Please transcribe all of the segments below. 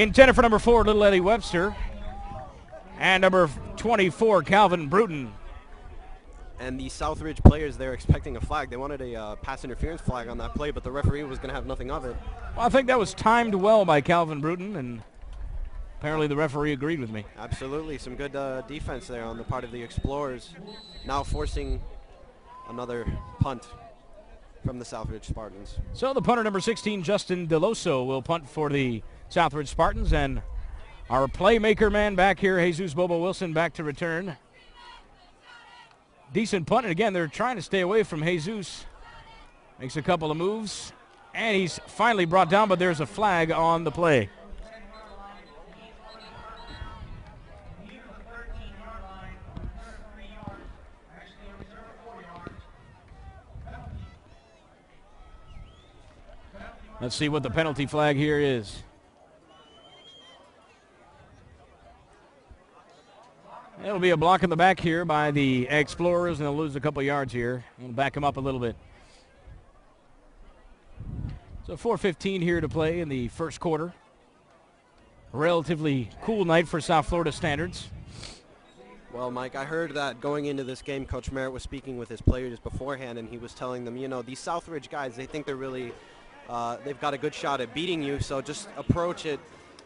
Intended for number 4, Little Eddie Webster. And number 24, Calvin Bruton. And the Southridge players, they're expecting a flag. They wanted a pass interference flag on that play, but the referee was going to have nothing of it. Well, I think that was timed well by Calvin Bruton, and apparently the referee agreed with me. Absolutely. Some good defense there on the part of the Explorers. Now forcing another punt from the Southridge Spartans. So the punter, number 16, Justin Deloso, will punt for the Southridge Spartans, and our playmaker man back here, Jesus Bobo Wilson, back to return. Decent punt, and again, they're trying to stay away from Jesus. Makes a couple of moves, and he's finally brought down, but there's a flag on the play. Let's see what the penalty flag here is. It'll be a block in the back here by the Explorers, and they'll lose a couple yards here. We'll back them up a little bit. So 4:15 here to play in the first quarter. A relatively cool night for South Florida standards. Well, Mike, I heard that going into this game, Coach Merritt was speaking with his players beforehand, and he was telling them, you know, these Southridge guys, they think they're really, they've got a good shot at beating you, so just approach it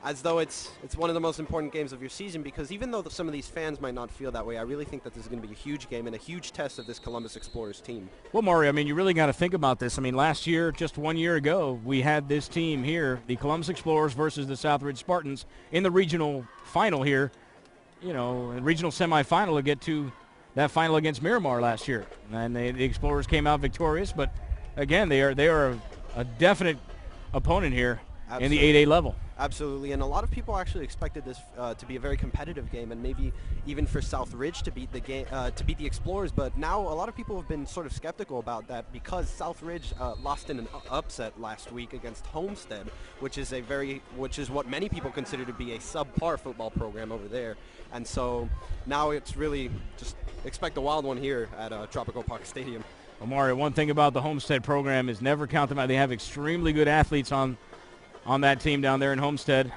as though it's one of the most important games of your season, because even though some of these fans might not feel that way, I really think that this is going to be a huge game and a huge test of this Columbus Explorers team. Well, Mario, I mean, you really got to think about this. I mean, last year, just 1 year ago, we had this team here, the Columbus Explorers versus the Southridge Spartans, in the regional final here. You know, in regional semifinal to get to that final against Miramar last year. And the Explorers came out victorious, but again, they are a definite opponent here. Absolutely. In the 8A level. Absolutely, and a lot of people actually expected this to be a very competitive game, and maybe even for Southridge to beat the game, to beat the Explorers. But now a lot of people have been sort of skeptical about that, because Southridge lost in an upset last week against Homestead, which is what many people consider to be a subpar football program over there. And so now it's really just expect a wild one here at Tropical Park Stadium. Well, Mario, one thing about the Homestead program is never count them out. They have extremely good athletes on that team down there in Homestead.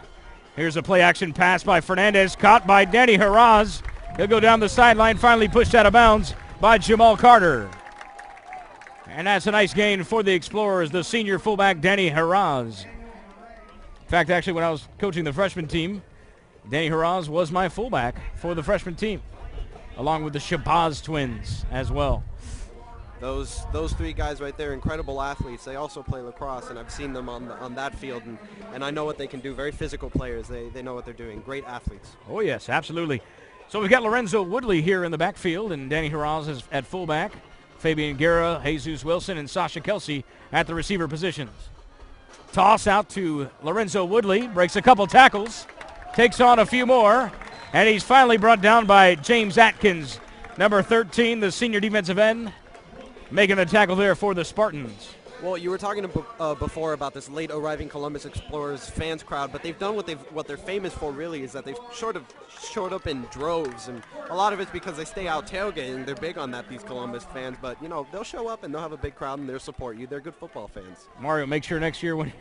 Here's a play-action pass by Fernandez, caught by Danny Haraz. He'll go down the sideline, finally pushed out of bounds by Jamal Carter. And that's a nice gain for the Explorers, the senior fullback, Danny Haraz. In fact, actually, when I was coaching the freshman team, Danny Haraz was my fullback for the freshman team, along with the Shabazz twins as well. Those three guys right there, incredible athletes. They also play lacrosse, and I've seen them on that field, and I know what they can do. Very physical players. They know what they're doing. Great athletes. Oh, yes, absolutely. So we've got Lorenzo Woodley here in the backfield, and Danny Haraz is at fullback. Fabian Guerra, Jesus Wilson, and Sasha Kelsey at the receiver positions. Toss out to Lorenzo Woodley. Breaks a couple tackles. Takes on a few more, and he's finally brought down by James Atkins, number 13, the senior defensive end, making the tackle there for the Spartans. Well, you were talking before about this late arriving Columbus Explorers fans crowd, but they've done what they're famous for really is that they've showed up in droves, and a lot of it's because they stay out tailgating. They're big on that, these Columbus fans, but you know, they'll show up and they'll have a big crowd and they'll support you. They're good football fans. Mario, make sure next year when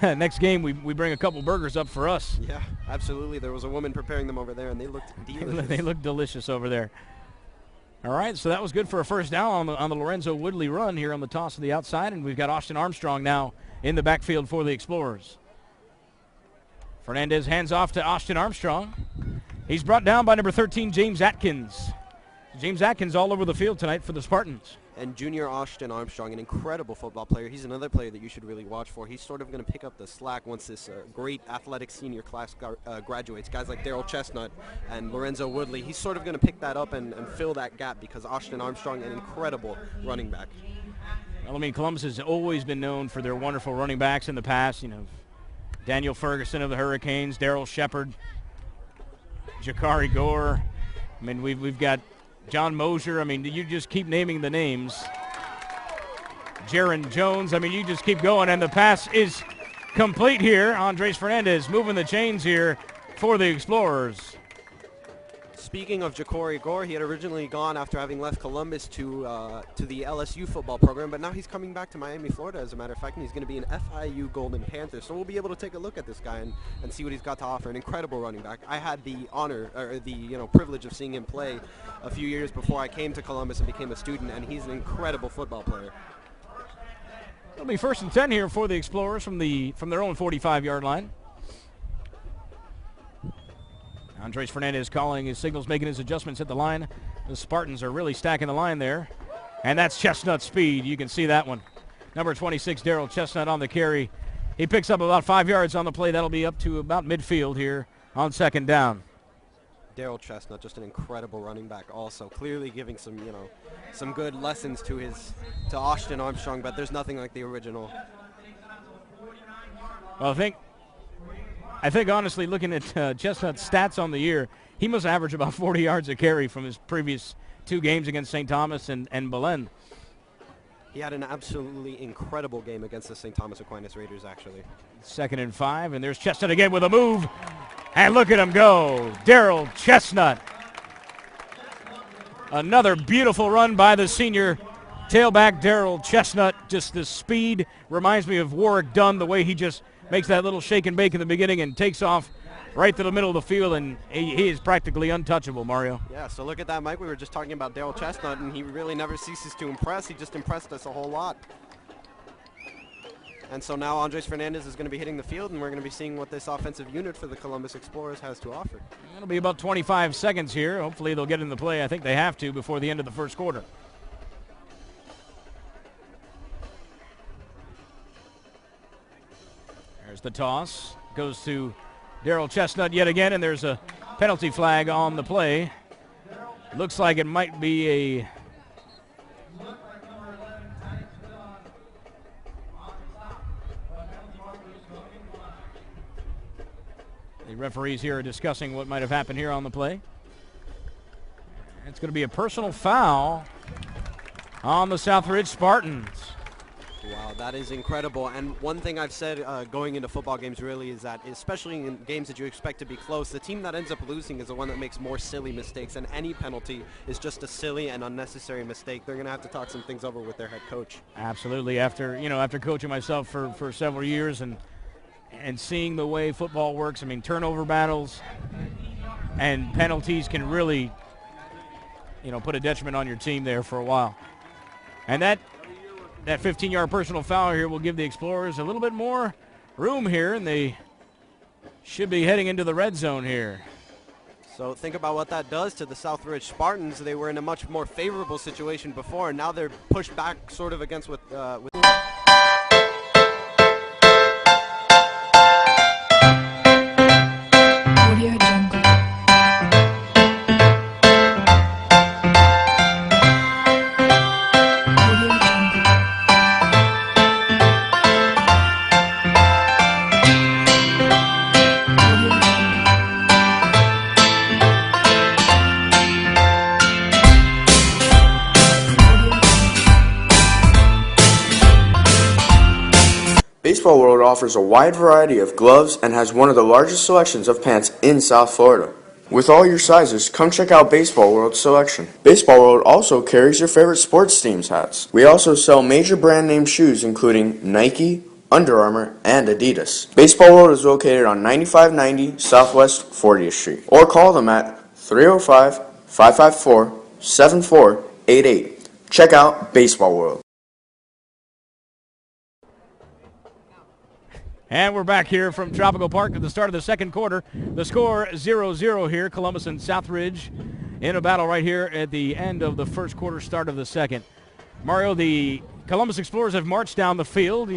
next game we bring a couple burgers up for us. Yeah, absolutely. There was a woman preparing them over there, and they looked delicious. They look delicious over there. All right, so that was good for a first down on the Lorenzo Woodley run here on the toss to the outside, and we've got Austin Armstrong now in the backfield for the Explorers. Fernandez hands off to Austin Armstrong. He's brought down by number 13, James Atkins. James Atkins all over the field tonight for the Spartans. And junior Austin Armstrong, an incredible football player. He's another player that you should really watch for. He's sort of going to pick up the slack once this great athletic senior class graduates. Guys like Daryl Chestnut and Lorenzo Woodley, he's sort of going to pick that up and fill that gap, because Austin Armstrong, an incredible running back. Well, I mean, Columbus has always been known for their wonderful running backs in the past. You know, Daniel Ferguson of the Hurricanes, Darryl Shepard, Jakari Gore. I mean, we've got John Mosier. I mean, you just keep naming the names. Jaron Jones. I mean, you just keep going, and the pass is complete here. Andres Fernandez moving the chains here for the Explorers. Speaking of Ja'Cory Gore, he had originally gone after having left Columbus to the LSU football program, but now he's coming back to Miami, Florida, as a matter of fact, and he's going to be an FIU Golden Panther. So we'll be able to take a look at this guy and see what he's got to offer. An incredible running back. I had the honor, or the privilege of seeing him play a few years before I came to Columbus and became a student, and he's an incredible football player. It'll be 1st and 10 here for the Explorers from their own 45-yard line. Andres Fernandez calling his signals, making his adjustments at the line. The Spartans are really stacking the line there. And that's Chestnut speed. You can see that one. Number 26, Daryl Chestnut on the carry. He picks up about 5 yards on the play. That'll be up to about midfield here on 2nd down. Daryl Chestnut, just an incredible running back also. Clearly giving some good lessons to Austin Armstrong, but there's nothing like the original. Well, I think honestly, looking at Chestnut's stats on the year, he must average about 40 yards a carry from his previous 2 games against St. Thomas and Belen. He had an absolutely incredible game against the St. Thomas Aquinas Raiders, actually. 2nd and 5, and there's Chestnut again with a move. And look at him go, Daryl Chestnut. Another beautiful run by the senior tailback, Daryl Chestnut. Just the speed reminds me of Warwick Dunn, the way he just makes that little shake and bake in the beginning and takes off right to the middle of the field, and he is practically untouchable, Mario. Yeah, so look at that, Mike. We were just talking about Daryl Chestnut, and he really never ceases to impress. He just impressed us a whole lot. And so now Andres Fernandez is going to be hitting the field, and we're going to be seeing what this offensive unit for the Columbus Explorers has to offer. It'll be about 25 seconds here. Hopefully they'll get in the play. I think they have to before the end of the 1st quarter. There's the toss. Goes to Daryl Chestnut yet again, and there's a penalty flag on the play. Looks like it might be a... The referees here are discussing what might have happened here on the play. It's going to be a personal foul on the Southridge Spartans. Wow, that is incredible. And one thing I've said going into football games really is that, especially in games that you expect to be close, the team that ends up losing is the one that makes more silly mistakes, and any penalty is just a silly and unnecessary mistake. They're going to have to talk some things over with their head coach. Absolutely. After coaching myself for several years and seeing the way football works, I mean, turnover battles and penalties can really, put a detriment on your team there for a while. And that 15-yard personal foul here will give the Explorers a little bit more room here, and they should be heading into the red zone here. So think about what that does to the Southridge Spartans. They were in a much more favorable situation before, and now they're pushed back sort of against with Audio Jungle. Baseball World offers a wide variety of gloves and has one of the largest selections of pants in South Florida. With all your sizes, come check out Baseball World's selection. Baseball World also carries your favorite sports teams hats. We also sell major brand name shoes including Nike, Under Armour, and Adidas. Baseball World is located on 9590 Southwest 40th Street. Or call them at 305-554-7488. Check out Baseball World. And we're back here from Tropical Park at the start of the 2nd quarter. The score 0-0 here. Columbus and Southridge in a battle right here at the end of the 1st quarter, start of the 2nd. Mario, the Columbus Explorers have marched down the field.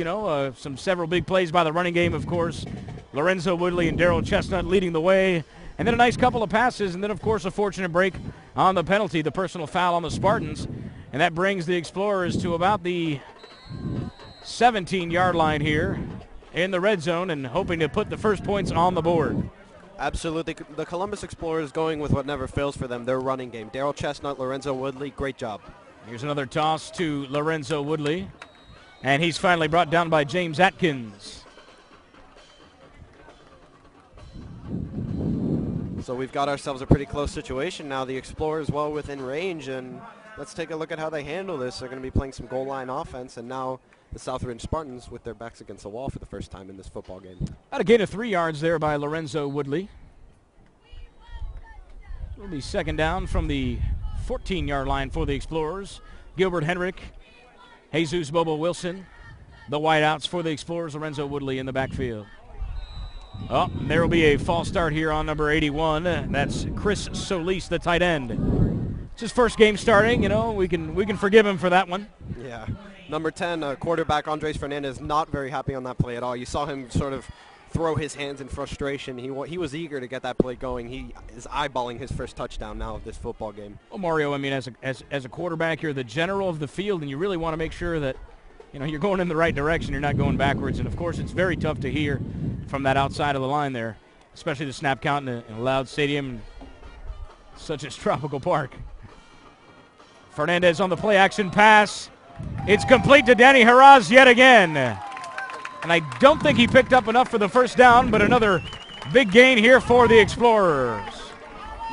Several big plays by the running game, of course. Lorenzo Woodley and Daryl Chestnut leading the way. And then a nice couple of passes, and then, of course, a fortunate break on the penalty, the personal foul on the Spartans. And that brings the Explorers to about the 17-yard line here in the red zone and hoping to put the first points on the board. Absolutely. The Columbus Explorers going with what never fails for them, their running game. Daryl Chestnut, Lorenzo Woodley, great job. Here's another toss to Lorenzo Woodley, and he's finally brought down by James Atkins. So we've got ourselves a pretty close situation now. The Explorers well within range, and let's take a look at how they handle this. They're going to be playing some goal line offense, and now the Southridge Spartans with their backs against the wall for the first time in this football game. About a gain of 3 yards there by Lorenzo Woodley. It'll be second down from the 14-yard line for the Explorers. Gilbert Henrik, Jesus Bobo Wilson, the wideouts for the Explorers. Lorenzo Woodley in the backfield. Oh, there will be a false start here on number 81. That's Chris Solis, the tight end. It's his first game starting. You know, we can forgive him for that one. Yeah. Number 10, quarterback Andres Fernandez, not very happy on that play at all. You saw him sort of throw his hands in frustration. He was eager to get that play going. He is eyeballing his first touchdown now of this football game. Well, Mario, I mean, as a quarterback, you're the general of the field, and you really want to make sure that, you know, you're going in the right direction. You're not going backwards. And, of course, it's very tough to hear from that outside of the line there, especially the snap count in a loud stadium such as Tropical Park. Fernandez on the play-action pass. It's complete to Danny Haraz yet again. And I don't think he picked up enough for the first down, but another big gain here for the Explorers.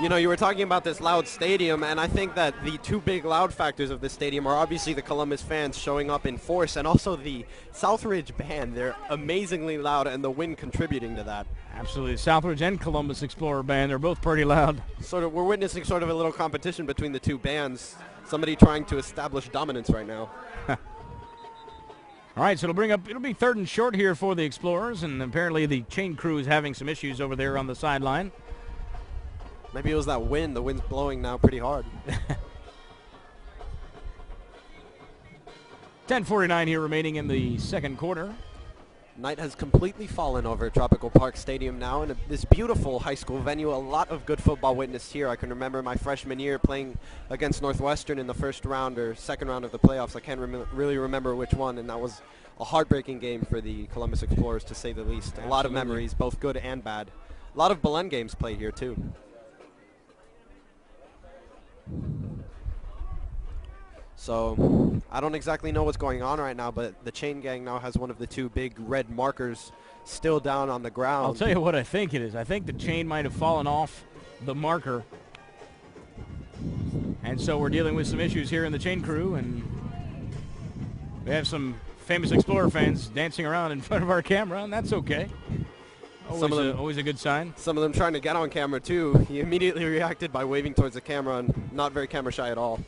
You know, you were talking about this loud stadium, and I think that the two big loud factors of this stadium are obviously the Columbus fans showing up in force and also the Southridge band. They're amazingly loud, and the wind contributing to that. Absolutely. Southridge and Columbus Explorer band, they're both pretty loud. We're witnessing sort of a little competition between the two bands. Somebody trying to establish dominance right now. All right, so it'll be third and short here for the Explorers, and apparently the chain crew is having some issues over there on the sideline. Maybe it was that wind. The wind's blowing now pretty hard. 10:49 here remaining in the second quarter. Night has completely fallen over Tropical Park Stadium now, and this beautiful high school venue. A lot of good football witnessed here. I can remember my freshman year playing against Northwestern in the first round or second round of the playoffs. I can't really remember which one, and that was a heartbreaking game for the Columbus Explorers, to say the least. Absolutely. A lot of memories, both good and bad. A lot of Belen games played here, too. So I don't exactly know what's going on right now, but the chain gang now has one of the two big red markers still down on the ground. I'll tell you what I think it is. I think the chain might have fallen off the marker. And so we're dealing with some issues here in the chain crew, and we have some famous Explorer fans dancing around in front of our camera, and that's okay. Always a good sign. Some of them trying to get on camera, too. He immediately reacted by waving towards the camera, and not very camera shy at all.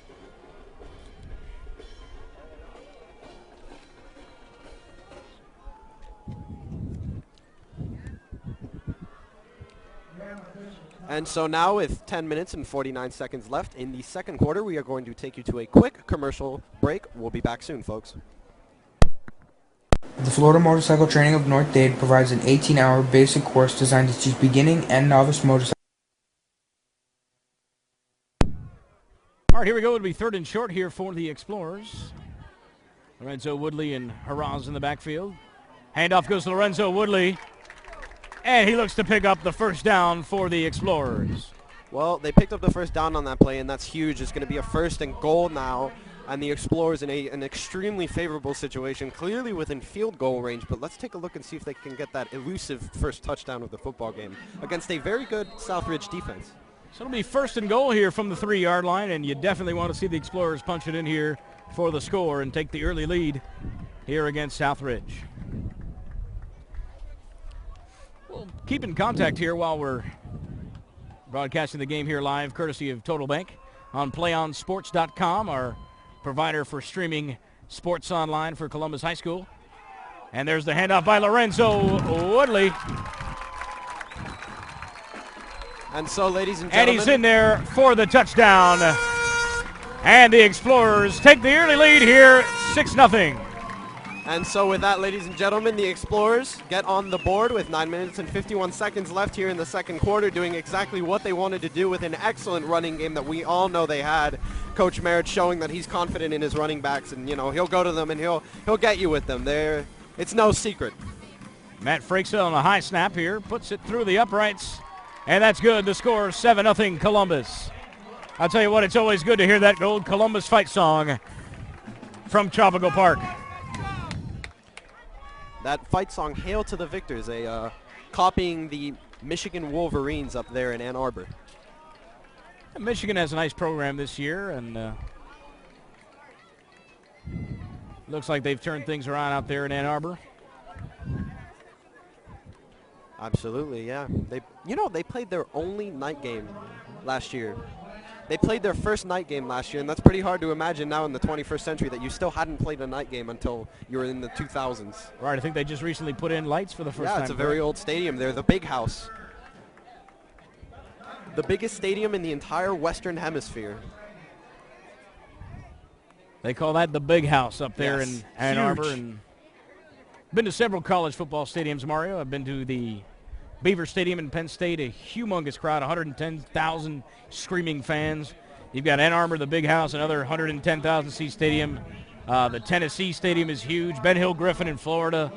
And so now with 10 minutes and 49 seconds left in the second quarter, we are going to take you to a quick commercial break. We'll be back soon, folks. The Florida Motorcycle Training of North Dade provides an 18-hour basic course designed to teach beginning and novice motorcycle. All right, here we go. It'll be third and short here for the Explorers. Lorenzo Woodley and Haraz in the backfield. Handoff goes to Lorenzo Woodley. And he looks to pick up the first down for the Explorers. Well, they picked up the first down on that play, and that's huge. It's going to be a first and goal now, and the Explorers in an extremely favorable situation, clearly within field goal range. But let's take a look and see if they can get that elusive first touchdown of the football game against a very good Southridge defense. So it'll be first and goal here from the 3-yard line, and you definitely want to see the Explorers punch it in here for the score and take the early lead here against Southridge. We'll keep in contact here while we're broadcasting the game here live, courtesy of Total Bank on PlayOnSports.com, our provider for streaming sports online for Columbus High School. And there's the handoff by Lorenzo Woodley. And so, ladies and gentlemen, and he's in there for the touchdown. And the Explorers take the early lead here, 6-0. And so with that, ladies and gentlemen, the Explorers get on the board with 9 minutes and 51 seconds left here in the second quarter, doing exactly what they wanted to do with an excellent running game that we all know they had. Coach Merritt showing that he's confident in his running backs, and, you know, he'll go to them and he'll get you with them. It's no secret. Matt Frakes on a high snap here, puts it through the uprights, and that's good. The score, 7-0 Columbus. I'll tell you what, it's always good to hear that old Columbus fight song from Tropical Park. That fight song, Hail to the Victors, copying the Michigan Wolverines up there in Ann Arbor. Michigan has a nice program this year, and looks like they've turned things around out there in Ann Arbor. Absolutely, yeah. They played their only night game last year. They played their first night game last year, and that's pretty hard to imagine now in the 21st century that you still hadn't played a night game until you were in the 2000s. Right, I think they just recently put in lights for the first time. Yeah, it's a very old stadium there, the Big House. The biggest stadium in the entire Western Hemisphere. They call that the Big House up there Yes, in Ann huge. Arbor. And been to several college football stadiums, Mario. I've been to the Beaver Stadium in Penn State, a humongous crowd, 110,000 screaming fans. You've got Ann Arbor, the Big House, another 110,000-seat stadium. The Tennessee Stadium is huge. Ben Hill Griffin in Florida.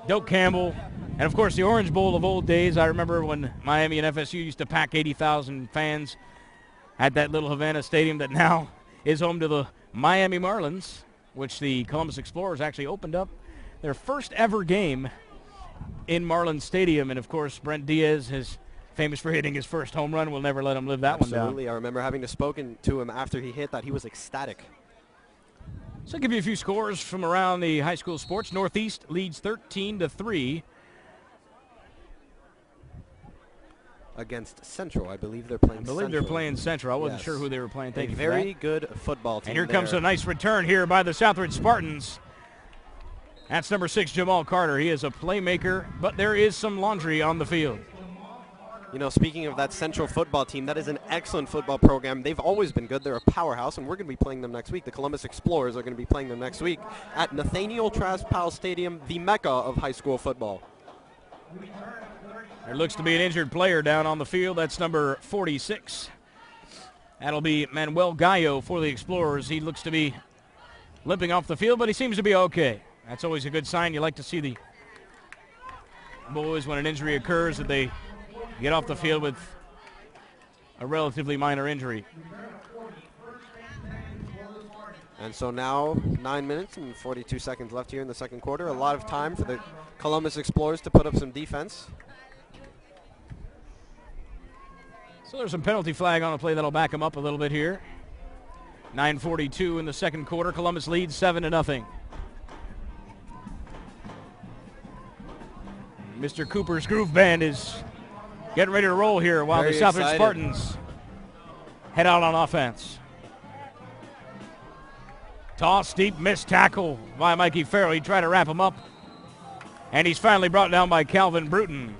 Doak Campbell. And, of course, the Orange Bowl of old days. I remember when Miami and FSU used to pack 80,000 fans at that little Havana stadium that now is home to the Miami Marlins, which the Columbus Explorers actually opened up their first ever game in Marlins Stadium. And, of course, Brent Diaz is famous for hitting his first home run. We'll never let him live that one down. Absolutely. I remember having spoken to him after he hit that. He was ecstatic. So I'll give you a few scores from around the high school sports. Northeast leads 13-3. Against Central. I believe they're playing Central. I believe they're playing Central. I wasn't Yes. sure who they were playing. Thank you for very that. good football team. And here comes there. a nice return here by the Southridge Spartans. That's number 6, Jamal Carter. He is a playmaker, but there is some laundry on the field. You know, speaking of that Central football team, that is an excellent football program. They've always been good. They're a powerhouse, and we're going to be playing them next week. The Columbus Explorers are going to be playing them next week at Nathaniel Trask Powell Stadium, the mecca of high school football. There looks to be an injured player down on the field. That's number 46. That'll be Manuel Gallo for the Explorers. He looks to be limping off the field, but he seems to be okay. That's always a good sign. You like to see the boys, when an injury occurs, that they get off the field with a relatively minor injury. And so now 9 minutes and 42 seconds left here in the second quarter. A lot of time for the Columbus Explorers to put up some defense. So there's some penalty flag on the play that'll back them up a little bit here. 9:42 in the second quarter. Columbus leads 7-0. Mr. Cooper's Groove Band is getting ready to roll here while Very the Southridge excited. Spartans head out on offense. Toss, deep, missed tackle by Mikey Farrell. He tried to wrap him up, and he's finally brought down by Calvin Bruton.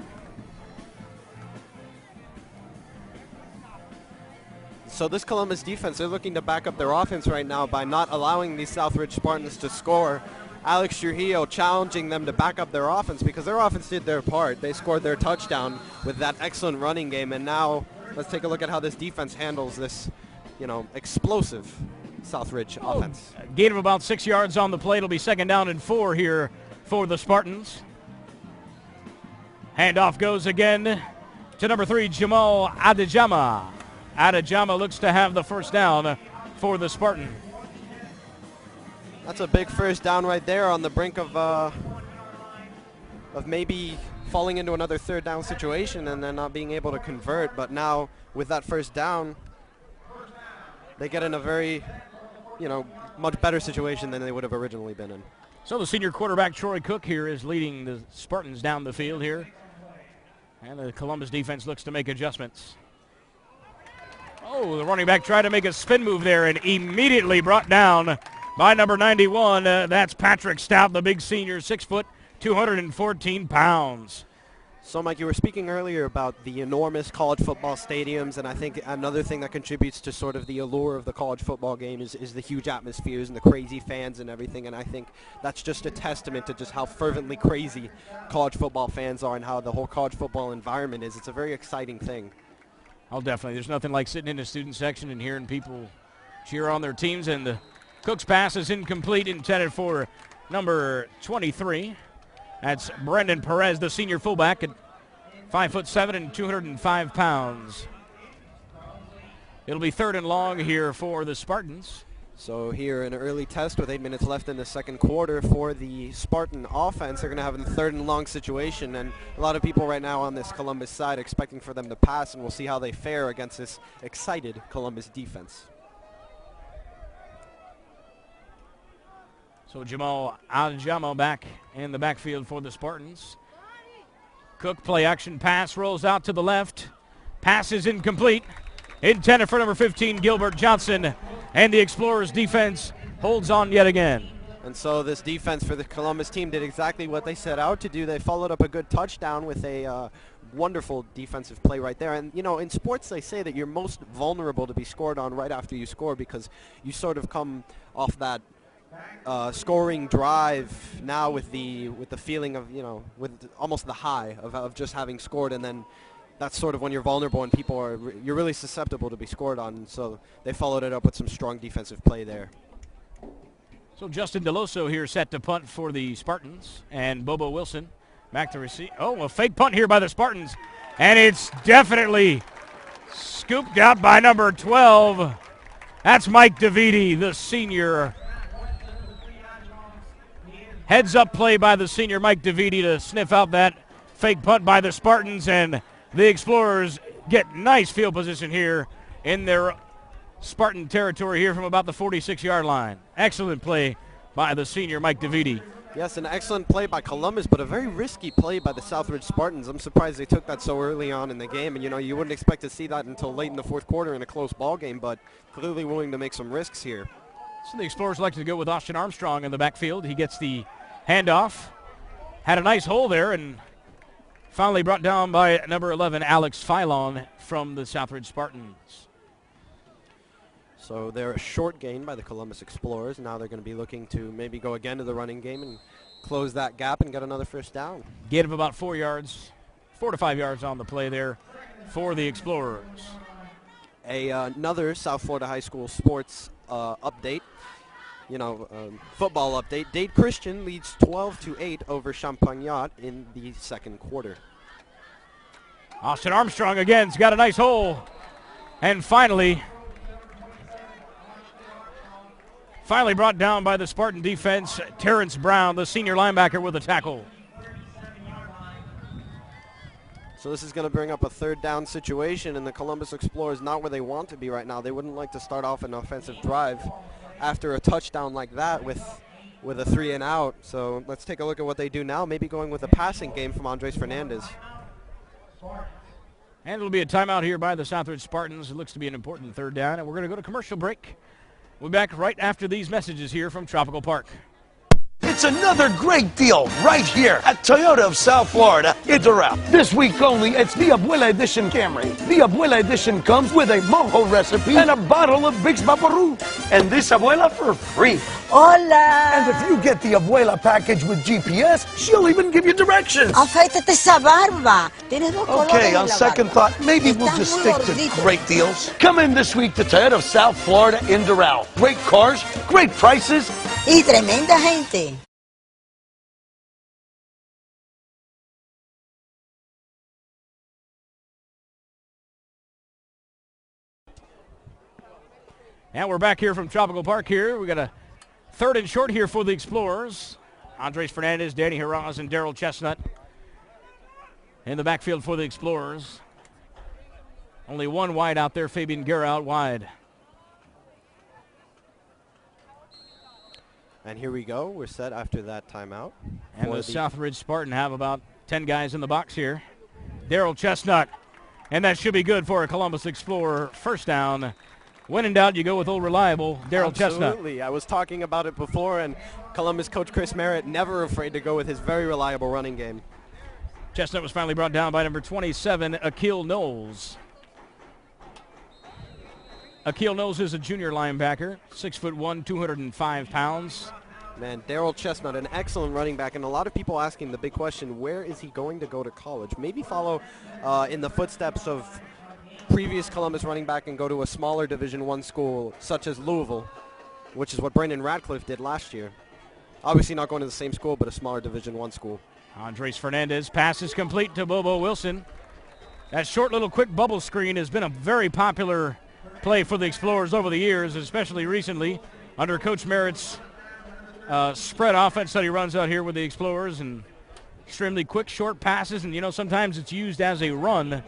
So this Columbus defense, they're looking to back up their offense right now by not allowing the Southridge Spartans to score. Alex Trujillo challenging them to back up their offense because their offense did their part. They scored their touchdown with that excellent running game, and now let's take a look at how this defense handles this, explosive Southridge offense. A gain of about 6 yards on the play. It'll be 2nd down and 4 here for the Spartans. Handoff goes again to number 3, Jamal Adejama. Adejama looks to have the first down for the Spartan. That's a big first down right there on the brink of maybe falling into another 3rd down situation and then not being able to convert. But now with that first down, they get in a very, much better situation than they would have originally been in. So the senior quarterback, Troy Cook, here is leading the Spartans down the field here. And the Columbus defense looks to make adjustments. Oh, the running back tried to make a spin move there and immediately brought down by number 91. That's Patrick Stout, the big senior, 6 foot, 214 pounds. So, Mike, you were speaking earlier about the enormous college football stadiums, and I think another thing that contributes to sort of the allure of the college football game is the huge atmospheres and the crazy fans and everything, and I think that's just a testament to just how fervently crazy college football fans are and how the whole college football environment is. It's a very exciting thing. Oh, definitely. There's nothing like sitting in the student section and hearing people cheer on their teams, and the Cook's pass is incomplete, intended for number 23. That's Brendan Perez, the senior fullback, at 5'7" and 205 pounds. It'll be 3rd and long here for the Spartans. So here an early test with 8 minutes left in the second quarter for the Spartan offense. They're going to have a third and long situation, and a lot of people right now on this Columbus side expecting for them to pass, and we'll see how they fare against this excited Columbus defense. So Jamal Aljamo back in the backfield for the Spartans. Cook play action pass rolls out to the left. Pass is incomplete. Intended for number 15, Gilbert Johnson. And the Explorers defense holds on yet again. And so this defense for the Columbus team did exactly what they set out to do. They followed up a good touchdown with a wonderful defensive play right there. And, you know, in sports they say that you're most vulnerable to be scored on right after you score because you sort of come off that scoring drive now with the feeling of, you know, with almost the high of just having scored, and then that's sort of when you're vulnerable and you're really susceptible to be scored on. So they followed it up with some strong defensive play there. So Justin DeLoso here set to punt for the Spartans, and Bobo Wilson back to receive. Oh, a fake punt here by the Spartans, and it's definitely scooped out by number 12. That's Mike DeViti, the senior. Heads up play by the senior Mike DeViti to sniff out that fake punt by the Spartans, and the Explorers get nice field position here in their Spartan territory here from about the 46-yard line. Excellent play by the senior Mike DeViti. Yes, an excellent play by Columbus, but a very risky play by the Southridge Spartans. I'm surprised they took that so early on in the game, and you know, you wouldn't expect to see that until late in the fourth quarter in a close ball game, but clearly willing to make some risks here. So the Explorers like to go with Austin Armstrong in the backfield. He gets the handoff. Had a nice hole there, and finally brought down by number 11, Alex Philon from the Southridge Spartans. So they're a short gain by the Columbus Explorers. Now they're going to be looking to maybe go again to the running game and close that gap and get another first down. Gain of about 4 to 5 yards on the play there for the Explorers. Another South Florida High School sports update. Football update. Dade Christian leads 12-8 over Champagnat in the second quarter. Austin Armstrong again's got a nice hole. And finally brought down by the Spartan defense, Terrence Brown, the senior linebacker, with a tackle. So this is going to bring up a third down situation, and the Columbus Explorers not where they want to be right now. They wouldn't like to start off an offensive drive after a touchdown like that with a 3 and out. So let's take a look at what they do now, maybe going with a passing game from Andres Fernandez. And it'll be a timeout here by the Southridge Spartans. It looks to be an important third down, and we're going to go to commercial break. We'll be back right after these messages here from Tropical Park. It's another great deal right here at Toyota of South Florida in Doral. This week only, it's the Abuela Edition Camry. The Abuela Edition comes with a mojo recipe and a bottle of Vicks Vaporub. And this Abuela for free. Hola! And if you get the Abuela package with GPS, she'll even give you directions. Afeítate esa barba. Tienes dos colores Okay, en on la second barba. thought, maybe we'll Estás just muy stick gordito. to great deals. Come in this week to Toyota of South Florida in Doral. Great cars, great prices. Y tremenda gente. And we're back here from Tropical Park here. We got a third and short here for the Explorers. Andres Fernandez, Danny Herraz, and Daryl Chestnut in the backfield for the Explorers. Only one wide out there, Fabian Guerra out wide. And here we go. We're set after that timeout. And the Southridge Spartan have about 10 guys in the box here. Daryl Chestnut. And that should be good for a Columbus Explorer first down. When in doubt, you go with old reliable Daryl Chestnut. Absolutely. I was talking about it before, and Columbus coach Chris Merritt never afraid to go with his very reliable running game. Chestnut was finally brought down by number 27, Akil Knowles. Akil Knowles is a junior linebacker, 6'1", 205 pounds. Man, Daryl Chestnut, an excellent running back, and a lot of people asking the big question, where is he going to go to college? Maybe follow in the footsteps of previous Columbus running back and go to a smaller Division I school such as Louisville, which is what Brandon Radcliffe did last year. Obviously not going to the same school, but a smaller Division I school. Andres Fernandez, pass is complete to Bobo Wilson. That short little quick bubble screen has been a very popular play for the Explorers over the years, especially recently under Coach Merritt's spread offense that he runs out here with the Explorers, and extremely quick, short passes, and sometimes it's used as a run.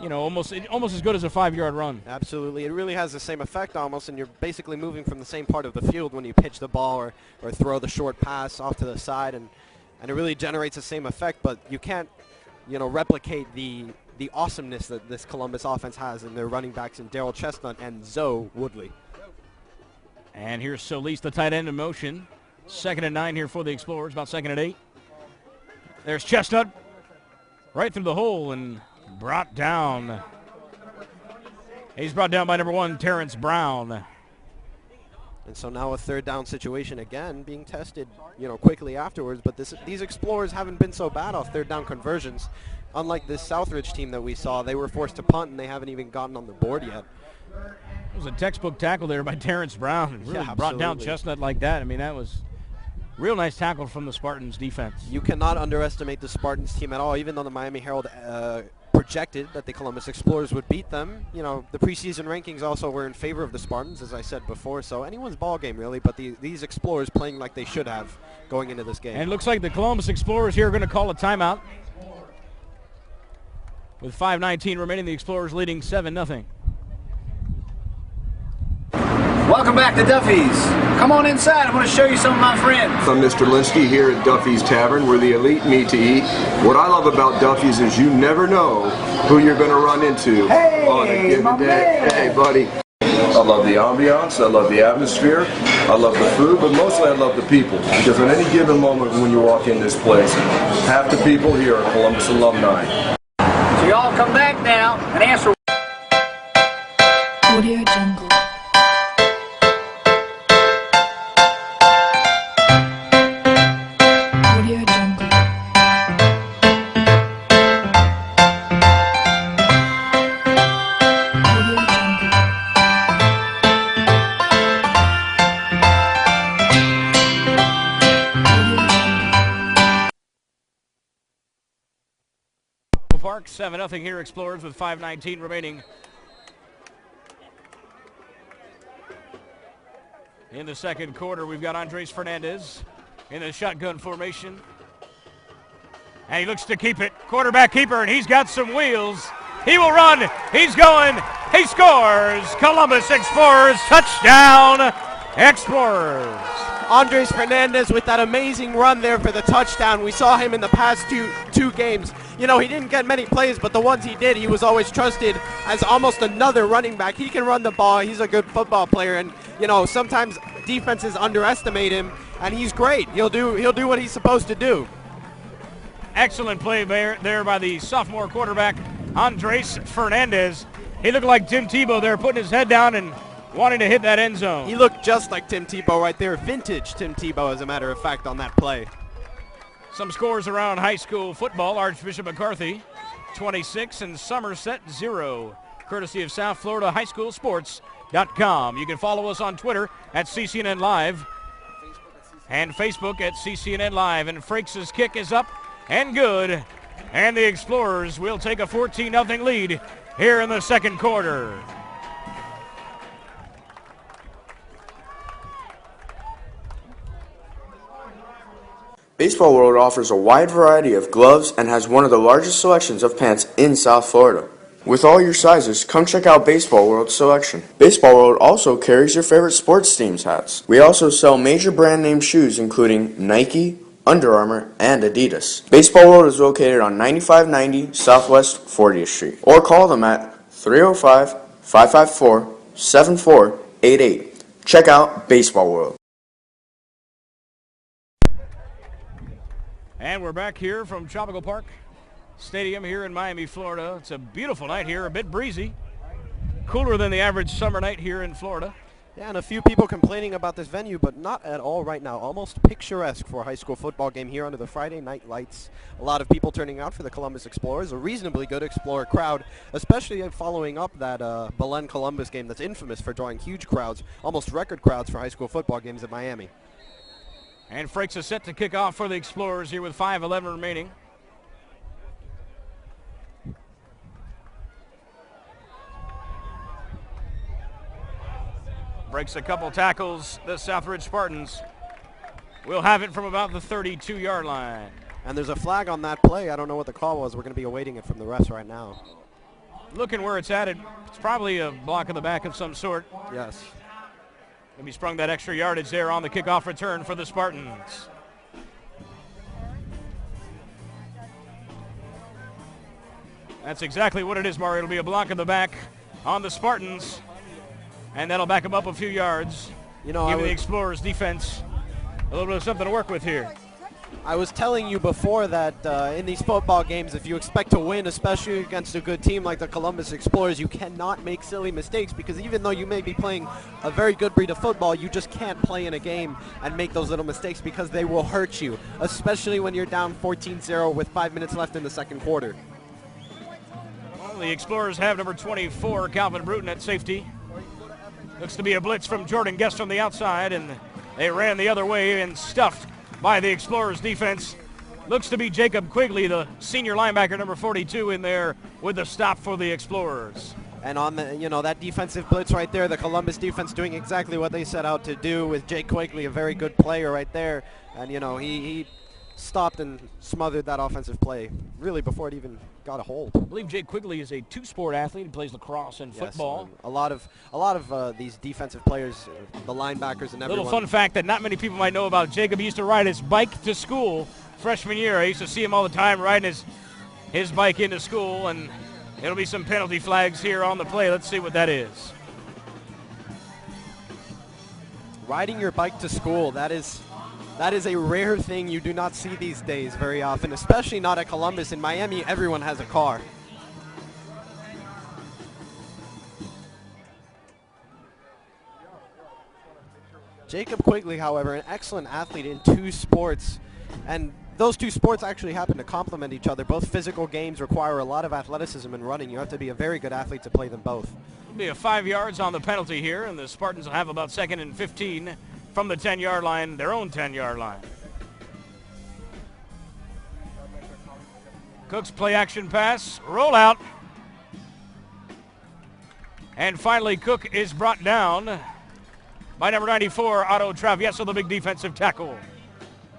Almost as good as a 5-yard run. Absolutely. It really has the same effect almost, and you're basically moving from the same part of the field when you pitch the ball or throw the short pass off to the side, and it really generates the same effect, but you can't, replicate the awesomeness that this Columbus offense has in their running backs in Daryl Chestnut and Zoe Woodley. And here's Solis, the tight end, in motion. 2nd and 9 here for the Explorers, about 2nd and 8. There's Chestnut right through the hole and brought down. He's brought down by number 1, Terrence Brown. And so now a 3rd down situation again being tested, quickly afterwards. But these Explorers haven't been so bad off 3rd down conversions. Unlike this Southridge team that we saw, they were forced to punt and they haven't even gotten on the board yet. It was a textbook tackle there by Terrence Brown. Really brought down Chestnut like that. I mean, that was real nice tackle from the Spartans defense. You cannot underestimate the Spartans team at all, even though the Miami Herald projected that the Columbus Explorers would beat them. The preseason rankings also were in favor of the Spartans, as I said before, so anyone's ball game really, but these Explorers playing like they should have going into this game. And it looks like the Columbus Explorers here are going to call a timeout. With 5:19 remaining, the Explorers leading 7-0. Welcome back to Duffy's. Come on inside. I want to show you some of my friends. I'm Mr. Linsky here at Duffy's Tavern. We're the elite meat to eat. What I love about Duffy's is you never know who you're going to run into on a given day. Hey, buddy. I love the ambiance. I love the atmosphere. I love the food, but mostly I love the people. Because at any given moment when you walk in this place, half the people here are Columbus alumni. So y'all come back now and answer. Audio Jungle. Audio Jungle. Audio Jungle. Park, 7-0 here, Explorers with 5:19 remaining. In the second quarter, we've got Andres Fernandez in the shotgun formation. And he looks to keep it. Quarterback keeper, and he's got some wheels. He will run. He's going. He scores. Columbus Explorers, touchdown, Explorers. Andres Fernandez with that amazing run there for the touchdown. We saw him in the past two games. He didn't get many plays, but the ones he did, he was always trusted as almost another running back. He can run the ball. He's a good football player, and sometimes defenses underestimate him, and he's great. He'll do what he's supposed to do. Excellent play there by the sophomore quarterback, Andres Fernandez. He looked like Tim Tebow there, putting his head down and wanting to hit that end zone. He looked just like Tim Tebow right there. Vintage Tim Tebow, as a matter of fact, on that play. Some scores around high school football. Archbishop McCarthy, 26, and Somerset, 0. Courtesy of South Florida High School Sports.com. You can follow us on Twitter at CCNN Live and Facebook at CCNN Live. And Frakes' kick is up and good. And the Explorers will take a 14-0 lead here in the second quarter. Baseball World offers a wide variety of gloves and has one of the largest selections of pants in South Florida. With all your sizes, come check out Baseball World's selection. Baseball World also carries your favorite sports teams hats. We also sell major brand name shoes including Nike, Under Armour, and Adidas. Baseball World is located on 9590 Southwest 40th Street. Or call them at 305-554-7488. Check out Baseball World. And we're back here from Tropical Park Stadium here in Miami, Florida. It's a beautiful night here, a bit breezy. Cooler than the average summer night here in Florida. Yeah, and a few people complaining about this venue, but not at all right now. Almost picturesque for a high school football game here under the Friday night lights. A lot of people turning out for the Columbus Explorers, a reasonably good Explorer crowd, especially following up that Belen-Columbus game that's infamous for drawing huge crowds, almost record crowds for high school football games in Miami. And Frakes is set to kick off for the Explorers here with 5:11 remaining. Breaks a couple tackles. The Southridge Spartans will have it from about the 32-yard line. And there's a flag on that play. I don't know what the call was. We're going to be awaiting it from the refs right now. Looking where it's at, it's probably a block in the back of some sort. Yes. Maybe sprung that extra yardage there on the kickoff return for the Spartans. That's exactly what it is, Mario. It'll be a block in the back on the Spartans, and that'll back them up a few yards. You know, giving the Explorers defense a little bit of something to work with here. I was telling you before that in these football games, if you expect to win, especially against a good team like the Columbus Explorers, you cannot make silly mistakes, because even though you may be playing a very good breed of football, you just can't play in a game and make those little mistakes, because they will hurt you, especially when you're down 14-0 with 5 minutes left in the second quarter. Well, the Explorers have number 24, Calvin Bruton, at safety. Looks to be a blitz from Jordan Guest on the outside, and they ran the other way and stuffed by the Explorers defense. Looks to be Jacob Quigley, the senior linebacker, number 42, in there with the stop for the Explorers. And on the, that defensive blitz right there, the Columbus defense doing exactly what they set out to do, with Jake Quigley, a very good player right there. And, he stopped and smothered that offensive play, really, before it even got a hold. I believe Jake Quigley is a two-sport athlete. He plays lacrosse and football. A lot of these defensive players, the linebackers and everyone. Little fun fact that not many people might know about Jacob: he used to ride his bike to school freshman year. I used to see him all the time riding his bike into school, and it'll be some penalty flags here on the play. Let's see what that is. Riding your bike to school, that is a rare thing you do not see these days very often, especially not at Columbus. In Miami, everyone has a car. Jacob Quigley, however, an excellent athlete in two sports, and those two sports actually happen to complement each other. Both physical games require a lot of athleticism and running. You have to be a very good athlete to play them both. It'll be a 5 yards on the penalty here, and the Spartans will have about 2nd and 15 from the 10-yard line, their own 10-yard line. Cook's play-action pass, roll out. And finally, Cook is brought down by number 94, Otto Travieso, the big defensive tackle.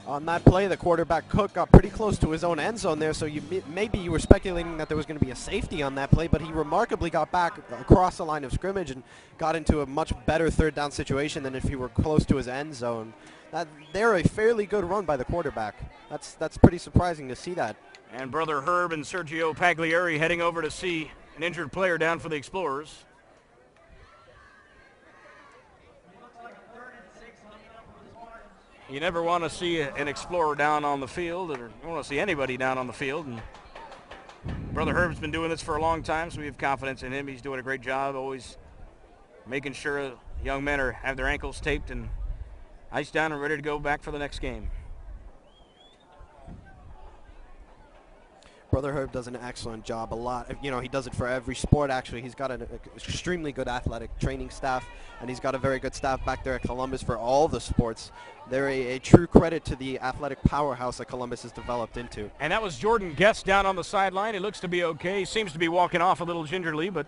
On that play, the quarterback Cook got pretty close to his own end zone there, so maybe you were speculating that there was going to be a safety on that play, but he remarkably got back across the line of scrimmage and got into a much better third down situation than if he were close to his end zone. They're a fairly good run by the quarterback. That's pretty surprising to see that. And brother Herb and Sergio Pagliari heading over to see an injured player down for the Explorers. You never want to see an Explorer down on the field, or you don't want to see anybody down on the field. And brother Herb's been doing this for a long time, so we have confidence in him. He's doing a great job, always making sure young men have their ankles taped and iced down and ready to go back for the next game. Brother Herb does an excellent job. He does it for every sport, actually. He's got an extremely good athletic training staff, and he's got a very good staff back there at Columbus for all the sports. They're a true credit to the athletic powerhouse that Columbus has developed into. And that was Jordan Guest down on the sideline. He looks to be okay. He seems to be walking off a little gingerly, but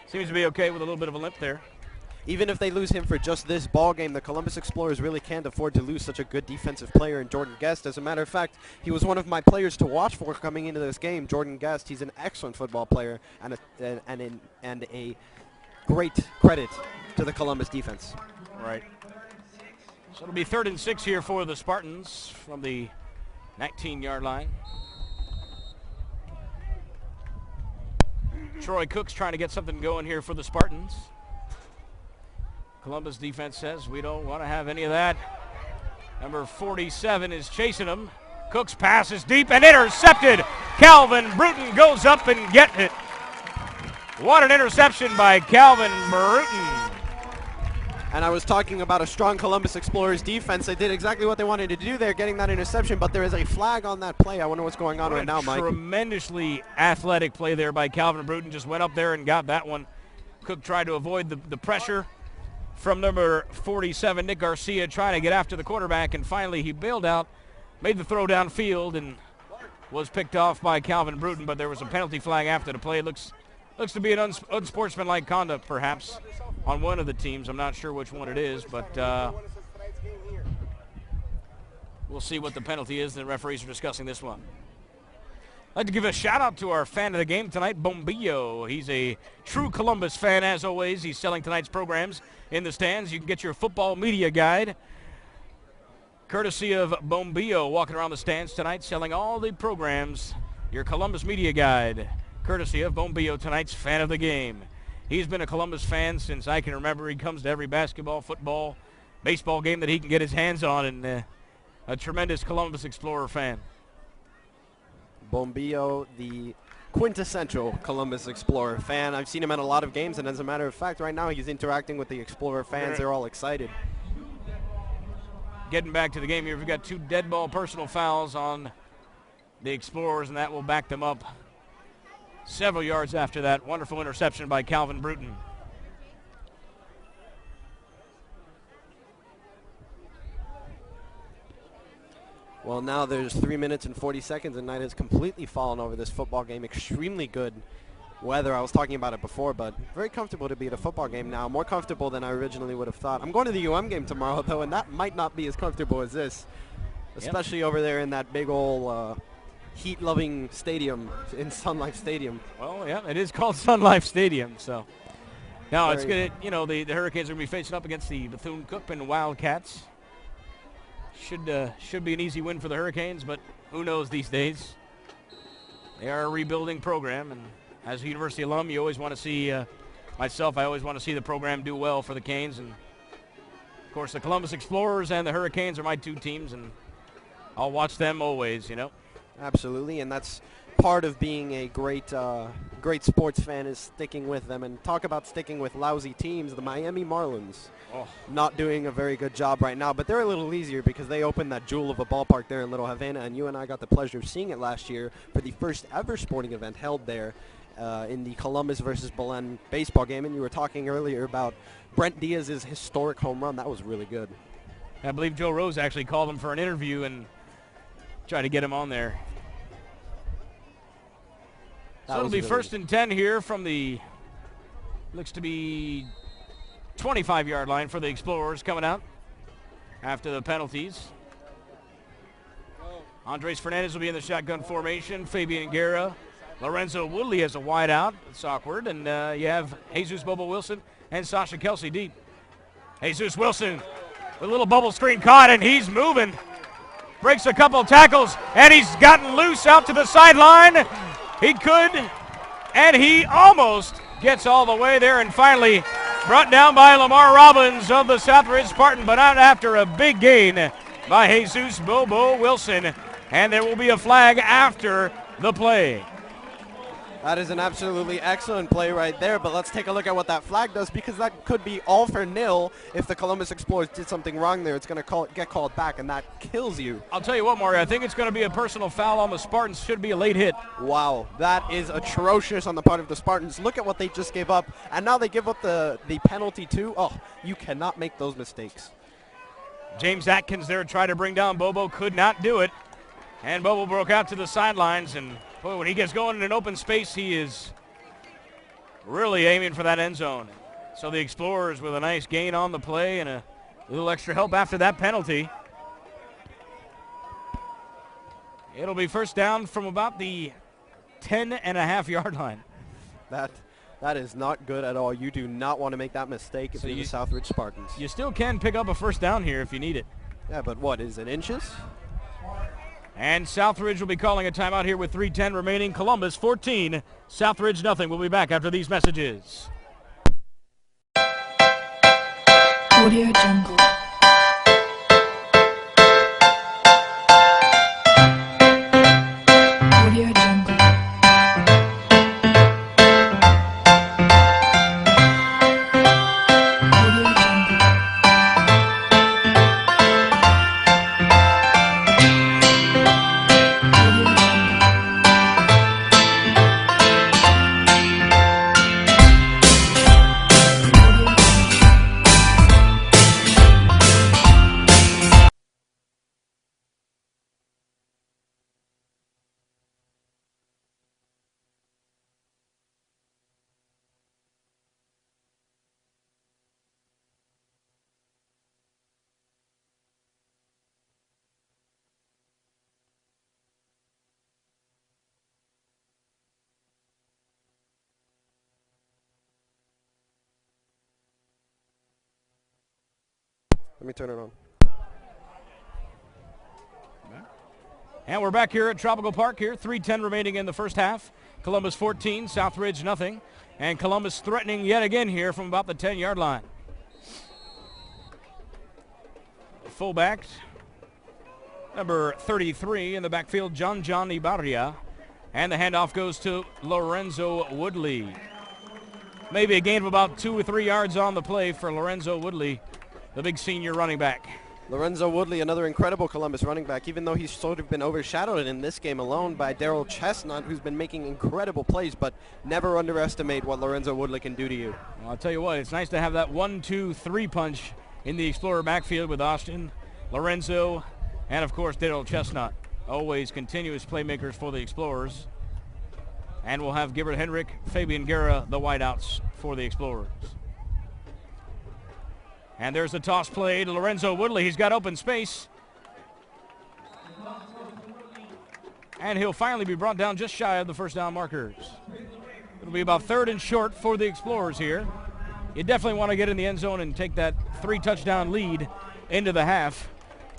seems to be okay with a little bit of a limp there. Even if they lose him for just this ball game, the Columbus Explorers really can't afford to lose such a good defensive player in Jordan Guest. As a matter of fact, he was one of my players to watch for coming into this game. Jordan Guest, he's an excellent football player and a great credit to the Columbus defense. Right. So it'll be 3rd and 6 here for the Spartans from the 19-yard line. Troy Cook's trying to get something going here for the Spartans. Columbus defense says we don't want to have any of that. Number 47 is chasing him. Cook's pass is deep and intercepted. Calvin Bruton goes up and gets it. What an interception by Calvin Bruton. And I was talking about a strong Columbus Explorers defense. They did exactly what they wanted to do there, getting that interception, but there is a flag on that play. I wonder what's going on right now, Mike. Tremendously athletic play there by Calvin Bruton. Just went up there and got that one. Cook tried to avoid the pressure from number 47, Nick Garcia, trying to get after the quarterback, and finally he bailed out, made the throw downfield, and was picked off by Calvin Bruton, but there was a penalty flag after the play. It looks to be an unsportsmanlike conduct, perhaps. on one of the teams. I'm not sure which one it is, but we'll see what the penalty is. The referees are discussing this one. I'd like to give a shout out to our fan of the game tonight, Bombillo. He's a true Columbus fan, as always. He's selling tonight's programs in the stands. You can get your football media guide courtesy of Bombillo, walking around the stands tonight, selling all the programs. Your Columbus media guide, courtesy of Bombillo, tonight's fan of the game. He's been a Columbus fan since I can remember. He comes to every basketball, football, baseball game that he can get his hands on, and a tremendous Columbus Explorer fan. Bombillo, the quintessential Columbus Explorer fan. I've seen him at a lot of games, and as a matter of fact, right now he's interacting with the Explorer fans. They're all excited. Getting back to the game here, we've got 2 dead ball personal fouls on the Explorers, and that will back them up several yards after that wonderful interception by Calvin Bruton. Well, now there's 3 minutes and 40 seconds, and night has completely fallen over this football game. Extremely good weather. I was talking about it before, but very comfortable to be at a football game now. More comfortable than I originally would have thought. I'm going to the UM game tomorrow, though, and that might not be as comfortable as this, especially over there in that big old heat-loving stadium in Sun Life Stadium. Well, yeah, it is called Sun Life Stadium, so. Now, it's good. You know, the Hurricanes are going to be facing up against the Bethune-Cookman Wildcats. Should be an easy win for the Hurricanes, but who knows these days. They are a rebuilding program, and as a university alum, you always want to see, I always want to see the program do well for the Canes. And, of course, the Columbus Explorers and the Hurricanes are my 2 teams, and I'll watch them always, you know. Absolutely, and that's part of being a great sports fan, is sticking with them. And talk about sticking with lousy teams, the Miami Marlins. Not doing a very good job right now, but they're a little easier because they opened that jewel of a ballpark there in Little Havana, and you and I got the pleasure of seeing it last year for the first ever sporting event held there in the Columbus versus Belen baseball game. And you were talking earlier about Brent Diaz's historic home run. That was really good. I believe Joe Rose actually called him for an interview and tried to get him on there. So it'll be first and 10 here from the, looks to be 25-yard line for the Explorers coming out after the penalties. Andres Fernandez will be in the shotgun formation. Fabian Guerra. Lorenzo Woodley has a wide out. It's awkward. And you have Jesus Bobo Wilson and Sasha Kelsey deep. Jesus Wilson with a little bubble screen caught, and he's moving. Breaks a couple tackles, and he's gotten loose out to the sideline. He could, and he almost gets all the way there, and finally brought down by Lamar Robbins of the Southridge Spartan, but not after a big gain by Jesus Bobo Wilson. And there will be a flag after the play. That is an absolutely excellent play right there, but let's take a look at what that flag does, because that could be all for nil. If the Columbus Explorers did something wrong there, it's going to get called back, and that kills you. I'll tell you what, Mario, I think it's going to be a personal foul on the Spartans. Should be a late hit. Wow, that is atrocious on the part of the Spartans. Look at what they just gave up, and now they give up the penalty too. Oh, you cannot make those mistakes. James Atkins there tried to bring down Bobo, could not do it. And Bobo broke out to the sidelines, and boy, when he gets going in an open space, he is really aiming for that end zone. So the Explorers with a nice gain on the play and a little extra help after that penalty. It'll be first down from about the 10.5-yard line. That is not good at all. You do not want to make that mistake if you're the Southridge Spartans. You still can pick up a first down here if you need it. Yeah, but what, is it inches? And Southridge will be calling a timeout here with 3:10 remaining. Columbus 14, Southridge nothing. We'll be back after these messages. Audio Jungle. Audio Jungle. Audio Jungle. Audio Jungle. Let me turn it on. And we're back here at Tropical Park here. 3:10 remaining in the first half. Columbus 14, Southridge nothing. And Columbus threatening yet again here from about the 10-yard line. Fullback, number 33 in the backfield, John Ibarria. And the handoff goes to Lorenzo Woodley. Maybe a gain of about 2 or 3 yards on the play for Lorenzo Woodley, the big senior running back. Lorenzo Woodley, another incredible Columbus running back, even though he's sort of been overshadowed in this game alone by Chestnut, who's been making incredible plays, but never underestimate what Lorenzo Woodley can do to you. Well, I'll tell you what, it's nice to have that 1-2-3 punch in the Explorer backfield with Austin, Lorenzo, and of course Chestnut. Always continuous playmakers for the Explorers. And we'll have Gibbert Henrik, Fabian Guerra, the wideouts for the Explorers. And there's the toss play to Lorenzo Woodley. He's got open space. And he'll finally be brought down just shy of the first down markers. It'll be about 3rd and short for the Explorers here. You definitely want to get in the end zone and take that 3-touchdown lead into the half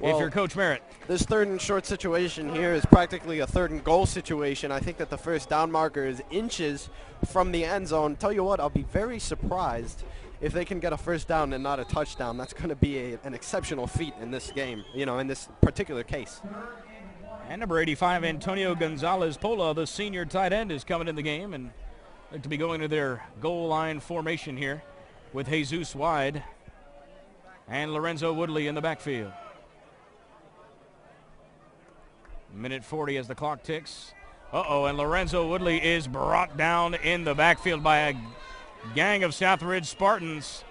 if you're Coach Merritt. This 3rd and short situation here is practically a 3rd and goal situation. I think that the first down marker is inches from the end zone. Tell you what, I'll be very surprised if they can get a first down and not a touchdown. That's going to be an exceptional feat in this game, in this particular case. And number 85, Antonio Gonzalez-Pola, the senior tight end, is coming in the game and look to be going to their goal line formation here with Jesus wide and Lorenzo Woodley in the backfield. Minute 40 as the clock ticks. And Lorenzo Woodley is brought down in the backfield by a gang of Southridge Spartans.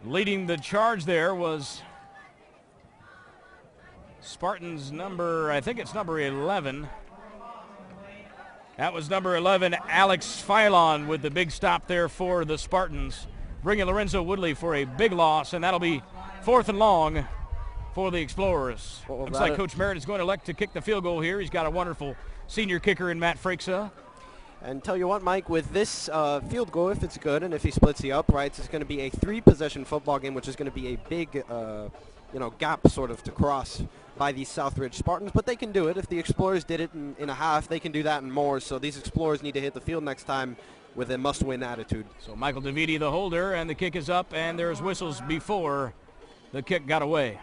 Leading the charge there was Spartans number 11. That was number 11, Alex Philon, with the big stop there for the Spartans, bringing Lorenzo Woodley for a big loss, and that'll be 4th and long for the Explorers. Looks like Coach Merritt is going to elect to kick the field goal here. He's got a wonderful senior kicker in Matt Freixa. And tell you what, Mike, with this field goal, if it's good and if he splits the uprights, it's going to be a 3-possession football game, which is going to be a big, gap sort of to cross by these Southridge Spartans. But they can do it. If the Explorers did it in a half, they can do that and more. So these Explorers need to hit the field next time with a must-win attitude. So Michael DeViti, the holder, and the kick is up, and there's whistles before the kick got away.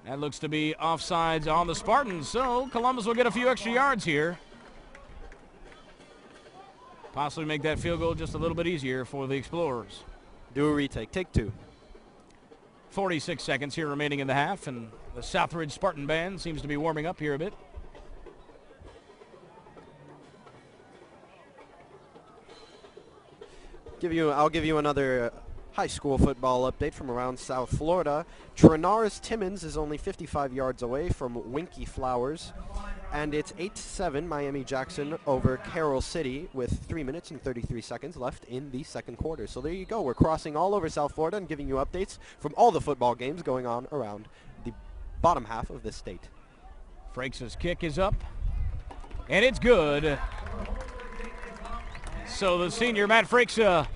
That looks to be offsides on the Spartans, so Columbus will get a few extra yards here. Possibly make that field goal just a little bit easier for the Explorers. Do a retake. Take 2. 46 seconds here remaining in the half, and the Southridge Spartan band seems to be warming up here a bit. I'll give you another high school football update from around South Florida. Trenaris Timmons is only 55 yards away from Winky Flowers. And it's 8-7 Miami-Jackson over Carroll City with 3 minutes and 33 seconds left in the second quarter. So there you go. We're crossing all over South Florida and giving you updates from all the football games going on around the bottom half of this state. Freixa' kick is up, and it's good. So the senior Matt Freixa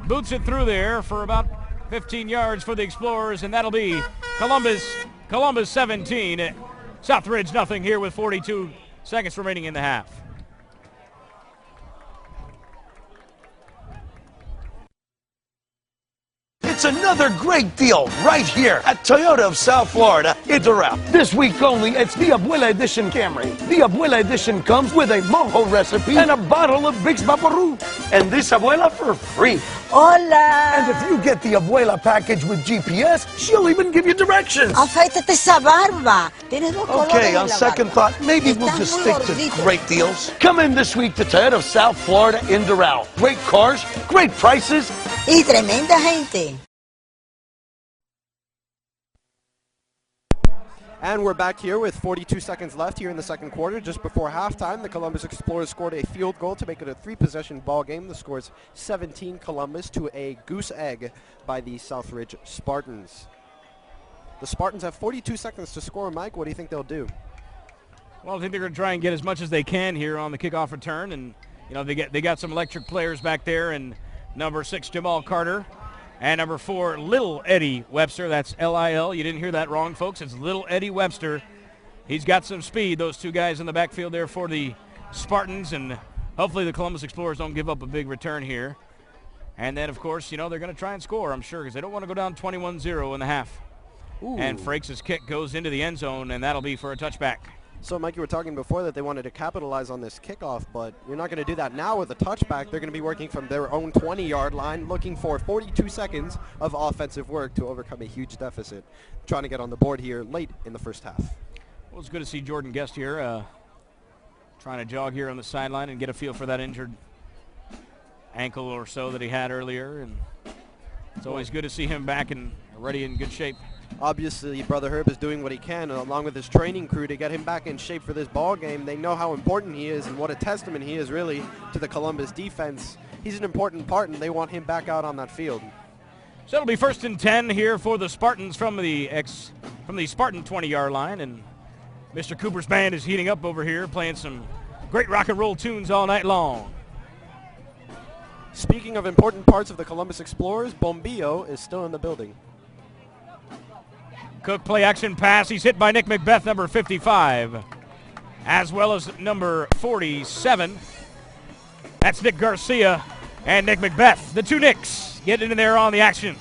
boots it through there for about 15 yards for the Explorers, and that'll be Columbus 17. Southridge nothing here with 42 seconds remaining in the half. It's another great deal right here at Toyota of South Florida in Doral. This week only, it's the Abuela Edition Camry. The Abuela Edition comes with a mojo recipe and a bottle of Vicks Vaporub. And this Abuela for free. Hola! And if you get the Abuela package with GPS, she'll even give you directions. Afeítate esa barba. Tienes dos colores Okay, en on la second barba. thought, maybe we'll Estás just muy stick gordito. to great deals. Come in this week to Toyota of South Florida in Doral. Great cars, great prices. Y tremenda gente. And we're back here with 42 seconds left here in the second quarter. Just before halftime, the Columbus Explorers scored a field goal to make it a 3-possession ball game. The score is 17 Columbus to a goose egg by the Southridge Spartans. The Spartans have 42 seconds to score. Mike, what do you think they'll do? Well, I think they're going to try and get as much as they can here on the kickoff return, and they got some electric players back there, and number 6 Jamal Carter, And number 4, Little Eddie Webster. That's L-I-L. You didn't hear that wrong, folks. It's Little Eddie Webster. He's got some speed, those two guys in the backfield there for the Spartans, and hopefully the Columbus Explorers don't give up a big return here. And then, of course, you know, they're going to try and score, I'm sure, because they don't want to go down 21-0 in the half. Ooh. And Frakes' kick goes into the end zone, and that'll be for a touchback. So, Mike, you were talking before that they wanted to capitalize on this kickoff, but you're not going to do that now with a touchback. They're going to be working from their own 20-yard line, looking for 42 seconds of offensive work to overcome a huge deficit, trying to get on the board here late in the first half. Well, it's good to see Jordan Guest here trying to jog here on the sideline and get a feel for that injured ankle or so that he had earlier. And it's always good to see him back and ready in good shape. Obviously, Brother Herb is doing what he can, along with his training crew, to get him back in shape for this ball game. They know how important he is and what a testament he is really to the Columbus defense. He's an important part, and they want him back out on that field. So it'll be 1st and 10 here for the Spartans from the Spartan 20-yard line, and Mr. Cooper's band is heating up over here, playing some great rock and roll tunes all night long. Speaking of important parts of the Columbus Explorers, Bombillo is still in the building. Cook play action pass. He's hit by Nick Macbeth, number 55, as well as number 47. That's Nick Garcia and Nick Macbeth. The two Nicks getting in there on the action.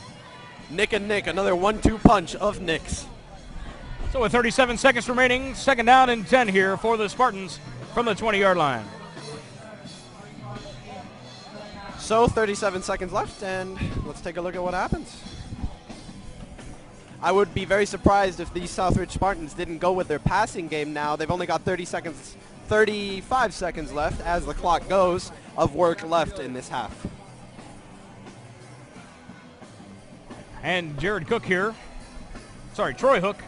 Nick and Nick, another 1-2 punch of Nicks. So with 37 seconds remaining, 2nd down and 10 here for the Spartans from the 20-yard line. So 37 seconds left, and let's take a look at what happens. I would be very surprised if these Southridge Spartans didn't go with their passing game now. They've only got 35 seconds left as the clock goes of work left in this half. And Jared Cook here. Sorry, Troy Hook.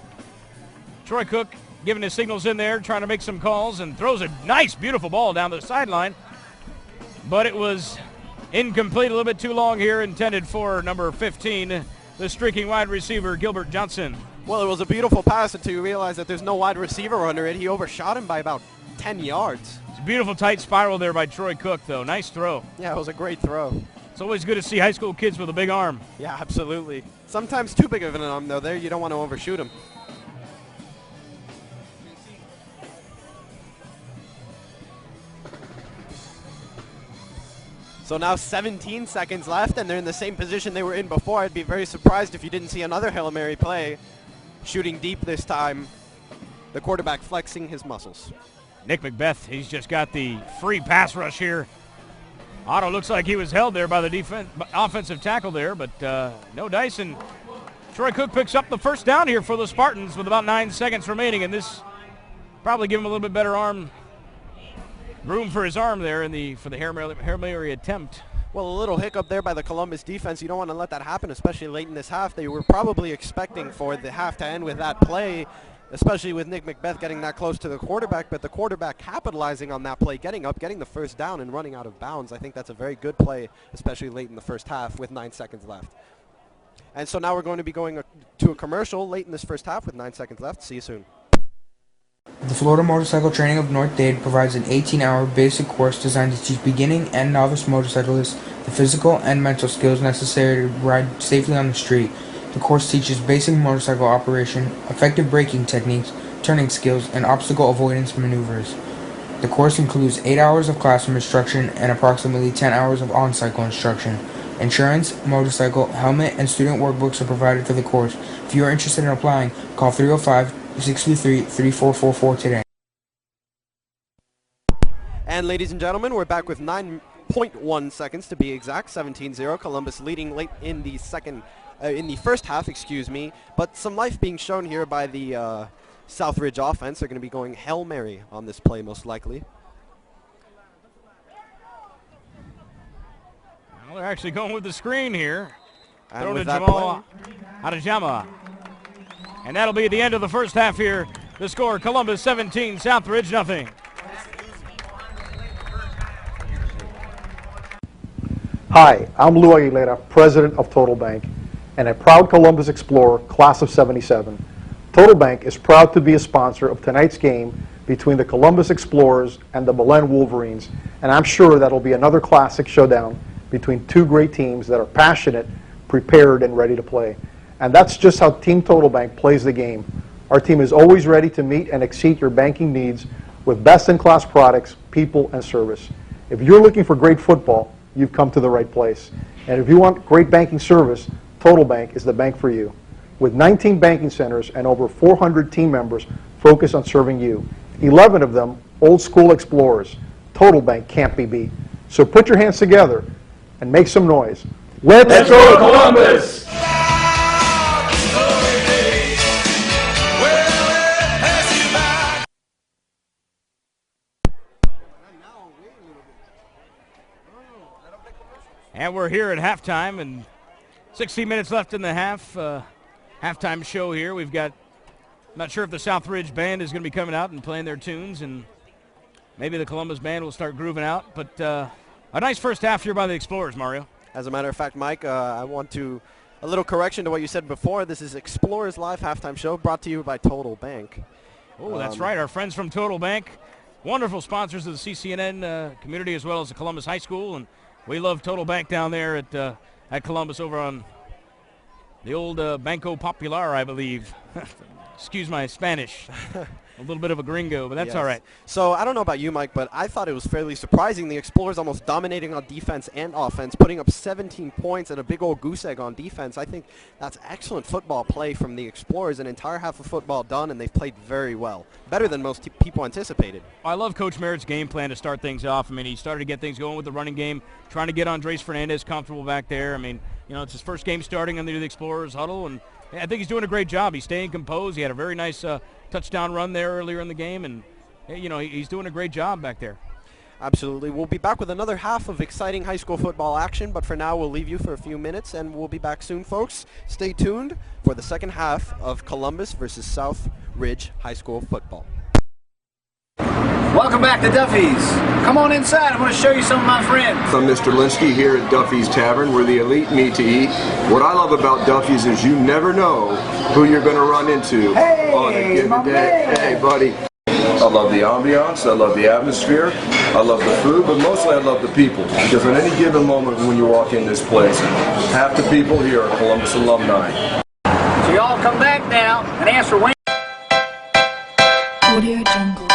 Troy Cook giving his signals in there, trying to make some calls, and throws a nice, beautiful ball down the sideline. But it was incomplete, a little bit too long here, intended for number 15, the streaking wide receiver, Gilbert Johnson. Well, it was a beautiful pass until you realize that there's no wide receiver under it. He overshot him by about 10 yards. It's a beautiful tight spiral there by Troy Cook, though. Nice throw. Yeah, it was a great throw. It's always good to see high school kids with a big arm. Yeah, absolutely. Sometimes too big of an arm, though. There, you don't want to overshoot him. So now 17 seconds left, and they're in the same position they were in before. I'd be very surprised if you didn't see another Hail Mary play. Shooting deep this time. The quarterback flexing his muscles. Nick Macbeth, he's just got the free pass rush here. Otto looks like he was held there by the offensive tackle there, but no dice. And Troy Cook picks up the 1st down here for the Spartans with about 9 seconds remaining, and this probably give him a little bit better room for his arm there for the Hail Mary attempt. Well, a little hiccup there by the Columbus defense. You don't want to let that happen, especially late in this half. They were probably expecting for the half to end with that play, especially with Nick Macbeth getting that close to the quarterback, but the quarterback capitalizing on that play, getting up, getting the 1st down, and running out of bounds. I think that's a very good play, especially late in the first half with 9 seconds left. And so now we're going to be going to a commercial late in this first half with 9 seconds left. See you soon. The Florida Motorcycle Training of North Dade provides an 18-hour basic course designed to teach beginning and novice motorcyclists the physical and mental skills necessary to ride safely on the street. The course teaches basic motorcycle operation, effective braking techniques, turning skills, and obstacle avoidance maneuvers. The course includes 8 hours of classroom instruction and approximately 10 hours of on-cycle instruction. Insurance, motorcycle, helmet, and student workbooks are provided for the course. If you are interested in applying, call 305-623-3444 today. And ladies and gentlemen, we're back with 9.1 seconds to be exact. 17-0. Columbus leading late in the first half, but some life being shown here by the Southridge offense. They're going to be going Hail Mary on this play most likely. Well, they're actually going with the screen here. And Throw with to that Jamal play, Adajama. And that'll be the end of the first half here. The score, Columbus 17, Southridge nothing. Hi, I'm Lou Aguilera, president of Total Bank, and a proud Columbus Explorer, class of '77. Total Bank is proud to be a sponsor of tonight's game between the Columbus Explorers and the Belen Wolverines, and I'm sure that'll be another classic showdown between two great teams that are passionate prepared, and ready to play. And that's just how Team Total Bank plays the game. Our team is always ready to meet and exceed your banking needs with best-in-class products, people, and service. If you're looking for great football, you've come to the right place. And if you want great banking service, Total Bank is the bank for you. With 19 banking centers and over 400 team members focused on serving you, 11 of them old school explorers, Total Bank can't be beat. So put your hands together and make some noise. Let's go Columbus! And we're here at halftime, and 16 minutes left in the halftime show here. We've got, not sure if the Southridge band is going to be coming out and playing their tunes, and maybe the Columbus band will start grooving out. But a nice first half here by the Explorers, Mario. As a matter of fact, Mike, I want to, a little correction to what you said before. This is Explorers Live Halftime Show brought to you by Total Bank. Oh, that's right. Our friends from Total Bank, wonderful sponsors of the CCNN community as well as the Columbus High School, and we love Total Bank down there at Columbus over on the old Banco Popular, I believe. Excuse my Spanish. A little bit of a gringo, but that's Yes. all right. So I don't know about you, Mike, but I thought it was fairly surprising. The Explorers almost dominating on defense and offense, putting up 17 points and a big old goose egg on defense. I think that's excellent football play from the Explorers. An entire half of football done, and they've played very well. Better than most people anticipated. I love Coach Merritt's game plan to start things off. I mean, he started to get things going with the running game, trying to get Andres Fernandez comfortable back there. I mean, you know, it's his first game starting under the Explorers huddle, and I think he's doing a great job. He's staying composed. He had a very nice touchdown run there earlier in the game, and you know, he's doing a great job back there. Absolutely. We'll be back with another half of exciting high school football action, but for now we'll leave you for a few minutes, and we'll be back soon, folks. Stay tuned for the second half of Columbus versus Southridge High School football. Welcome back to Duffy's. Come on inside. I'm going to show you some of my friends. I'm Mr. Linsky here at Duffy's Tavern, where the elite meet to eat. What I love about Duffy's is you never know who you're going to run into on a given day. Hey, buddy. I love the ambiance, I love the atmosphere, I love the food, but mostly I love the people. Because at any given moment when you walk in this place, half the people here are Columbus alumni. So y'all come back now and answer when. Audio Jungle.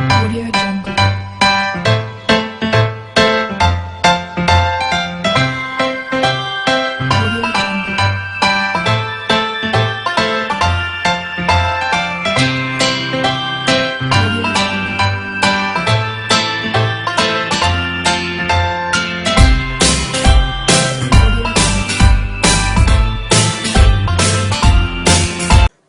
Audio Jungle. Audio Jungle. Audio Jungle.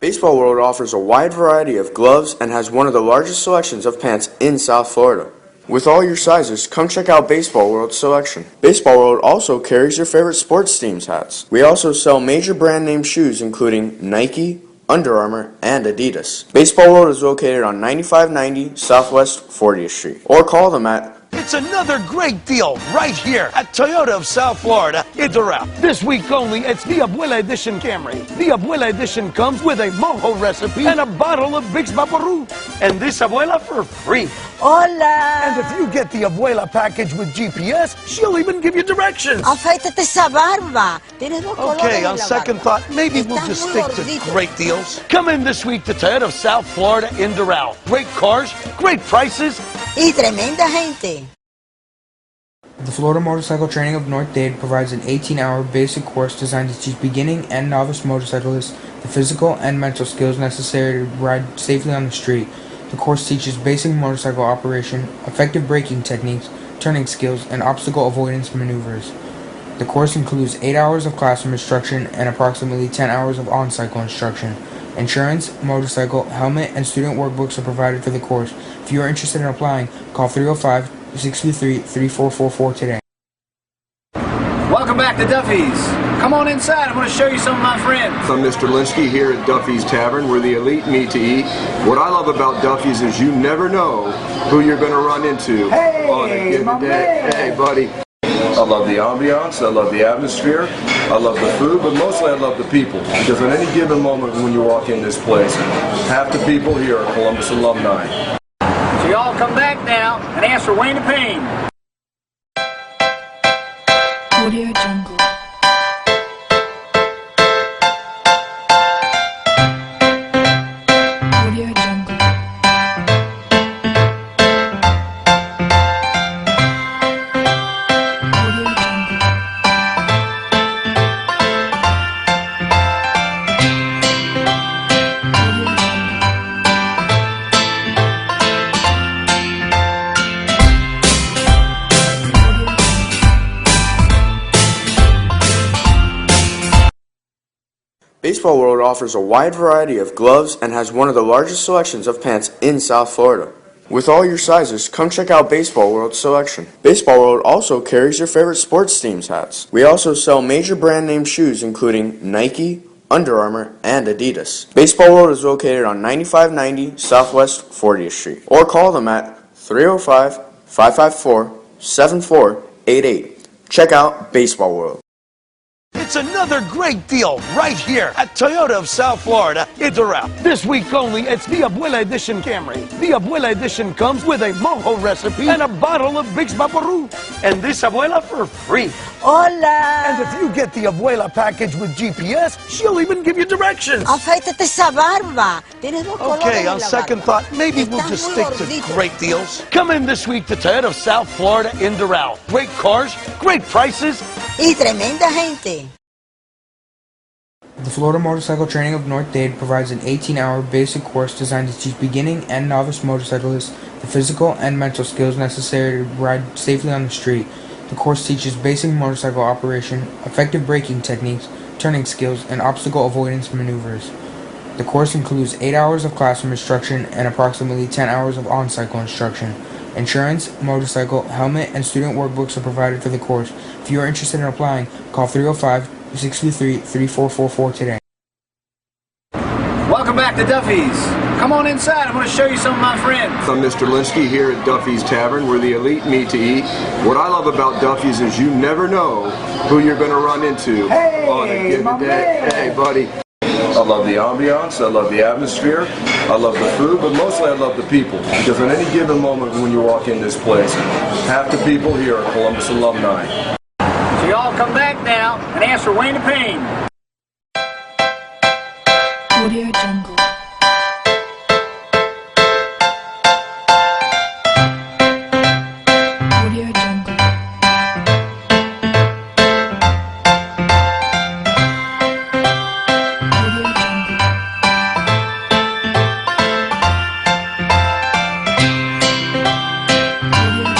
Baseball World offers a wide variety of gloves and has one of the largest selections of pants in South Florida. With all your sizes, come check out Baseball World's selection. Baseball World also carries your favorite sports team's hats. We also sell major brand name shoes including Nike, Under Armour, and Adidas. Baseball World is located on 9590 Southwest 40th Street. Or call them at It's another great deal right here at Toyota of South Florida. It's a wrap. This week only, it's the Abuela Edition Camry. The Abuela Edition comes with a mojo recipe and a bottle of Vicks Vaporub. And this Abuela for free. Hola! And if you get the Abuela package with GPS, she'll even give you directions. Afeítate esa barba. Tienes dos colores Okay, en on la second barba. thought, maybe we'll Estás just muy stick gordito. to great deals. Come in this week to Toyota of South Florida in Doral. Great cars, great prices. Y tremenda gente. The Florida Motorcycle Training of North Dade provides an 18-hour basic course designed to teach beginning and novice motorcyclists the physical and mental skills necessary to ride safely on the street. The course teaches basic motorcycle operation, effective braking techniques, turning skills, and obstacle avoidance maneuvers. The course includes 8 hours of classroom instruction and approximately 10 hours of on-cycle instruction. Insurance, motorcycle, helmet, and student workbooks are provided for the course. If you are interested in applying, call 305-623-3444 today. Welcome back to Duffy's. Come on inside. I'm going to show you some of my friends. I'm Mr. Linsky here at Duffy's Tavern, where the elite meet to eat. What I love about Duffy's is you never know who you're going to run into on a given day. Hey, buddy. I love the ambiance, I love the atmosphere, I love the food, but mostly I love the people. Because at any given moment when you walk in this place, half the people here are Columbus alumni. So So y'all come back now and ask for Wayne the Pain. Audio Jungle. Audio Jungle. Audio Jungle. Audio Baseball World offers a wide variety of gloves and has one of the largest selections of pants in South Florida. With all your sizes, come check out Baseball World's selection. Baseball World also carries your favorite sports team's hats. We also sell major brand name shoes including Nike, Under Armour, and Adidas. Baseball World is located on 9590 Southwest 40th Street. Or call them at 305-554-7488. Check out Baseball World. It's another great deal right here at Toyota of South Florida. It's around. This week only, it's the Abuela Edition Camry. The Abuela Edition comes with a mojo recipe and a bottle of Vicks Vaporub. And this Abuela for free. Hola! And if you get the Abuela package with GPS, she'll even give you directions. Afeítate esa barba. Tienes dos colores Okay, en on la second barba. thought, maybe we'll Estás just muy stick gordito. to great deals. Come in this week to Toyota of South Florida in Doral. Great cars, great prices. Y tremenda gente. The Florida Motorcycle Training of North Dade provides an 18-hour basic course designed to teach beginning and novice motorcyclists the physical and mental skills necessary to ride safely on the street. The course teaches basic motorcycle operation, effective braking techniques, turning skills, and obstacle avoidance maneuvers. The course includes 8 hours of classroom instruction and approximately 10 hours of on-cycle instruction. Insurance, motorcycle, helmet, and student workbooks are provided for the course. If you are interested in applying, call 305-623-3444 today. Welcome back to Duffy's. Come on inside. I'm going to show you some of my friends. I'm Mr. Linsky here at Duffy's Tavern, where the elite meet to eat. What I love about Duffy's is you never know who you're going to run into on a given day. Hey, buddy. I love the ambiance, I love the atmosphere, I love the food, but mostly I love the people. Because at any given moment when you walk in this place, half the people here are Columbus alumni. So y'all come back now and ask for Wayne the Pain. Audio Jungle. Audio Jungle. Audio Jungle. Audio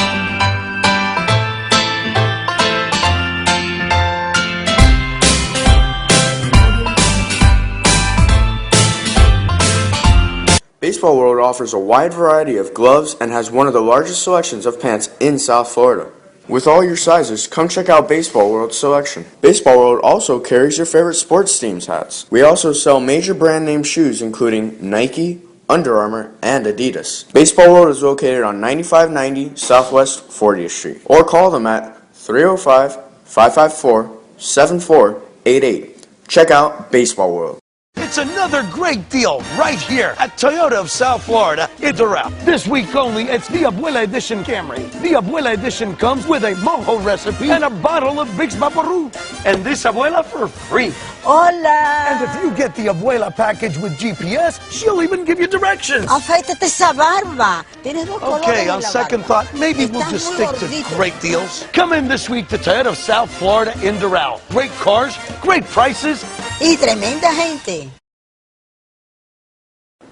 Baseball World offers a wide variety of gloves and has one of the largest selections of pants in South Florida. With all your sizes, come check out Baseball World's selection. Baseball World also carries your favorite sports team's hats. We also sell major brand name shoes including Nike, Under Armour, and Adidas. Baseball World is located on 9590 Southwest 40th Street. Or call them at 305-554-7488. Check out Baseball World. It's another great deal right here at Toyota of South Florida. It's around. This week only, it's the Abuela Edition Camry. The Abuela Edition comes with a mojo recipe and a bottle of Vicks Vaporub. And this Abuela for free. Hola! And if you get the Abuela package with GPS, she'll even give you directions. Afeítate esa barba. Tienes dos colores Okay, en on la second barba. thought, maybe we'll Estás just muy stick to gordito. great deals. Come in this week to Toyota of South Florida in Doral. Great cars, great prices. Y tremenda gente.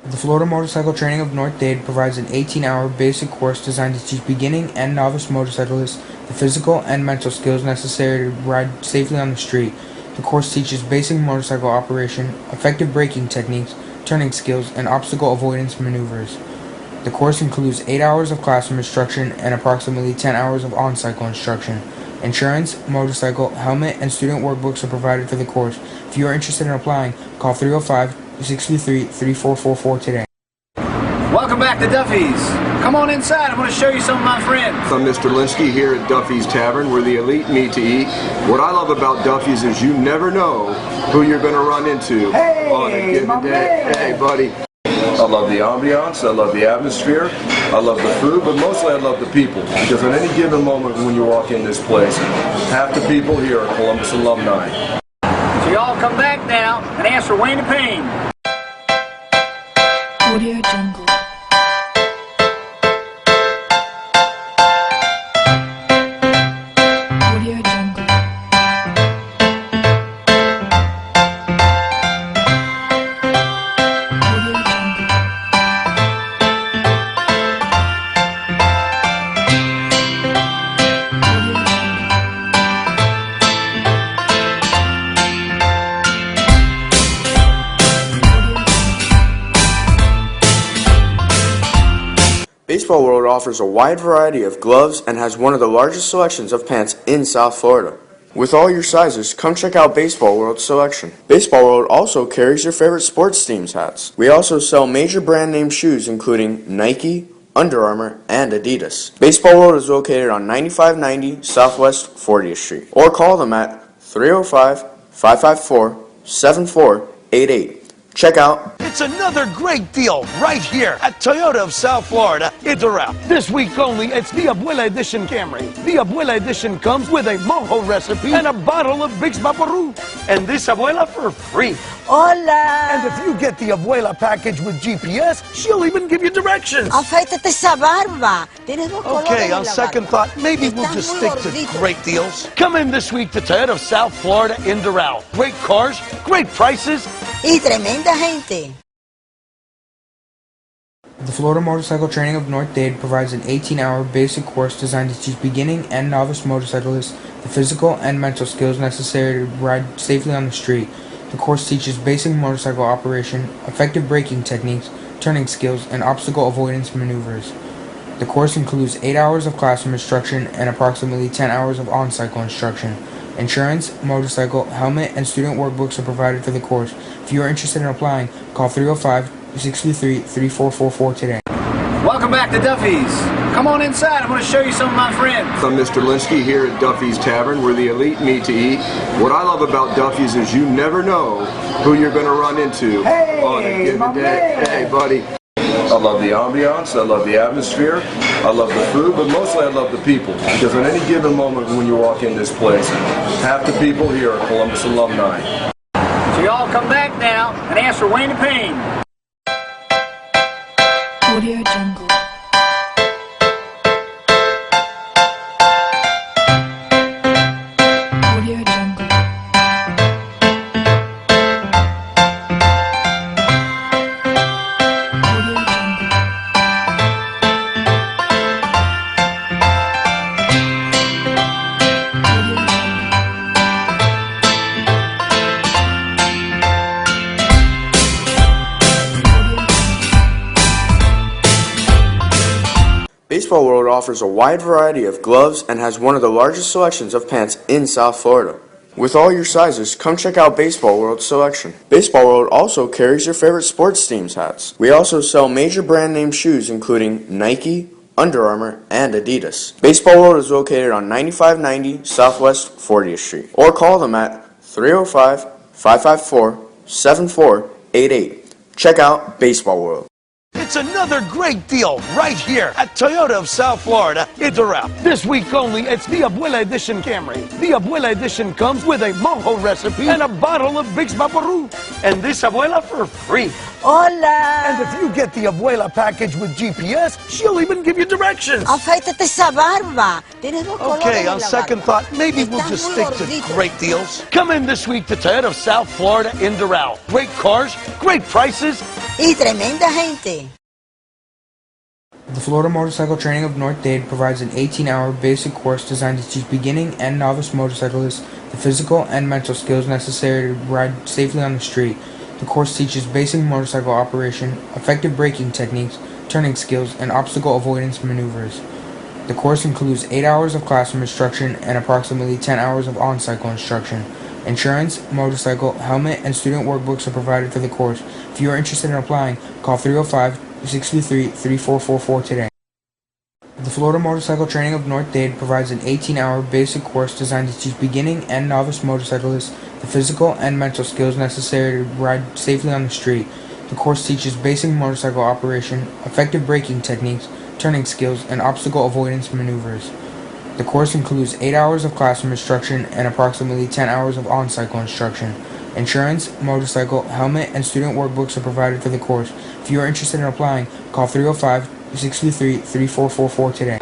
The Florida Motorcycle Training of North Dade provides an 18-hour basic course designed to teach beginning and novice motorcyclists the physical and mental skills necessary to ride safely on the street. The course teaches basic motorcycle operation, effective braking techniques, turning skills, and obstacle avoidance maneuvers. The course includes 8 hours of classroom instruction and approximately 10 hours of on-cycle instruction. Insurance, motorcycle, helmet, and student workbooks are provided for the course. If you are interested in applying, call 305-623-3444 today. Welcome back to Duffy's. Come on inside. I'm going to show you some of my friends. I'm Mr. Linsky here at Duffy's Tavern, where the elite meet to eat. What I love about Duffy's is you never know who you're going to run into on a given day. Hey, buddy. I I love the ambiance, I love the atmosphere, I love the food, but mostly I love the people. Because at any given moment when you walk in this place, half the people here are Columbus alumni. So y'all come back now and ask for Wayne and Payne. Audio Jungle. Audio Jungle. Audio Jungle. Audio Baseball World offers a wide variety of gloves and has one of the largest selections of pants in South Florida. With all your sizes, come check out Baseball World's selection. Baseball World also carries your favorite sports team's hats. We also sell major brand name shoes including Nike, Under Armour, and Adidas. Baseball World is located on 9590 Southwest 40th Street. Or call them at 305-554-7488. Check out. It's another great deal right here at Toyota of South Florida in Doral. This week only, it's the Abuela Edition Camry. The Abuela Edition comes with a mojo recipe and a bottle of Big's Vaporú. And this Abuela for free. Hola! And if you get the Abuela package with GPS, she'll even give you directions. Afeítate esa barba. Tienes dos colores Okay, en on la second barba. thought, maybe we'll Estás just muy stick to gordito. great deals. Come in this week to Toyota of South Florida in Doral. Great cars, great prices. Y tremenda gente. The Florida Motorcycle Training of North Dade provides an 18-hour basic course designed to teach beginning and novice motorcyclists the physical and mental skills necessary to ride safely on the street. The course teaches basic motorcycle operation, effective braking techniques, turning skills, and obstacle avoidance maneuvers. The course includes 8 hours of classroom instruction and approximately 10 hours of on-cycle instruction. Insurance, motorcycle, helmet, and student workbooks are provided for the course. If you are interested in applying, call 305-623-3444 today. Welcome back to Duffy's. Come on inside. I'm going to show you some of my friends. I'm Mr. Linsky here at Duffy's Tavern, where the elite meet to eat. What I love about Duffy's is you never know who you're going to run into on a given day. Hey, buddy. I love the ambiance, I love the atmosphere, I love the food, but mostly I love the people. Because at any given moment when you walk in this place, half the people here are Columbus alumni. So y'all come back now and ask for Wayne and Payne. Audio Jungle. Audio Jungle. Audio Jungle. Audio Baseball World offers a wide variety of gloves and has one of the largest selections of pants in South Florida. With all your sizes, come check out Baseball World's selection. Baseball World also carries your favorite sports team's hats. We also sell major brand name shoes including Nike, Under Armour, and Adidas. Baseball World is located on 9590 Southwest 40th Street. Or call them at 305-554-7488. Check out Baseball World. It's another great deal right here at Toyota of South Florida in Doral. This week only, it's the Abuela Edition Camry. The Abuela Edition comes with a mojo recipe and a bottle of Big's Vaporú. And this Abuela for free. Hola! And if you get the Abuela package with GPS, she'll even give you directions. Afeítate esa barba. Tienes dos colores Okay, en on la second barba. thought, maybe we'll Estás just muy stick to gordito. great deals. Come in this week to Toyota of South Florida in Doral. Great cars, great prices. Y tremenda gente. The Florida Motorcycle Training of North Dade provides an 18-hour basic course designed to teach beginning and novice motorcyclists the physical and mental skills necessary to ride safely on the street. The course teaches basic motorcycle operation, effective braking techniques, turning skills, and obstacle avoidance maneuvers. The course includes 8 hours of classroom instruction and approximately 10 hours of on-cycle instruction. Insurance, motorcycle, helmet, and student workbooks are provided for the course. If you are interested in applying, call 305-623-3444 today. The Florida Motorcycle Training of North Dade provides an 18-hour basic course designed to teach beginning and novice motorcyclists the physical and mental skills necessary to ride safely on the street. The course teaches basic motorcycle operation, effective braking techniques, turning skills, and obstacle avoidance maneuvers. The course includes 8 hours of classroom instruction and approximately 10 hours of on-cycle instruction. Insurance, motorcycle, helmet, and student workbooks are provided for the course. If you are interested in applying, call 305-623-3444 today.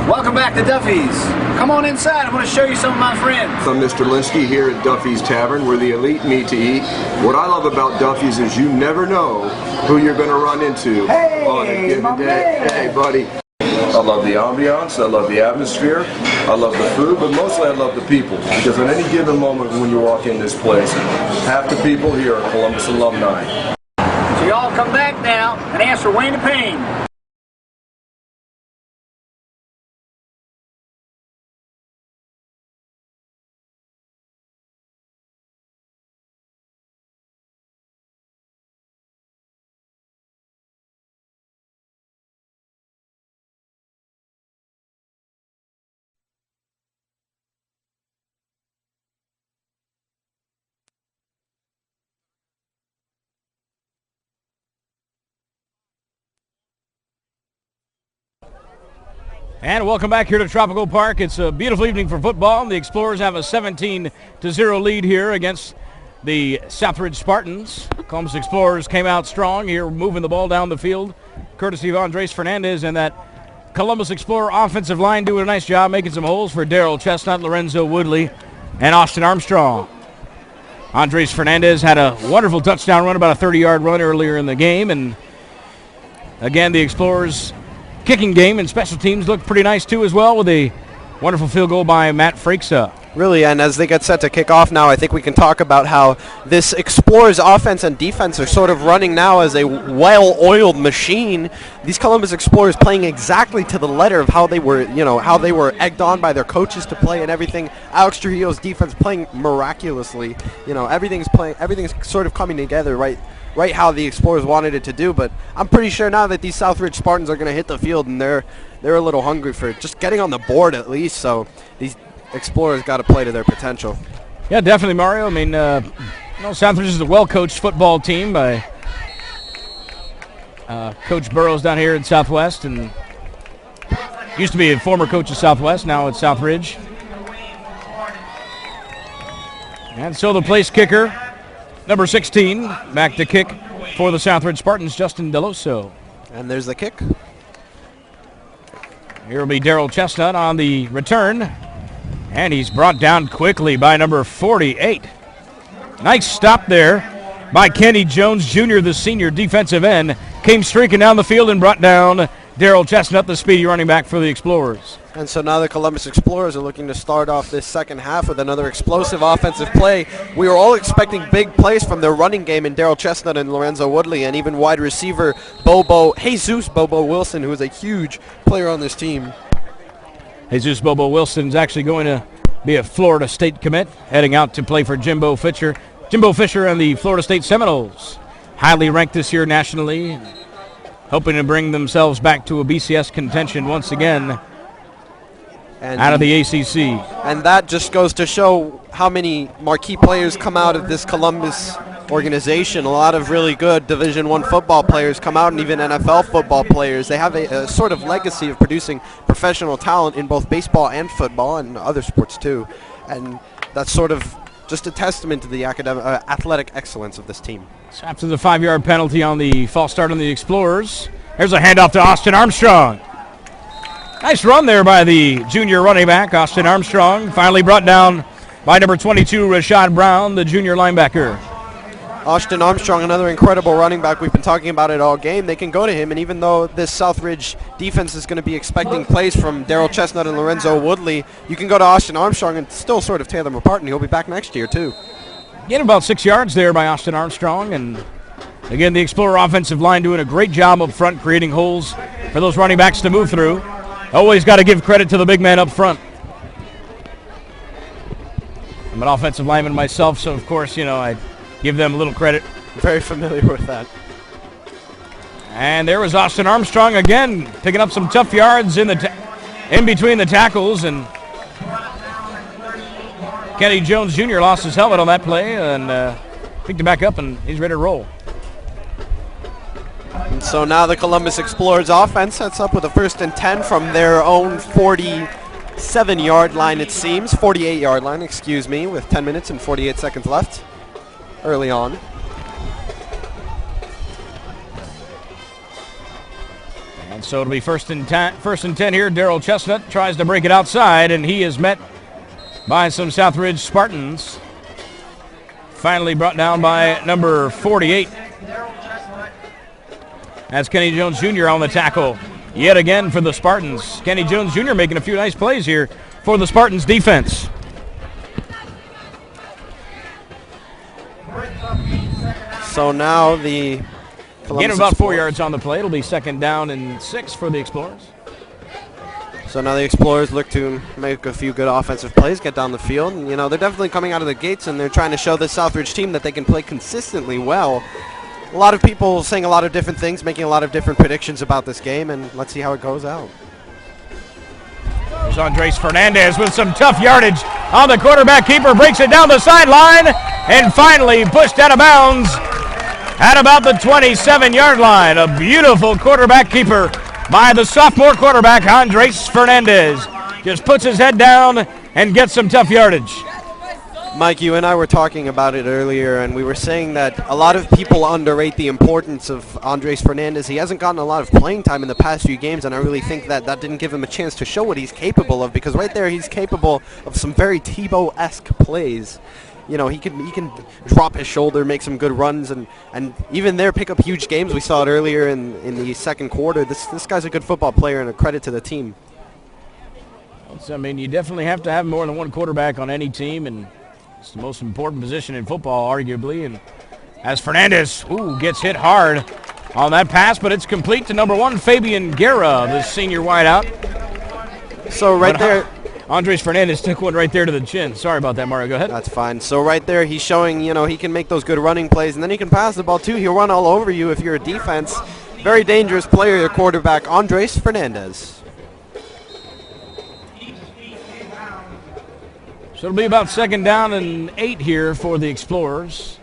Welcome back to Duffy's. Come on inside. I'm going to show you some of my friends. I'm Mr. Linsky here at Duffy's Tavern, where the elite meet to eat. What I love about Duffy's is you never know who you're going to run into on a given day. Hey, buddy. I love the ambiance, I love the atmosphere, I love the food, but mostly I love the people. Because at any given moment when you walk in this place, half the people here are Columbus alumni. So y'all come back now and ask for Wayne Payne. And welcome back here to Tropical Park. It's a beautiful evening for football. The Explorers have a 17-0 lead here against the Southridge Spartans. Columbus Explorers came out strong here, moving the ball down the field, courtesy of Andres Fernandez, and that Columbus Explorer offensive line doing a nice job making some holes for Daryl Chestnut, Lorenzo Woodley, and Austin Armstrong. Andres Fernandez had a wonderful touchdown run, about a 30-yard run earlier in the game, and again, the Explorers kicking game and special teams look pretty nice too as well, with a wonderful field goal by Matt Frakesa. Really, and as they get set to kick off now, I think we can talk about how this Explorers offense and defense are sort of running now as a well-oiled machine. These Columbus Explorers playing exactly to the letter of how they were, how they were egged on by their coaches to play and everything. Alex Trujillo's defense playing miraculously. Everything's sort of coming together right how the Explorers wanted it to do. But I'm pretty sure now that these Southridge Spartans are going to hit the field, and they're a little hungry for just getting on the board at least. So these Explorers got to play to their potential. Yeah, definitely, Mario. I mean, Southridge is a well-coached football team by Coach Burrows down here in Southwest, and used to be a former coach of Southwest, now at Southridge. And so the place kicker, number 16, back to kick for the Southridge Spartans, Justin Deloso. And there's the kick. Here will be Daryl Chestnut on the return. And he's brought down quickly by number 48. Nice stop there by Kenny Jones Jr., the senior defensive end. Came streaking down the field and brought down Daryl Chestnut, the speedy running back for the Explorers. And so now the Columbus Explorers are looking to start off this second half with another explosive offensive play. We were all expecting big plays from their running game in Daryl Chestnut and Lorenzo Woodley, and even wide receiver Jesus Bobo Wilson, who is a huge player on this team. Jesus Bobo Wilson is actually going to be a Florida State commit, heading out to play for Jimbo Fisher. Jimbo Fisher and the Florida State Seminoles, highly ranked this year nationally, hoping to bring themselves back to a BCS contention once again out of the ACC. And that just goes to show how many marquee players come out of this Columbus organization. A lot of really good Division I football players come out, and even NFL football players. They have a sort of legacy of producing professional talent in both baseball and football and other sports too. And that's sort of just a testament to the athletic excellence of this team. So after the 5-yard penalty on the false start on the Explorers, here's a handoff to Austin Armstrong. Nice run there by the junior running back, Austin Armstrong. Finally brought down by number 22, Rashad Brown, the junior linebacker. Austin Armstrong, another incredible running back. We've been talking about it all game. They can go to him, and even though this Southridge defense is going to be expecting plays from Daryl Chestnut and Lorenzo Woodley, you can go to Austin Armstrong and still sort of tear them apart, and he'll be back next year too. Getting about 6 yards there by Austin Armstrong, and again, the Explorer offensive line doing a great job up front, creating holes for those running backs to move through. Always got to give credit to the big man up front. I'm an offensive lineman myself, so of course, I give them a little credit. Very familiar with that. And there was Austin Armstrong again, picking up some tough yards in between the tackles, and Kenny Jones Jr. lost his helmet on that play and picked it back up, and he's ready to roll. And so now the Columbus Explorers offense sets up with a 1st and 10 from their own 47-yard line, it seems. 48-yard line, excuse me, with 10 minutes and 48 seconds left early on. And so it'll be first and 10 here. Daryl Chestnut tries to break it outside, and he is met by some Southridge Spartans. Finally brought down by number 48. That's Kenny Jones Jr. on the tackle yet again for the Spartans. Kenny Jones Jr. making a few nice plays here for the Spartans defense. So now the Gain of about 4 yards on the play. It'll be 2nd down and 6 for the Explorers. So now the Explorers look to make a few good offensive plays, get down the field. And, you know, they're definitely coming out of the gates, and they're trying to show this Southridge team that they can play consistently well. A lot of people saying a lot of different things, making a lot of different predictions about this game, and let's see how it goes out. There's Andres Fernandez with some tough yardage on the quarterback keeper, breaks it down the sideline, and finally pushed out of bounds at about the 27-yard line. A beautiful quarterback keeper by the sophomore quarterback, Andres Fernandez. Just puts his head down and gets some tough yardage. Mike, you and I were talking about it earlier, and we were saying that a lot of people underrate the importance of Andres Fernandez. He hasn't gotten a lot of playing time in the past few games, and I really think that that didn't give him a chance to show what he's capable of, because right there he's capable of some very Tebow-esque plays. You know, he can drop his shoulder, make some good runs, and even there pick up huge games. We saw it earlier in the second quarter. This guy's a good football player and a credit to the team. I mean, you definitely have to have more than one quarterback on any team, and it's the most important position in football, arguably. And as Fernandez gets hit hard on that pass, but it's complete to number 1, Fabian Guerra, the senior wideout. So right there, Andres Fernandez took one right there to the chin. Sorry about that, Mario. Go ahead. That's fine. So right there, he's showing, you know, he can make those good running plays, and then he can pass the ball too. He'll run all over you if you're a defense. Very dangerous player, your quarterback, Andres Fernandez. So it'll be about 2nd down and 8 here for the Explorers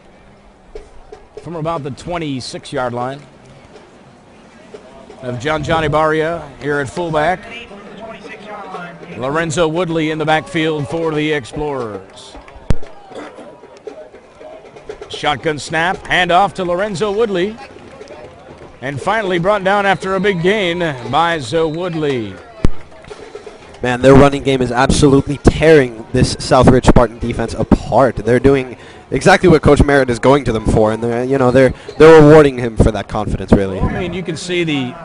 from about the 26-yard line. Of Johnny Baria here at fullback. Lorenzo Woodley in the backfield for the Explorers. Shotgun snap, handoff to Lorenzo Woodley. And finally brought down after a big gain by Zoe Woodley. Man, their running game is absolutely tearing this Southridge Spartan defense apart. They're doing exactly what Coach Merritt is going to them for, and they're rewarding him for that confidence, really. I mean, you can see the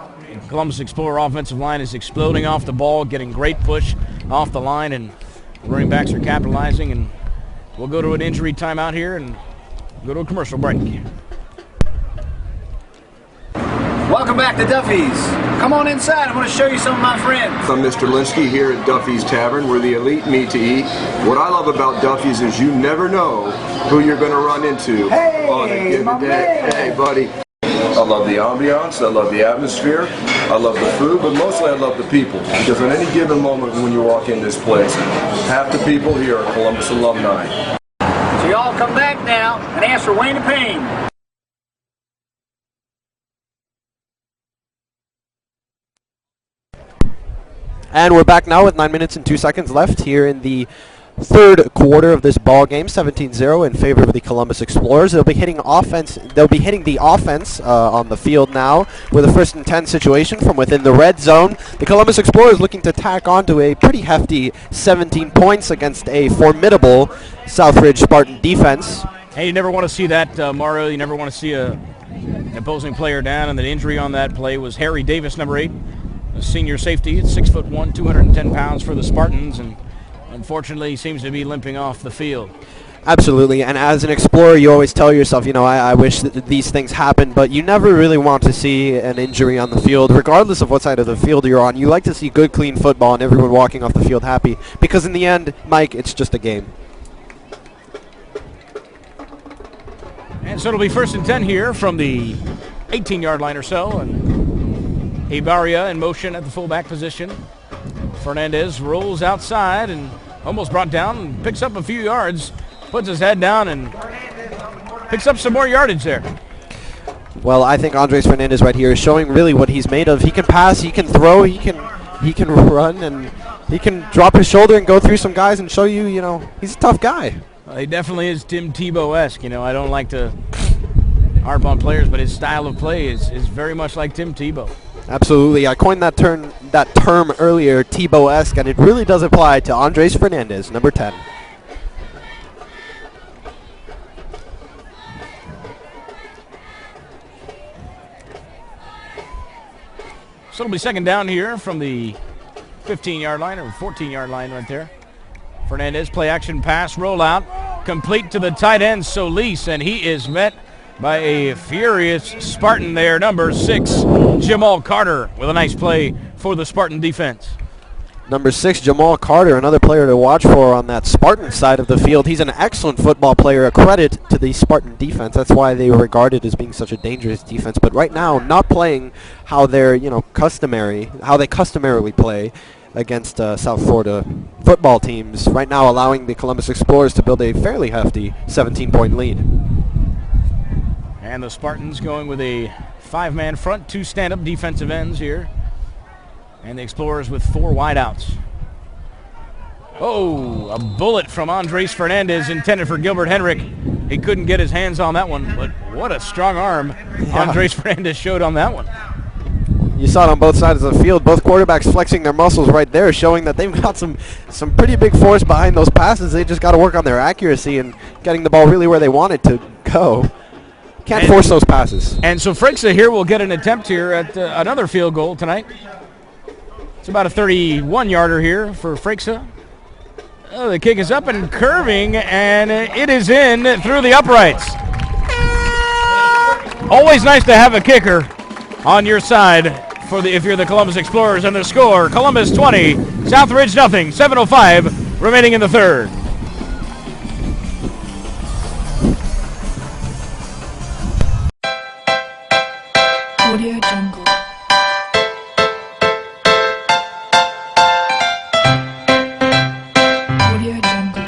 Columbus Explorer offensive line is exploding off the ball, getting great push off the line, and running backs are capitalizing. And we'll go to an injury timeout here and go to a commercial break. Welcome back to Duffy's. Come on inside. I want to show you some of my friends. I'm Mr. Linsky here at Duffy's Tavern, where the elite meet to eat. What I love about Duffy's is you never know who you're going to run into on a given day. Hey, buddy. I love the ambiance, I love the atmosphere, I love the food, but mostly I love the people. Because at any given moment when you walk in this place, half the people here are Columbus alumni. So y'all come back now and ask for Wayne Payne. And we're back now with 9 minutes and 2 seconds left here in the third quarter of this ball game, 17-0 in favor of the Columbus Explorers. They'll be hitting the offense on the field now with a 1st and 10 situation from within the red zone. The Columbus Explorers looking to tack on to a pretty hefty 17 points against a formidable Southridge Spartan defense. Hey, you never want to see that, Mario. You never want to see an opposing player down, and the injury on that play was Harry Davis, number 8, a senior safety at 6'1", 210 pounds for the Spartans, and unfortunately, he seems to be limping off the field. Absolutely, and as an Explorer, you always tell yourself, you know, I wish that these things happen, but you never really want to see an injury on the field, regardless of what side of the field you're on. You like to see good, clean football and everyone walking off the field happy, because in the end, Mike, it's just a game. And so it'll be 1st and 10 here from the 18-yard line or so, and Ibaria in motion at the fullback position. Fernandez rolls outside and almost brought down and picks up a few yards, puts his head down and picks up some more yardage there. Well, I think Andres Fernandez right here is showing really what he's made of. He can pass, he can throw, he can run, and he can drop his shoulder and go through some guys and show you, he's a tough guy. Well, he definitely is Tim Tebow-esque. I don't like to harp on players, but his style of play is very much like Tim Tebow. Absolutely. I coined that term earlier, Tebow-esque, and it really does apply to Andres Fernandez, number 10. So it'll be second down here from the 15-yard line, or 14-yard line right there. Fernandez, play action pass, rollout, complete to the tight end, Solis, and he is met by a furious Spartan there, number 6, Jamal Carter, with a nice play for the Spartan defense. Number 6, Jamal Carter, another player to watch for on that Spartan side of the field. He's an excellent football player, a credit to the Spartan defense. That's why they were regarded as being such a dangerous defense. But right now, not playing how they're, how they customarily play against South Florida football teams. Right now, allowing the Columbus Explorers to build a fairly hefty 17-point lead. And the Spartans going with a 5-man front, 2 stand-up defensive ends here. And the Explorers with 4 wideouts. Oh, a bullet from Andres Fernandez intended for Gilbert Henrik. He couldn't get his hands on that one, but what a strong arm Andres Fernandez showed on that one. You saw it on both sides of the field. Both quarterbacks flexing their muscles right there, showing that they've got some pretty big force behind those passes. They just got to work on their accuracy and getting the ball really where they want it to go. Can't force those passes. And so Frixa here will get an attempt here at another field goal tonight. It's about a 31-yarder here for Frixa. Oh, the kick is up and curving, and it is in through the uprights. Always nice to have a kicker on your side if you're the Columbus Explorers. And the score, Columbus 20, Southridge nothing, 7:05 remaining in the third. Audio Jungle. Audio Jungle. Audio Jungle.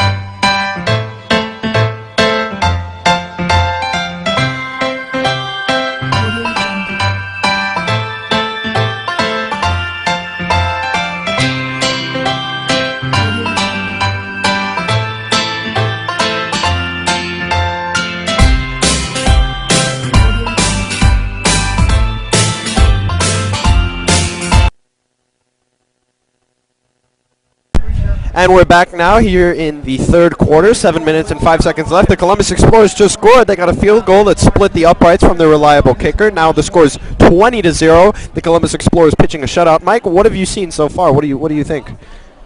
And we're back now here in the third quarter, 7 minutes and 5 seconds left. The Columbus Explorers just scored. They got a field goal that split the uprights from their reliable kicker. Now the score is 20-0. The Columbus Explorers pitching a shutout. Mike, what have you seen so far? What do you think?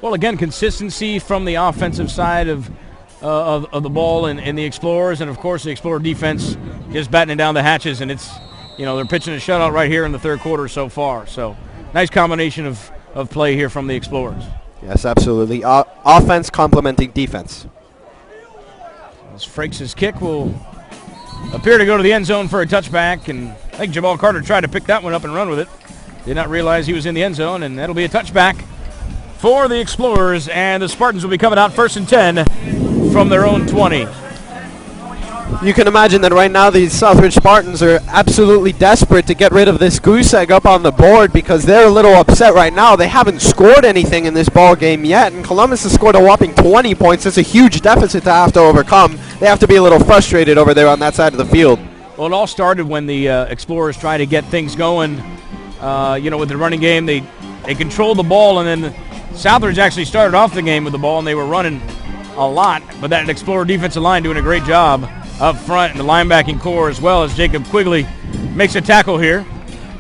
Well, again, consistency from the offensive side of the ball and the Explorers, and of course the Explorer defense just battening down the hatches, and it's, they're pitching a shutout right here in the third quarter so far. So nice combination of play here from the Explorers. Yes, absolutely. Offense complementing defense. As Frakes' kick will appear to go to the end zone for a touchback, and I think Jamal Carter tried to pick that one up and run with it. Did not realize he was in the end zone, and that'll be a touchback for the Explorers, and the Spartans will be coming out 1st and 10 from their own 20. You can imagine that right now the Southridge Spartans are absolutely desperate to get rid of this goose egg up on the board because they're a little upset right now. They haven't scored anything in this ball game yet, and Columbus has scored a whopping 20 points. That's a huge deficit to have to overcome. They have to be a little frustrated over there on that side of the field. Well, it all started when the Explorers tried to get things going, with the running game. They controlled the ball, and then Southridge actually started off the game with the ball, and they were running a lot, but that Explorer defensive line doing a great job up front, and the linebacking core as well, as Jacob Quigley makes a tackle here.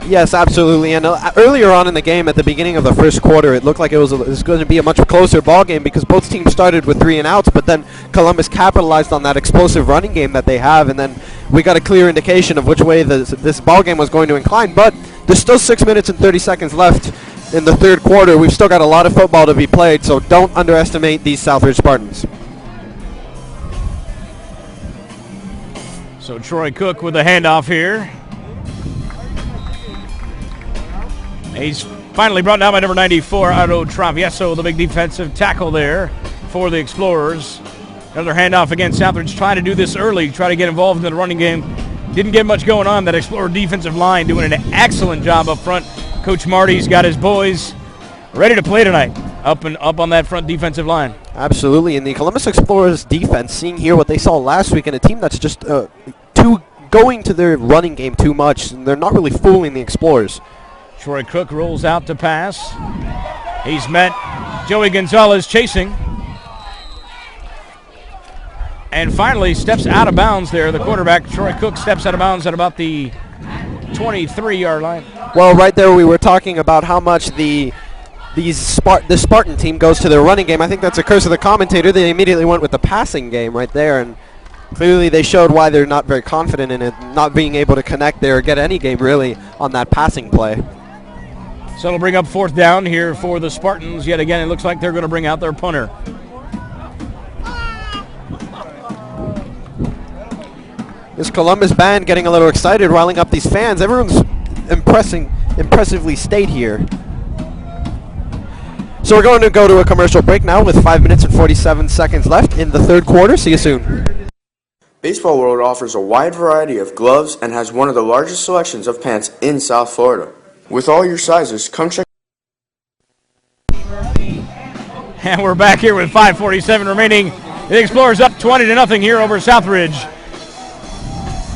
Yes, absolutely. And earlier on in the game, at the beginning of the first quarter, it looked like it was going to be a much closer ball game because both teams started with 3 and outs, but then Columbus capitalized on that explosive running game that they have, and then we got a clear indication of which way this ball game was going to incline. But there's still 6 minutes and 30 seconds left in the third quarter. We've still got a lot of football to be played, so don't underestimate these Southridge Spartans. So Troy Cook with the handoff here. He's finally brought down by number 94, Otto Travieso, the big defensive tackle there for the Explorers. Another handoff again. Southridge trying to do this early, try to get involved in the running game. didn't get much going on. That Explorer defensive line doing an excellent job up front. Coach Marty's got his boys ready to play tonight up on that front defensive line. Absolutely, and the Columbus Explorers defense, seeing here what they saw last week, and a team that's just going to their running game too much, and they're not really fooling the Explorers. Troy Cook rolls out to pass. He's met Joey Gonzalez chasing. And finally steps out of bounds there. The quarterback, Troy Cook, steps out of bounds at about the 23-yard line. Well, right there we were talking about how much the Spartan team goes to their running game. I think that's a curse of the commentator. They immediately went with the passing game right there, and clearly they showed why they're not very confident in it, not being able to connect there or get any game really on that passing play. So it'll bring up 4th down here for the Spartans. Yet again, it looks like they're going to bring out their punter. This Columbus band getting a little excited, riling up these fans. Everyone's impressively stayed here. So we're going to go to a commercial break now with 5 minutes and 47 seconds left in the third quarter. See you soon. Baseball World offers a wide variety of gloves and has one of the largest selections of pants in South Florida. With all your sizes, come check. And we're back here with 5:47 remaining. The Explorers up 20-0 here over Southridge.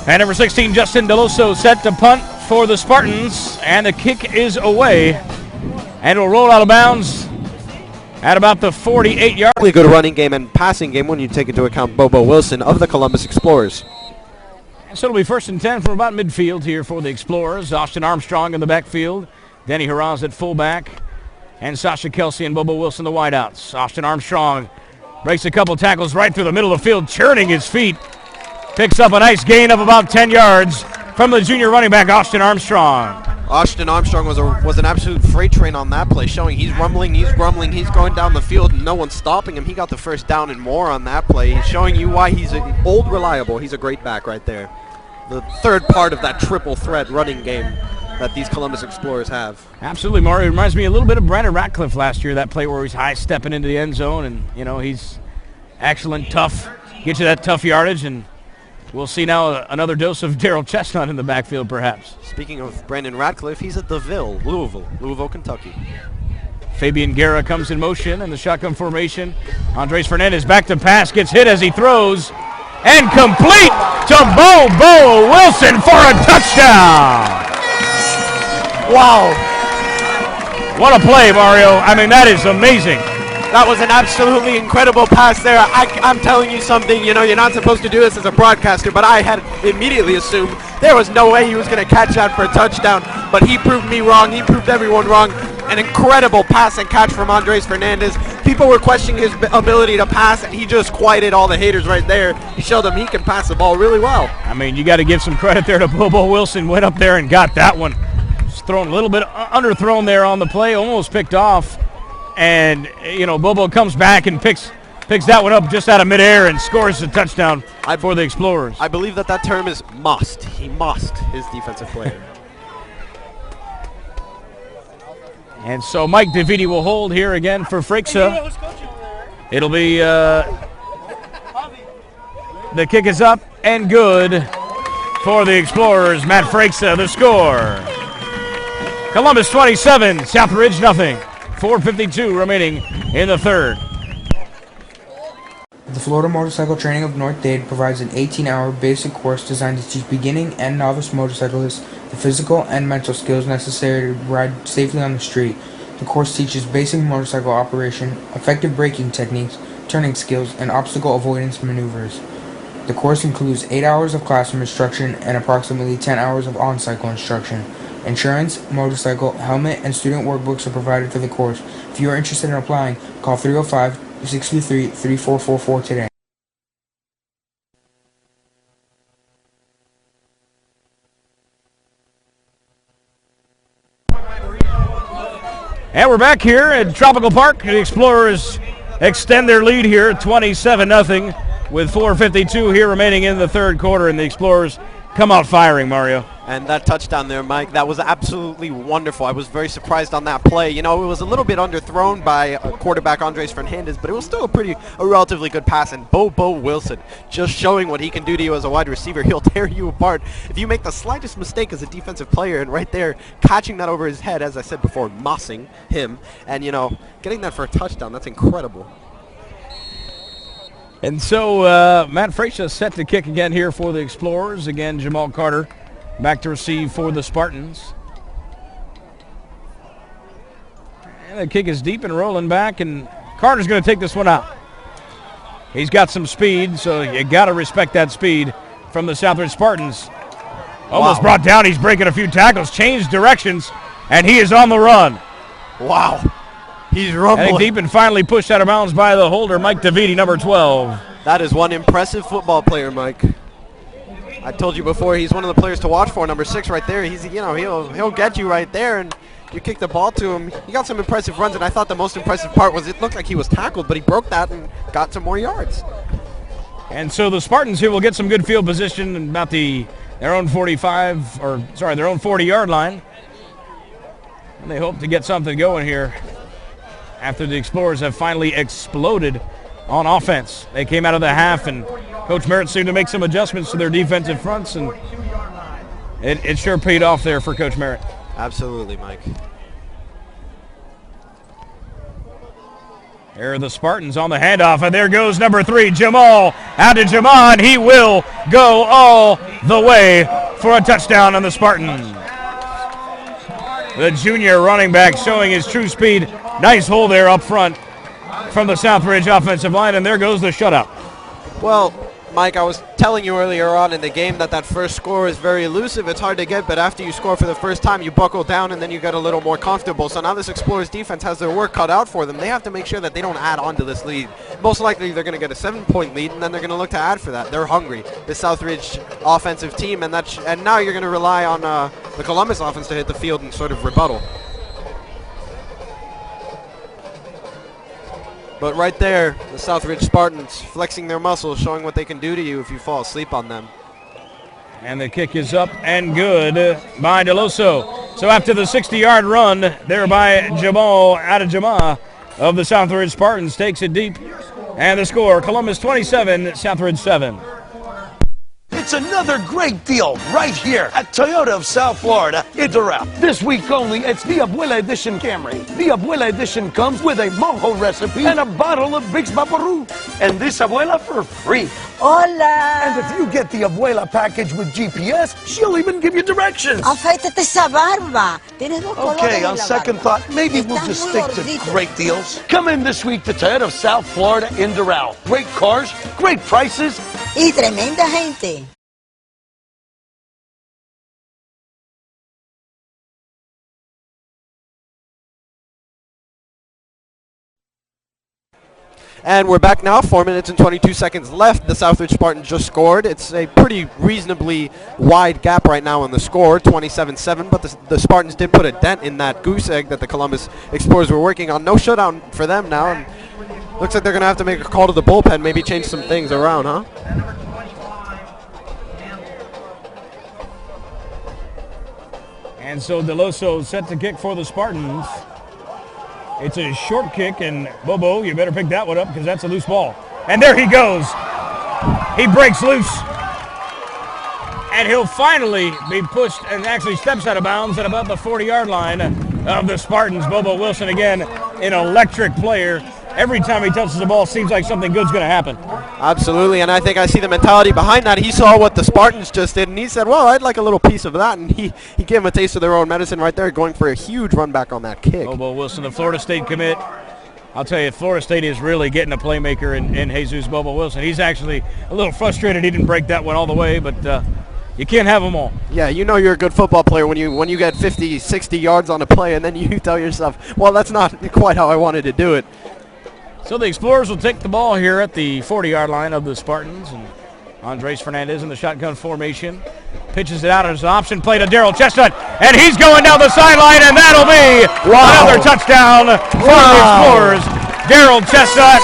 And number 16, Justin Deloso, set to punt for the Spartans. And the kick is away. And will roll out of bounds at about the 48-yard. Really good running game and passing game when you take into account Bobo Wilson of the Columbus Explorers. So it'll be 1st and 10 from about midfield here for the Explorers. Austin Armstrong in the backfield. Denny Haraz at fullback. And Sasha Kelsey and Bobo Wilson the wideouts. Austin Armstrong breaks a couple tackles right through the middle of the field, churning his feet. Picks up a nice gain of about 10 yards from the junior running back, Austin Armstrong. Austin Armstrong was an absolute freight train on that play, showing he's rumbling, he's going down the field, and no one's stopping him. He got the 1st down and more on that play. He's showing you why he's an old reliable. He's a great back right there. The third part of that triple threat running game that these Columbus Explorers have. Absolutely, Mario. It reminds me a little bit of Brandon Ratcliffe last year, that play where he's high stepping into the end zone, and he's excellent, tough, get you that tough yardage, and we'll see now another dose of Daryl Chestnut in the backfield, perhaps. Speaking of Brandon Ratcliffe, he's at the Louisville, Kentucky. Fabian Guerra comes in motion in the shotgun formation. Andres Fernandez back to pass, gets hit as he throws, and complete to Bobo Wilson for a touchdown. Wow. What a play, Mario. I mean, that is amazing. That was an absolutely incredible pass there. I'm telling you something, you're not supposed to do this as a broadcaster, but I had immediately assumed there was no way he was going to catch that for a touchdown, but he proved me wrong. He proved everyone wrong. An incredible pass and catch from Andres Fernandez. People were questioning his ability to pass, and he just quieted all the haters right there. He showed them he can pass the ball really well. I mean, you got to give some credit there to Bobo Wilson. Went up there and got that one. Just thrown a little bit underthrown there on the play, almost picked off. And, Bobo comes back and picks that one up just out of midair and scores a touchdown for the Explorers. I believe that term is must. He must his defensive player. And so Mike DeViti will hold here again for Freixa. It'll be the kick is up and good for the Explorers. Matt Freixa, the score. Columbus 27, Southridge nothing. 4:52 remaining in the third. The Florida Motorcycle Training of North Dade provides an 18-hour basic course designed to teach beginning and novice motorcyclists the physical and mental skills necessary to ride safely on the street. The course teaches basic motorcycle operation, effective braking techniques, turning skills, and obstacle avoidance maneuvers. The course includes 8 hours of classroom instruction and approximately 10 hours of on-cycle instruction. Insurance, motorcycle, helmet, and student workbooks are provided for the course. If you are interested in applying, call 305-623-3444 today. And we're back here at Tropical Park. The Explorers extend their lead here, 27-0, with 4:52 here remaining in the third quarter, and the Explorers come out firing, Mario. And that touchdown there, Mike, that was absolutely wonderful. I was very surprised on that play. You know, it was a little bit underthrown by quarterback Andres Fernandez, but it was still a relatively good pass. And Bobo Wilson, just showing what he can do to you as a wide receiver. He'll tear you apart if you make the slightest mistake as a defensive player. And right there, catching that over his head, as I said before, mossing him. And, you know, getting that for a touchdown, that's incredible. And so Matt Freisha set to kick again here for the Explorers. Again, Jamal Carter back to receive for the Spartans. And the kick is deep and rolling back, and Carter's going to take this one out. He's got some speed, so you got to respect that speed from the Southridge Spartans. Almost brought down. He's breaking a few tackles, changed directions, and he is on the run. Wow. He's rumbling. Heading deep and finally pushed out of bounds by the holder, Mike DeViti, number 12. That is one impressive football player, Mike. I told you before, he's one of the players to watch for, number 6 right there. He's, you know, he'll get you right there, and you kick the ball to him. He got some impressive runs, and I thought the most impressive part was it looked like he was tackled, but he broke that and got some more yards. And so the Spartans here will get some good field position about their own 40-yard line. And they hope to get something going here after the Explorers have finally exploded on offense. They came out of the half, and Coach Merritt seemed to make some adjustments to their defensive fronts, and it sure paid off there for Coach Merritt. Absolutely, Mike. There are the Spartans on the handoff, and there goes number 3, Jamal. Out to Jamon. He will go all the way for a touchdown on the Spartans. The junior running back showing his true speed. Nice hole there up front from the Southridge offensive line, and there goes the shutout. Well, Mike, I was telling you earlier on in the game that first score is very elusive. It's hard to get, but after you score for the first time, you buckle down, and then you get a little more comfortable. So now this Explorers defense has their work cut out for them. They have to make sure that they don't add on to this lead. Most likely they're going to get a 7-point lead, and then they're going to look to add for that. They're hungry, the Southridge offensive team, and now you're going to rely on the Columbus offense to hit the field and sort of rebuttal. But right there, the Southridge Spartans flexing their muscles, showing what they can do to you if you fall asleep on them. And the kick is up and good by DeLoso. So after the 60-yard run there by Jamal Adejama of the Southridge Spartans takes it deep. And the score, Columbus 27, Southridge 7. It's another great deal right here at Toyota of South Florida. Interrupt. This week only, it's the Abuela Edition Camry. The Abuela Edition comes with a mojo recipe and a bottle of Vicks Vaporub. And this Abuela for free. Hola! And if you get the Abuela package with GPS, she'll even give you directions. Afeítate esa barba. Tienes dos colores Okay, en on la second barba. thought, maybe we'll Estás just muy stick to gordito. great deals. Come in this week to Toyota of South Florida in Doral. Great cars, great prices. Y tremenda gente. And we're back now, 4 minutes and 22 seconds left. The Southridge Spartans just scored. It's a pretty reasonably wide gap right now on the score, 27-7, but the Spartans did put a dent in that goose egg that the Columbus Explorers were working on. No shutdown for them now, and looks like they're going to have to make a call to the bullpen, maybe change some things around, huh? And so DeLoso set to kick for the Spartans. It's a short kick, and Bobo, you better pick that one up because that's a loose ball. And there he goes. He breaks loose. And he'll finally be pushed and actually steps out of bounds at about the 40-yard line of the Spartans. Bobo Wilson, again, an electric player. Every time he touches the ball, seems like something good's going to happen. Absolutely, and I think I see the mentality behind that. He saw what the Spartans just did, and he said, well, I'd like a little piece of that, and he gave him a taste of their own medicine right there, going for a huge run back on that kick. Bobo Wilson, the Florida State commit. I'll tell you, Florida State is really getting a playmaker in Jesus Bobo Wilson. He's actually a little frustrated he didn't break that one all the way, but you can't have them all. Yeah, you know you're a good football player when you get 50, 60 yards on a play, and then you tell yourself, well, that's not quite how I wanted to do it. So the Explorers will take the ball here at the 40-yard line of the Spartans. And Andres Fernandez in the shotgun formation. Pitches it out as an option play to Daryl Chestnut. And he's going down the sideline, and that'll be another touchdown for the Explorers. Daryl Chestnut.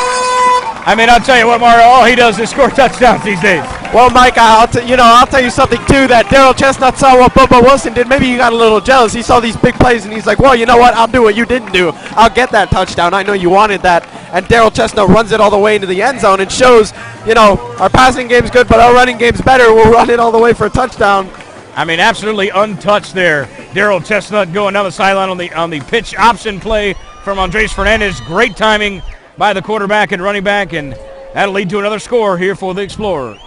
I mean, I'll tell you what, Mario, all he does is score touchdowns these days. Well, Mike, I'll tell you something too. That Daryl Chestnut saw what Bubba Wilson did. Maybe he got a little jealous. He saw these big plays and he's like, "Well, you know what? I'll do what you didn't do. I'll get that touchdown. I know you wanted that." And Daryl Chestnut runs it all the way into the end zone and shows, our passing game's good, but our running game's better. We'll run it all the way for a touchdown. I mean, absolutely untouched there. Daryl Chestnut going down the sideline on the pitch option play from Andres Fernandez. Great timing by the quarterback and running back, and that'll lead to another score here for the Explorers.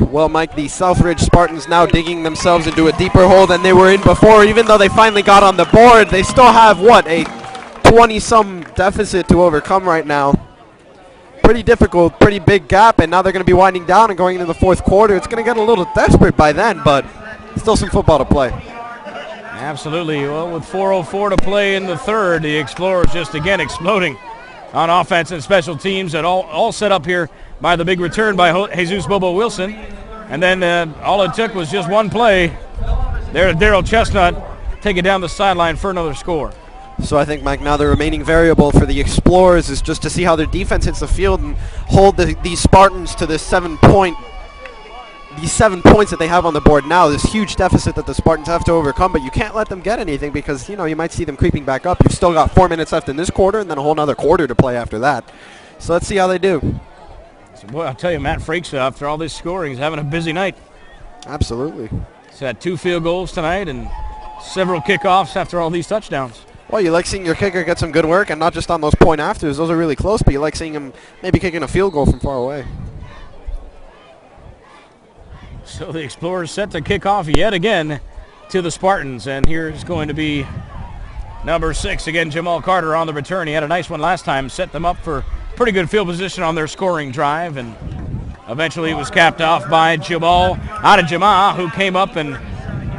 Well, Mike, the Southridge Spartans now digging themselves into a deeper hole than they were in before. Even though they finally got on the board, they still have, a 20-some deficit to overcome right now. Pretty difficult, pretty big gap, and now they're going to be winding down and going into the fourth quarter. It's going to get a little desperate by then, but still some football to play. Absolutely. Well, with 4:04 to play in the third, the Explorers just again exploding on offense and special teams, and all set up here by the big return by Jesus Bobo Wilson. And then all it took was just one play. There, Daryl Chestnut taking down the sideline for another score. So I think, Mike, now the remaining variable for the Explorers is just to see how their defense hits the field and hold these Spartans to this 7 points that they have on the board now, this huge deficit that the Spartans have to overcome. But you can't let them get anything because, you might see them creeping back up. You've still got 4 minutes left in this quarter and then a whole other quarter to play after that. So let's see how they do. So, boy, I'll tell you, Matt Frakes, after all this scoring, is having a busy night. Absolutely. He's had 2 field goals tonight and several kickoffs after all these touchdowns. Well, you like seeing your kicker get some good work, and not just on those point afters. Those are really close, but you like seeing him maybe kicking a field goal from far away. So the Explorers set to kick off yet again to the Spartans, and here's going to be number 6, again, Jamal Carter on the return. He had a nice one last time, set them up for pretty good field position on their scoring drive, and eventually it was capped off by Jamal Adejama, who came up and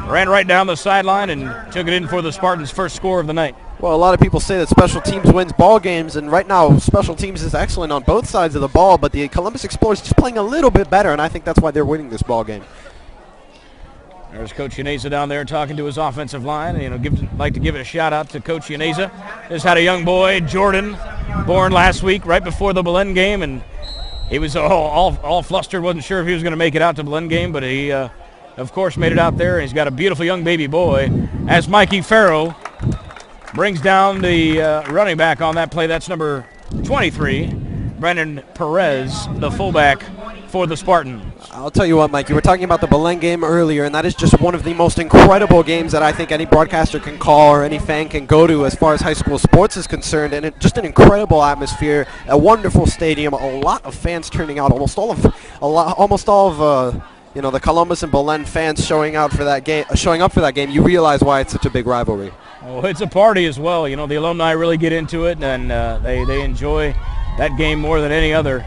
ran right down the sideline and took it in for the Spartans' first score of the night. Well, a lot of people say that special teams wins ball games, and right now special teams is excellent on both sides of the ball, but the Columbus Explorers just playing a little bit better, and I think that's why they're winning this ball game. There's Coach Yaneza down there talking to his offensive line. Like to give it a shout out to Coach Yaneza. Just had a young boy, Jordan, born last week right before the Belen game, and he was all flustered, wasn't sure if he was going to make it out to Belen game, but he of course made it out there, and he's got a beautiful young baby boy. As Mikey Farrow brings down the running back on that play, that's number 23, Brandon Perez, the fullback for the Spartans. I'll tell you what, Mike, you were talking about the Belen game earlier, and that is just one of the most incredible games that I think any broadcaster can call or any fan can go to as far as high school sports is concerned, and just an incredible atmosphere, a wonderful stadium, a lot of fans turning out, almost all of the Columbus and Belen fans showing up for that game. You realize why it's such a big rivalry. Oh, it's a party as well. The alumni really get into it, and they enjoy that game more than any other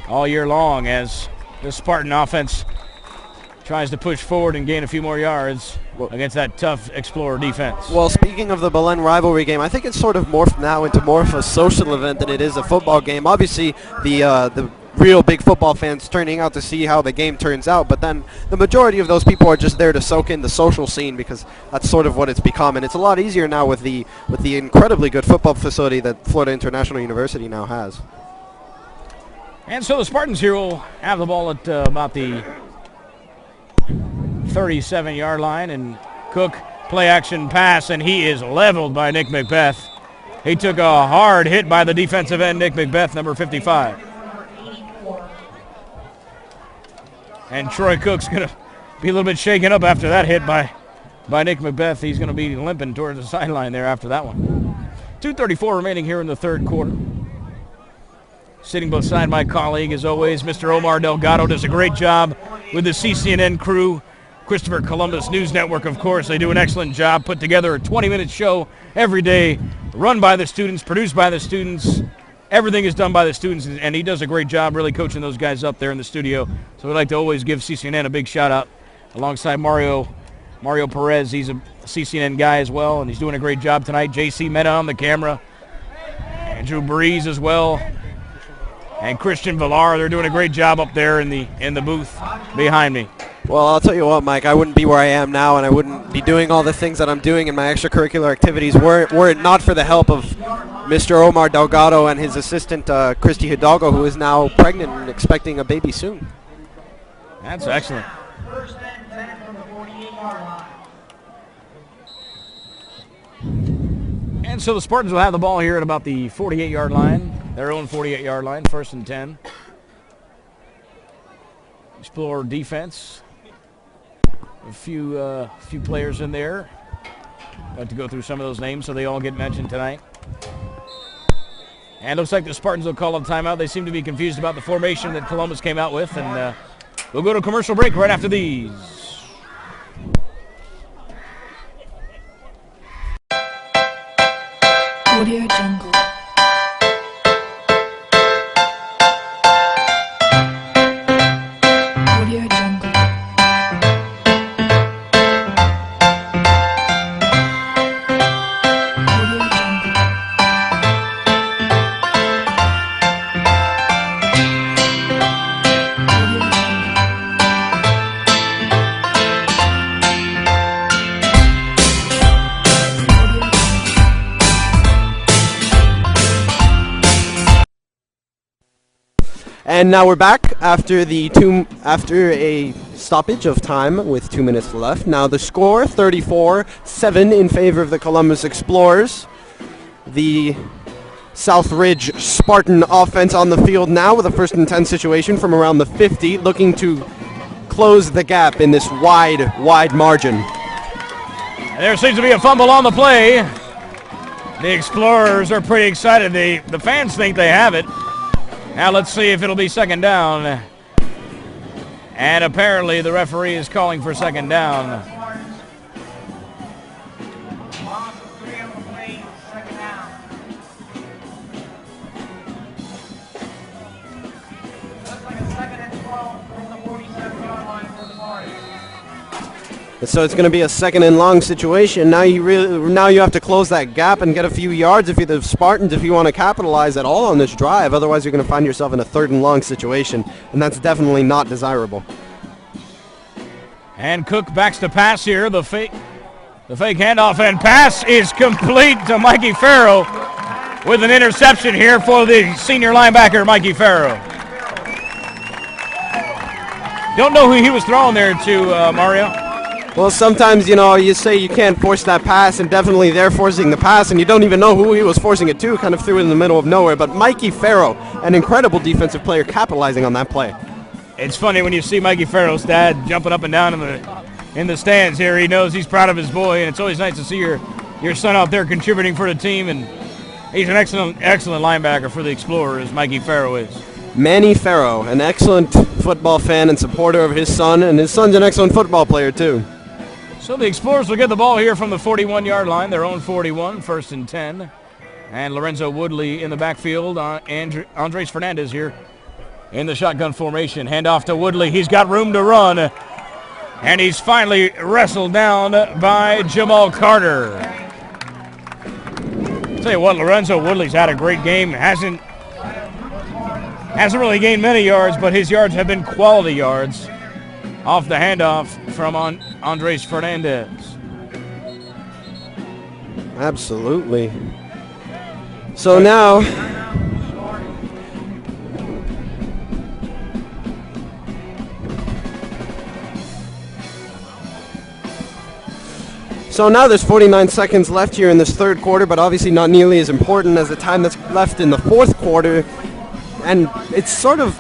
all year long, as the Spartan offense tries to push forward and gain a few more yards against that tough Explorer defense. Well, speaking of the Belen rivalry game, I think it's sort of morphed now into more of a social event than it is a football game. Obviously, the real big football fans turning out to see how the game turns out, but then the majority of those people are just there to soak in the social scene because that's sort of what it's become, and it's a lot easier now with the incredibly good football facility that Florida International University now has. And so the Spartans here will have the ball at about the 37-yard line, and Cook play action pass, and he is leveled by Nick McBeth. He took a hard hit by the defensive end, Nick McBeth, number 55. And Troy Cook's going to be a little bit shaken up after that hit by Nick McBeth. He's going to be limping towards the sideline there after that one. 2:34 remaining here in the third quarter. Sitting beside my colleague, as always, Mr. Omar Delgado does a great job with the CCNN crew. Christopher Columbus News Network, of course. They do an excellent job. Put together a 20-minute show every day, run by the students, produced by the students. Everything is done by the students, and he does a great job really coaching those guys up there in the studio. So we'd like to always give CCNN a big shout-out alongside Mario Perez. He's a CCNN guy as well, and he's doing a great job tonight. JC Mena on the camera. Andrew Breeze as well. And Christian Villar, they're doing a great job up there in the booth behind me. Well, I'll tell you what, Mike, I wouldn't be where I am now, and I wouldn't be doing all the things that I'm doing in my extracurricular activities were it not for the help of Mr. Omar Delgado and his assistant Christy Hidalgo, who is now pregnant and expecting a baby soon. That's excellent. And so the Spartans will have the ball here at about the 48-yard line, their own 48-yard line, 1st and 10. Explore defense. A few players in there. I'd like to go through some of those names so they all get mentioned tonight. And it looks like the Spartans will call a timeout. They seem to be confused about the formation that Columbus came out with, and we'll go to a commercial break right after these. Audio Jungle. Audio Jungle. Audio Jungle. Audio And now we're back after a stoppage of time with 2 minutes left. Now the score, 34-7 in favor of the Columbus Explorers. The Southridge Spartan offense on the field now with a 1st and 10 situation from around the 50, looking to close the gap in this wide margin. And there seems to be a fumble on the play. The Explorers are pretty excited. The fans think they have it. Now let's see if it'll be 2nd down. And apparently the referee is calling for 2nd down. So it's going to be a 2nd and long situation. Now you have to close that gap and get a few yards if you're the Spartans, if you want to capitalize at all on this drive. Otherwise, you're going to find yourself in a 3rd and long situation, and that's definitely not desirable. And Cook backs to pass here. The fake handoff and pass is complete to Mikey Farrow with an interception here for the senior linebacker, Mikey Farrow. Don't know who he was throwing there to, Mario. Well, sometimes, you say you can't force that pass, and definitely they're forcing the pass, and you don't even know who he was forcing it to, kind of threw it in the middle of nowhere. But Mikey Farrow, an incredible defensive player, capitalizing on that play. It's funny when you see Mikey Farrow's dad jumping up and down in the stands here. He knows he's proud of his boy, and it's always nice to see your son out there contributing for the team, and he's an excellent linebacker for the Explorers, Mikey Farrow is. Manny Farrow, an excellent football fan and supporter of his son, and his son's an excellent football player too. So the Explorers will get the ball here from the 41-yard line, their own 41, 1st and 10. And Lorenzo Woodley in the backfield. Andres Fernandez here in the shotgun formation. Handoff to Woodley. He's got room to run. And he's finally wrestled down by Jamal Carter. I'll tell you what, Lorenzo Woodley's had a great game. Hasn't really gained many yards, but his yards have been quality yards off the handoff from Andres Fernandez. Absolutely. So now there's 49 seconds left here in this 3rd quarter, but obviously not nearly as important as the time that's left in the 4th quarter. And it's sort of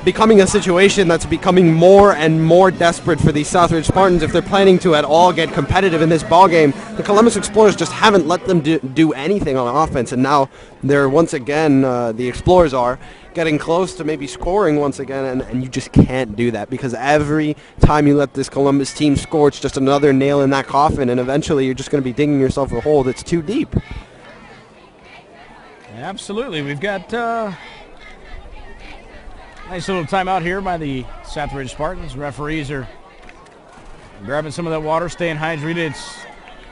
becoming a situation that's becoming more and more desperate for the Southridge Spartans if they're planning to at all get competitive in this ball game. The Columbus Explorers just haven't let them do anything on offense, and now they're once again, the Explorers are, getting close to maybe scoring once again, and you just can't do that because every time you let this Columbus team score, it's just another nail in that coffin, and eventually you're just going to be digging yourself a hole that's too deep. Absolutely. We've got nice little timeout here by the Southridge Spartans. Referees are grabbing some of that water, staying hydrated. It's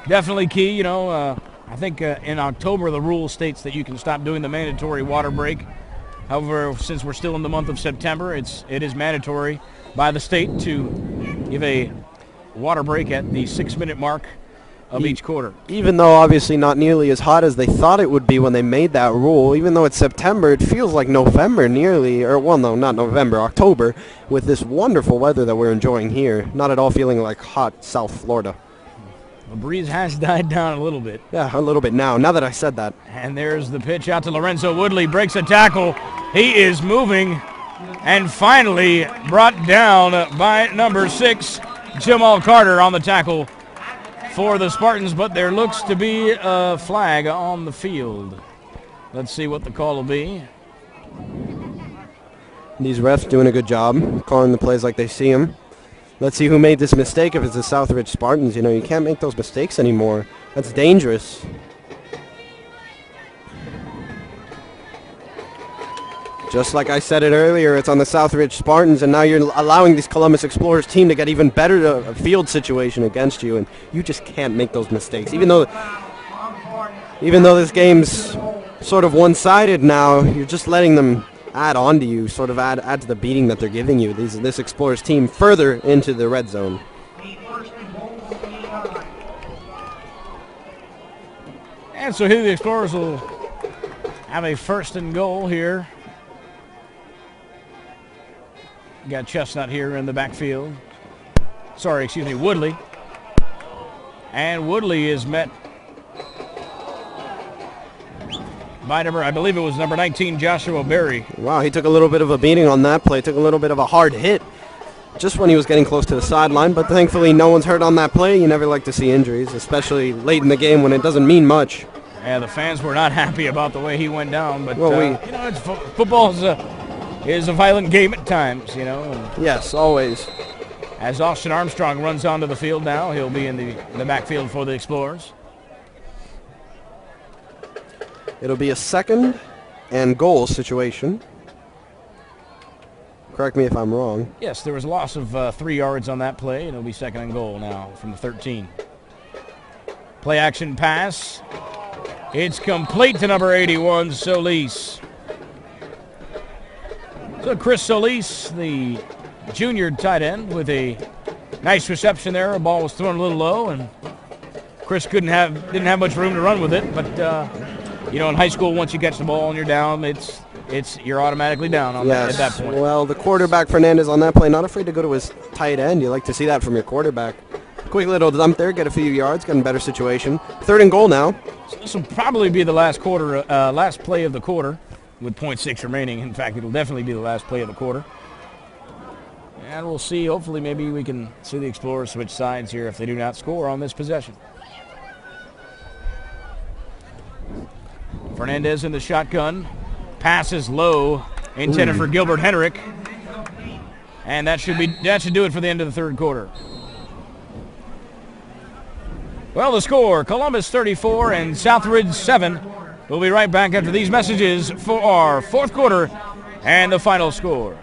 definitely key. I think in October the rule states that you can stop doing the mandatory water break. However, since we're still in the month of September, it is mandatory by the state to give a water break at the 6-minute mark of each quarter. Even though obviously not nearly as hot as they thought it would be when they made that rule, even though it's September, it feels like November nearly, or well, no, not November, October, with this wonderful weather that we're enjoying here. Not at all feeling like hot South Florida. The breeze has died down a little bit. Yeah, a little bit now that I said that. And there's the pitch out to Lorenzo Woodley, breaks a tackle. He is moving and finally brought down by number 6, Jamal Carter on the tackle for the Spartans, but there looks to be a flag on the field. Let's see what the call will be. These refs doing a good job calling the plays like they see them. Let's see who made this mistake. If it's the Southridge Spartans, you know, you can't make those mistakes anymore. That's dangerous. Just like I said it earlier, it's on the Southridge Spartans, and now you're allowing this Columbus Explorers team to get even better field situation against you, and you just can't make those mistakes. Even though this game's sort of one-sided now, you're just letting them add on to you, sort of add to the beating that they're giving you. This Explorers team further into the red zone. And so here the Explorers will have a 1st and goal here. Got Chestnut here in the backfield. Woodley. And Woodley is met by I believe it was number 19, Joshua Berry. Wow, he took a little bit of a beating on that play, took a little bit of a hard hit just when he was getting close to the sideline, but thankfully no one's hurt on that play. You never like to see injuries, especially late in the game when it doesn't mean much. Yeah, the fans were not happy about the way he went down, but football is a violent game at times, you know. And yes, always. As Austin Armstrong runs onto the field now, he'll be in the backfield for the Explorers. It'll be a 2nd and goal situation. Correct me if I'm wrong. Yes, there was a loss of 3 yards on that play, and it'll be 2nd and goal now from the 13. Play action pass. It's complete to number 81, Solis. So Chris Solis, the junior tight end, with a nice reception there. The ball was thrown a little low, and Chris didn't have much room to run with it. But you know, in high school, once you catch the ball and you're down, you're automatically down at that point. Well, the quarterback Fernandez on that play, not afraid to go to his tight end. You like to see that from your quarterback. Quick little dump there, get a few yards, get in a better situation. 3rd and goal now. So this will probably be the last play of the quarter, with 0.6 remaining. In fact, it'll definitely be the last play of the quarter. And we'll see. Hopefully, maybe we can see the Explorers switch sides here if they do not score on this possession. Fernandez in the shotgun. Passes low, intended for Gilbert Henrik. And that should do it for the end of the 3rd quarter. Well, the score, Columbus 34 and Southridge 7. We'll be right back after these messages for our 4th quarter and the final score.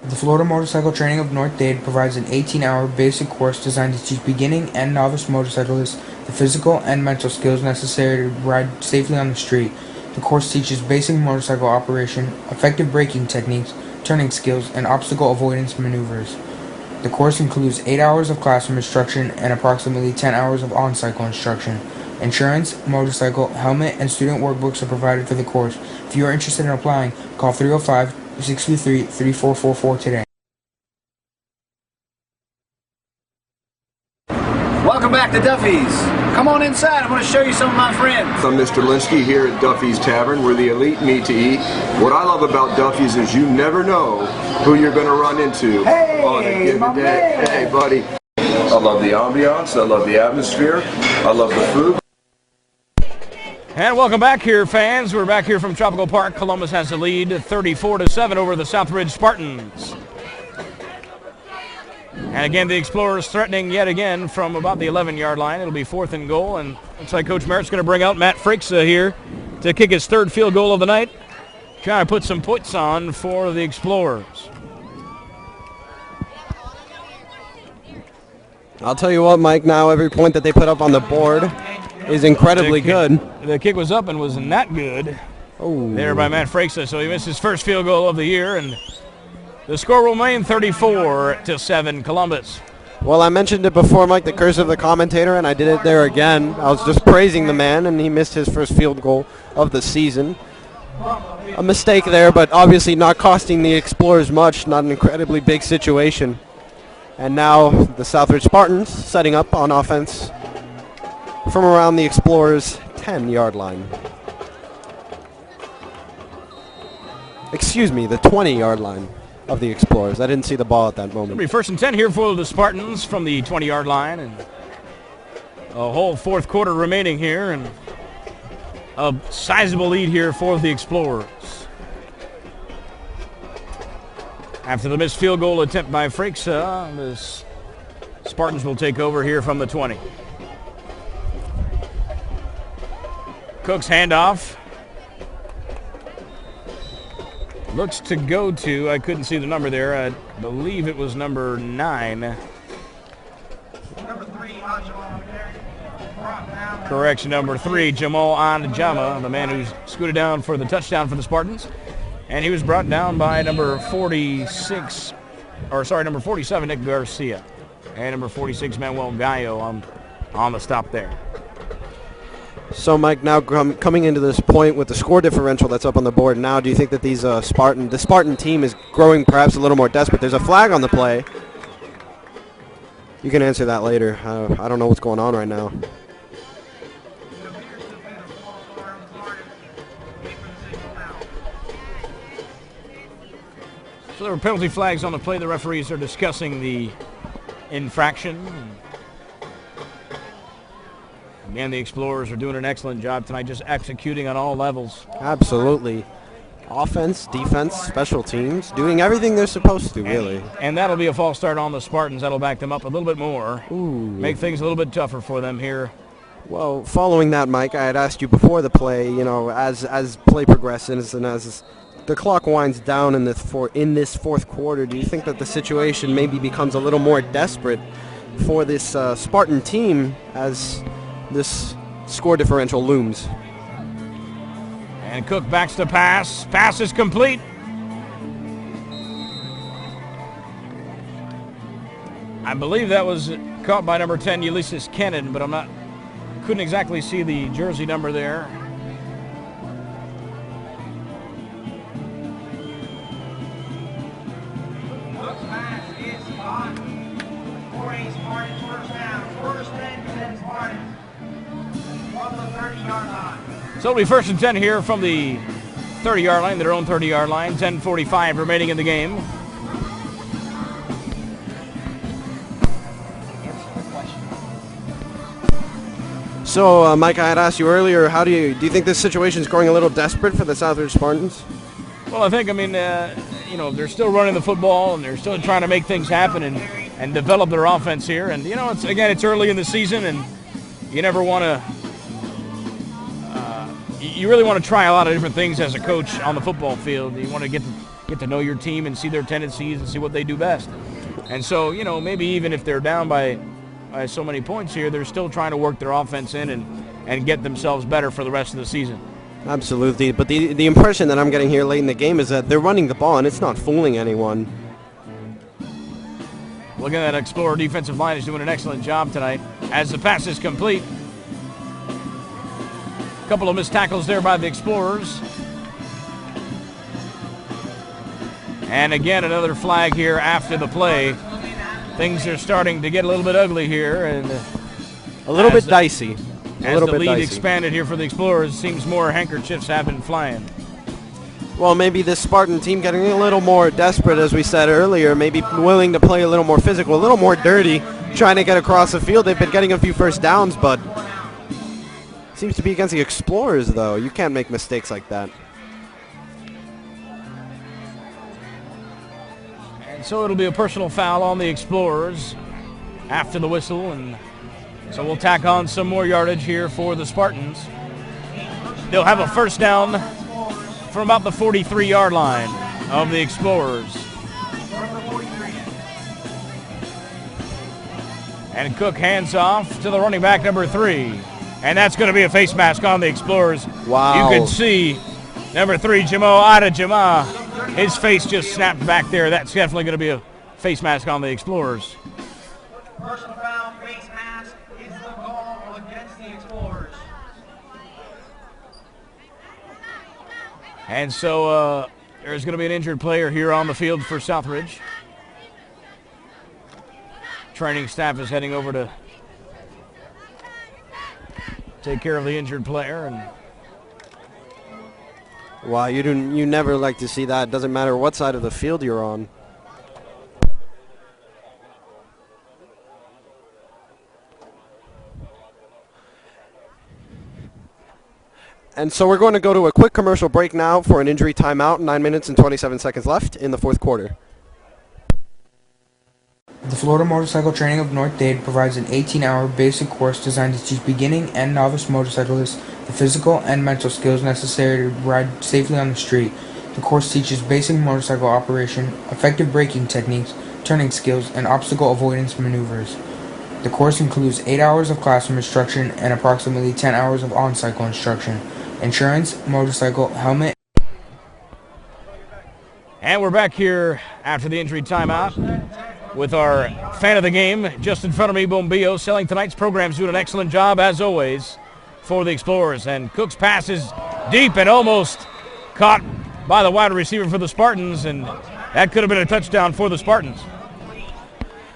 The Florida Motorcycle Training of North Dade provides an 18-hour basic course designed to teach beginning and novice motorcyclists the physical and mental skills necessary to ride safely on the street. The course teaches basic motorcycle operation, effective braking techniques, turning skills, and obstacle avoidance maneuvers. The course includes 8 hours of classroom instruction and approximately 10 hours of on-cycle instruction. Insurance, motorcycle, helmet, and student workbooks are provided for the course. If you are interested in applying, call 305-623-3444 today. Welcome back to Duffy's. Come on inside. I want to show you some of my friends. I'm Mr. Linsky here at Duffy's Tavern, where the elite meet to eat. What I love about Duffy's is you never know who you're going to run into on a given day. Hey, buddy. I love the ambiance. I love the atmosphere. I love the food. And welcome back here, fans. We're back here from Tropical Park. Columbus has the lead 34-7 over the Southridge Spartans. And again, the Explorers threatening yet again from about the 11-yard line. It'll be 4th and goal, and looks like Coach Merritt's going to bring out Matt Frixa here to kick his 3rd field goal of the night. Trying to put some points on for the Explorers. I'll tell you what, Mike, now every point that they put up on the board is incredibly good. The kick was up and was not good. There by Matt Frixa, so he missed his 1st field goal of the year, and the score will remain 34-7 Columbus. Well, I mentioned it before, Mike, the curse of the commentator, and I did it there again. I was just praising the man, and he missed his first field goal of the season. A mistake there, but obviously not costing the Explorers much, not an incredibly big situation. And now the Southridge Spartans setting up on offense from around the Explorers' 10-yard line. Excuse me, the 20-yard line of the Explorers. I didn't see the ball at that moment. It'll be 1st and 10 here for the Spartans from the 20-yard line, and a whole fourth quarter remaining here, and a sizable lead here for the Explorers. After the missed field goal attempt by Freixa, the Spartans will take over here from the 20. Cook's handoff. Looks to go to, I couldn't see the number there, I believe it was number 9. Number 3, correction, number 3, Jamal Anjama, the man who's scooted down for the touchdown for the Spartans. And he was brought down by number 47, Nick Garcia. And number 46, Manuel Gallo on the stop there. So, Mike, now coming into this point with the score differential that's up on the board now, do you think that the Spartan team is growing perhaps a little more desperate? There's a flag on the play. You can answer that later. I don't know what's going on right now. So there were penalty flags on the play. The referees are discussing the infraction. Man, the Explorers are doing an excellent job tonight, just executing on all levels. Absolutely. Offense, defense, special teams, doing everything they're supposed to, really. And that'll be a false start on the Spartans. That'll back them up a little bit more. Ooh. Make things a little bit tougher for them here. Well, following that, Mike, I had asked you before the play, as play progresses and as the clock winds down in this fourth quarter, do you think that the situation maybe becomes a little more desperate for this Spartan team as this score differential looms? And Cook backs to pass. Pass is complete. I believe that was caught by number 10, Ulysses Kennan, but couldn't exactly see the jersey number there. So it'll be 1st and 10 here from the 30-yard line, their own 30-yard line. 10:45 remaining in the game. So, Mike, I had asked you earlier, do you think this situation is growing a little desperate for the Southridge Spartans? Well, I think, they're still running the football and they're still trying to make things happen and develop their offense here. And, it's early in the season and you never want to, you really want to try a lot of different things as a coach on the football field. You want to get to know your team and see their tendencies and see what they do best. And so, maybe even if they're down by so many points here, they're still trying to work their offense in and get themselves better for the rest of the season. Absolutely, but the impression that I'm getting here late in the game is that they're running the ball and it's not fooling anyone. Looking at that Explorer defensive line is doing an excellent job tonight as the pass is complete. A couple of missed tackles there by the Explorers. And again, another flag here after the play. Things are starting to get a little bit ugly here, and a little bit dicey. As the lead expanded here for the Explorers, it seems more handkerchiefs have been flying. Well, maybe this Spartan team getting a little more desperate, as we said earlier, maybe willing to play a little more physical, a little more dirty, trying to get across the field. They've been getting a few first downs, but seems to be against the Explorers, though. You can't make mistakes like that. And so it'll be a personal foul on the Explorers after the whistle, and so we'll tack on some more yardage here for the Spartans. They'll have a first down from about the 43-yard line of the Explorers. And Cook hands off to the running back, number 3. And that's going to be a face mask on the Explorers. Wow. You can see number 3, Jamo Adejama. His face just snapped back there. That's definitely going to be a face mask on the Explorers. Personal foul, face mask is the call against the Explorers. And so there's going to be an injured player here on the field for Southridge. Training staff is heading over to take care of the injured player. And wow, you never like to see that. It doesn't matter what side of the field you're on. And so we're going to go to a quick commercial break now for an injury timeout. 9 minutes and 27 seconds left in the fourth quarter. The Florida Motorcycle Training of North Dade provides an 18-hour basic course designed to teach beginning and novice motorcyclists the physical and mental skills necessary to ride safely on the street. The course teaches basic motorcycle operation, effective braking techniques, turning skills, and obstacle avoidance maneuvers. The course includes 8 hours of classroom instruction and approximately 10 hours of on-cycle instruction. Insurance, motorcycle, helmet. And we're back here after the injury timeout with our fan of the game just in front of me, Bombillo, selling tonight's programs, doing an excellent job as always for the Explorers. And Cook's pass is deep and almost caught by the wide receiver for the Spartans, and that could have been a touchdown for the Spartans.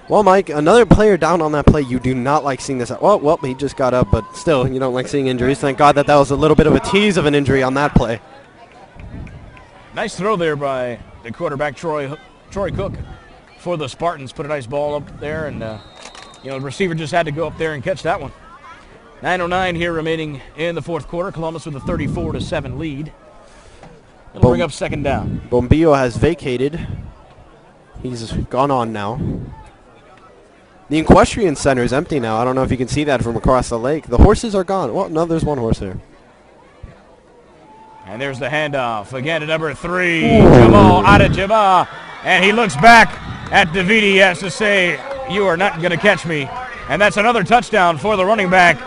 Well, Mike, another player down on that play. You do not like seeing this. Well, he just got up, but still, you don't like seeing injuries. Thank God that was a little bit of a tease of an injury on that play. Nice throw there by the quarterback, Troy Cook, for the Spartans. Put a nice ball up there, and the receiver just had to go up there and catch that one. 9:09 here remaining in the fourth quarter. Columbus with a 34-7 lead. It'll bring up second down. Bombillo has vacated. He's gone on now. The equestrian center is empty now. I don't know if you can see that from across the lake. The horses are gone. Well, no, there's one horse there. And there's the handoff. Again to number 3, Jamal Adejima. And he looks back at Davidi. He has to say, "You are not going to catch me." And that's another touchdown for the running back,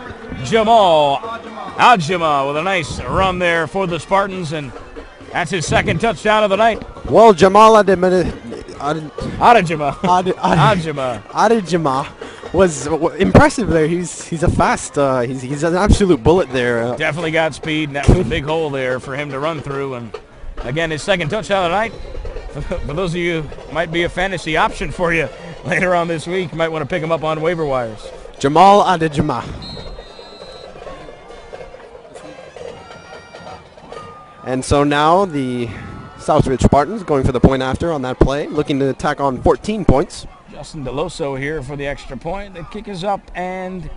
Jamal Adejima, with a nice run there for the Spartans. And that's his second touchdown of the night. Well, Jamal Adejima was impressive there. He's a fast, he's an absolute bullet there. Definitely got speed, and that was a big hole there for him to run through. And again, his second touchdown of the night. For those of you who might be a fantasy option for you later on this week, you might want to pick him up on waiver wires. Jamal Adejima. And so now the Southridge Spartans going for the point after on that play, looking to tack on 14 points. Justin DeLoso here for the extra point. The kick is up, and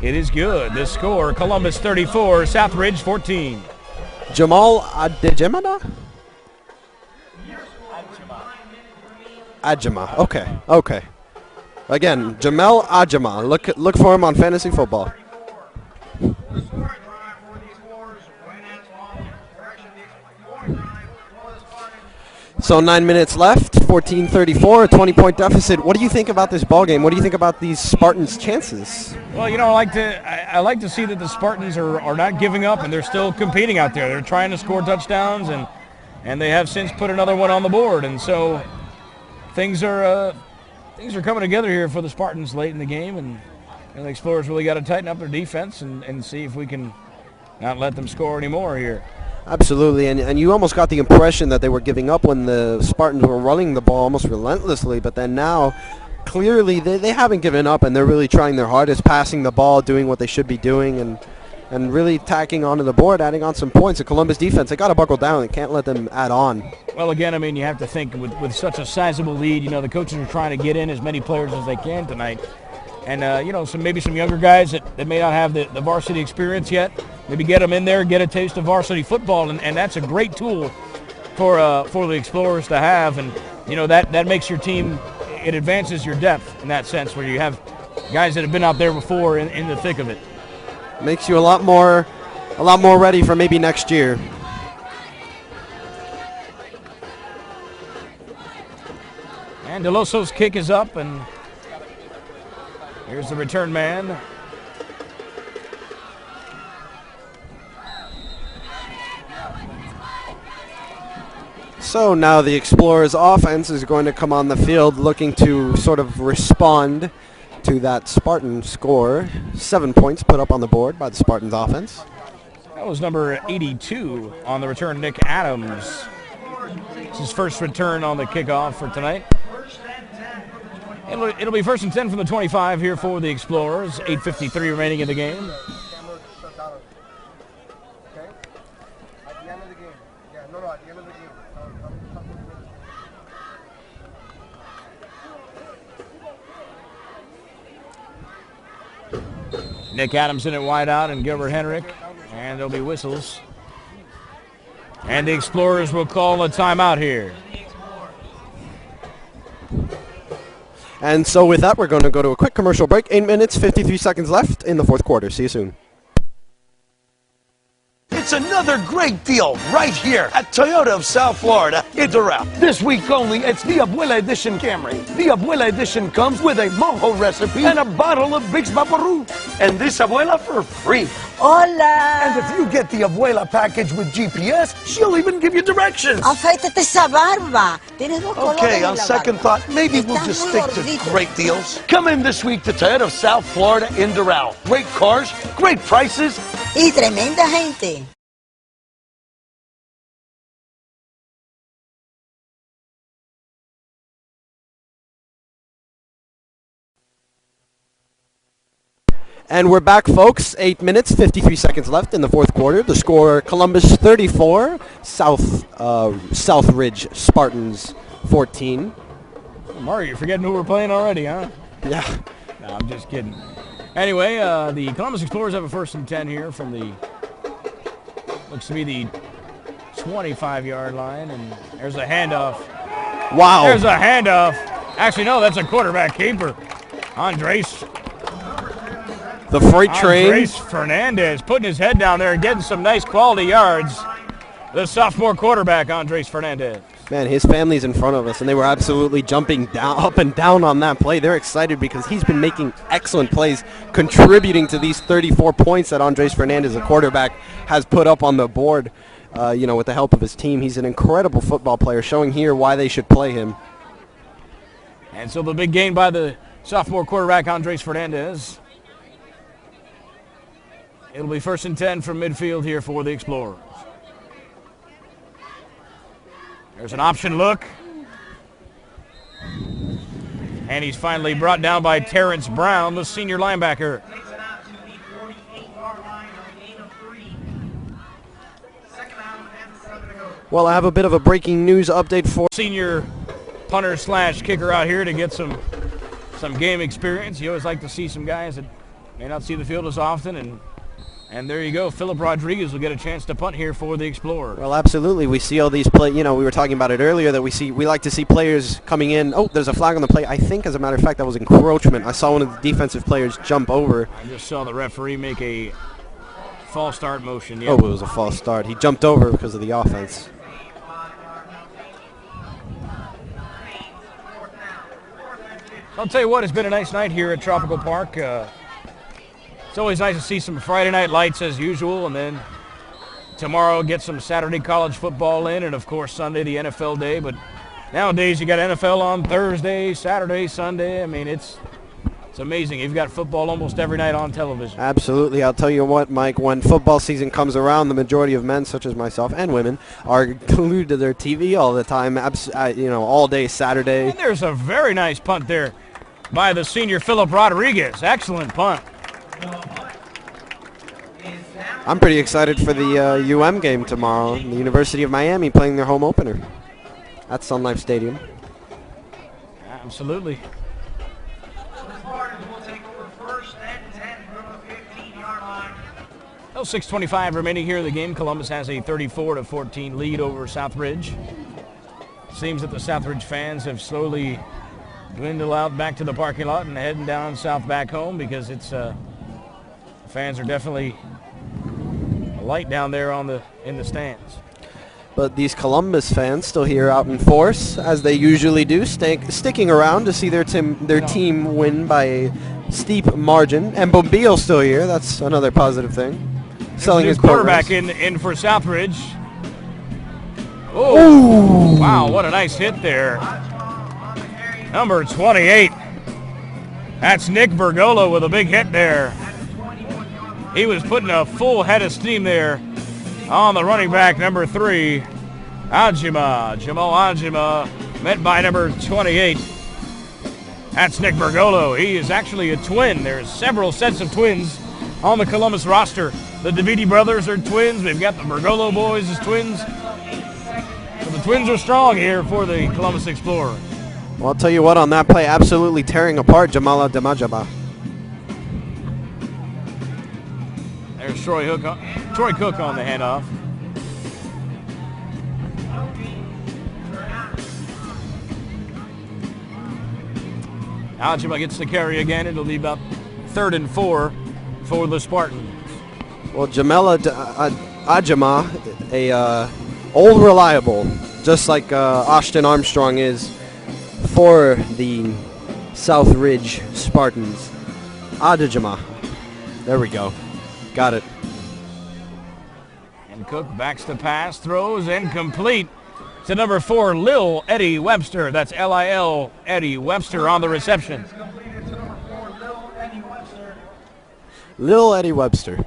it is good. The score, Columbus 34, Southridge 14. Jamal Adejima? Adejima. Okay. Again, Jamal Adejima. Look for him on fantasy football. So 9 minutes left, 14-34, a 20-point deficit. What do you think about this ball game? What do you think about these Spartans' chances? Well, I like to see that the Spartans are not giving up, and they're still competing out there. They're trying to score touchdowns, and they have since put another one on the board. And so things are coming together here for the Spartans late in the game, and the Explorers really got to tighten up their defense and see if we can not let them score anymore here. Absolutely, and you almost got the impression that they were giving up when the Spartans were running the ball almost relentlessly, but then now clearly they haven't given up, and they're really trying their hardest, passing the ball, doing what they should be doing, and really tacking onto the board, adding on some points. The Columbus defense, they got to buckle down. They can't let them add on. Well, again, I mean, you have to think with such a sizable lead, the coaches are trying to get in as many players as they can tonight. And, maybe some younger guys that may not have the varsity experience yet, maybe get them in there, get a taste of varsity football, and that's a great tool for the Explorers to have. And, that makes your team, it advances your depth in that sense, where you have guys that have been out there before in the thick of it. Makes you a lot more ready for maybe next year. And DeLoso's kick is up, and here's the return man. So now the Explorers offense is going to come on the field looking to sort of respond to that Spartan score. 7 points put up on the board by the Spartans offense. That was number 82 on the return, Nick Adams. It's his first return on the kickoff for tonight. It'll be 1st and 10 from the 25 here for the Explorers. 8:53 remaining in the game. Nick Adams in at wide out and Gilbert Henrik. And there'll be whistles. And the Explorers will call a timeout here. And so with that, we're going to go to a quick commercial break. 8 minutes, 53 seconds left in the fourth quarter. See you soon. It's another great deal right here at Toyota of South Florida. It's a wrap. This week only, it's the Abuela Edition Camry. The Abuela Edition comes with a mojo recipe and a bottle of Vicks Vaporub. And this Abuela for free. Hola! And if you get the Abuela package with GPS, she'll even give you directions. Afeítate esa barba. Tienes dos colores Okay, en on la second barba. thought, maybe we'll Estás just muy stick gordito. to great deals. Come in this week to Toyota of South Florida in Doral. Great cars, great prices. Y tremenda gente. And we're back, folks. 8 minutes, 53 seconds left in the fourth quarter. The score, Columbus 34, Southridge Spartans 14. Oh, Mario, you're forgetting who we're playing already, huh? Yeah. No, I'm just kidding. Anyway, the Columbus Explorers have a 1st and 10 here from the, looks to be the 25-yard line. And there's a handoff. Wow. There's a handoff. Actually, no, that's a quarterback keeper. Andres. The freight train. Andres Fernandez putting his head down there and getting some nice quality yards. The sophomore quarterback, Andres Fernandez. Man, his family's in front of us, and they were absolutely jumping down, up and down on that play. They're excited because he's been making excellent plays, contributing to these 34 points that Andres Fernandez, the quarterback, has put up on the board. With the help of his team. He's an incredible football player, showing here why they should play him. And so the big gain by the sophomore quarterback, Andres Fernandez. It'll be 1st and 10 from midfield here for the Explorers. There's an option look. And he's finally brought down by Terrence Brown, the senior linebacker. Well, I have a bit of a breaking news update for senior punter slash kicker out here to get some game experience. You always like to see some guys that may not see the field as often, and there you go. Philip Rodriguez will get a chance to punt here for the Explorers. Well, absolutely. We see all these play. We were talking about it earlier that we like to see players coming in. Oh, there's a flag on the play. I think, as a matter of fact, that was encroachment. I saw one of the defensive players jump over. I just saw the referee make a false start motion. Oh, it was a false start. He jumped over because of the offense. I'll tell you what, it's been a nice night here at Tropical Park. It's always nice to see some Friday night lights as usual, and then tomorrow get some Saturday college football in, and of course Sunday the NFL day. But nowadays you got NFL on Thursday, Saturday, Sunday. I mean, it's amazing. You've got football almost every night on television. Absolutely. I'll tell you what, Mike, when football season comes around, the majority of men, such as myself and women, are glued to their TV all the time, all day Saturday. And there's a very nice punt there by the senior Philip Rodriguez. Excellent punt. I'm pretty excited for the UM game tomorrow. The University of Miami playing their home opener at Sun Life Stadium. Absolutely. Well, 6:25 remaining here in the game. Columbus has a 34-14 lead over Southridge. Seems that the Southridge fans have slowly dwindled out back to the parking lot and heading down south back home because it's fans are definitely light down there in the stands. But these Columbus fans still here out in force, as they usually do, sticking around to see their team win by a steep margin. And Bombillo's still here. That's another positive thing. Selling his quarterback in for Southridge. Oh, wow, what a nice hit there. Number 28. That's Nick Bergola with a big hit there. He was putting a full head of steam there on the running back, number 3, Ajima. Jamal Ajima, met by number 28. That's Nick Bergolo. He is actually a twin. There's several sets of twins on the Columbus roster. The DeViti brothers are twins. We've got the Bergolo boys as twins. So the twins are strong here for the Columbus Explorer. Well, I'll tell you what, on that play, absolutely tearing apart Jamala Damajaba. There's Troy Cook on the handoff. Ajima gets the carry again. It'll be about 3rd and 4 for the Spartans. Well, Jamela Ajima, a old reliable, just like Ashton Armstrong is for the Southridge Spartans. Adajima. There we go. Got it. And Cook backs the pass, throws, incomplete to number 4, Lil Eddie Webster. That's Lil Eddie Webster on the reception. Lil Eddie Webster.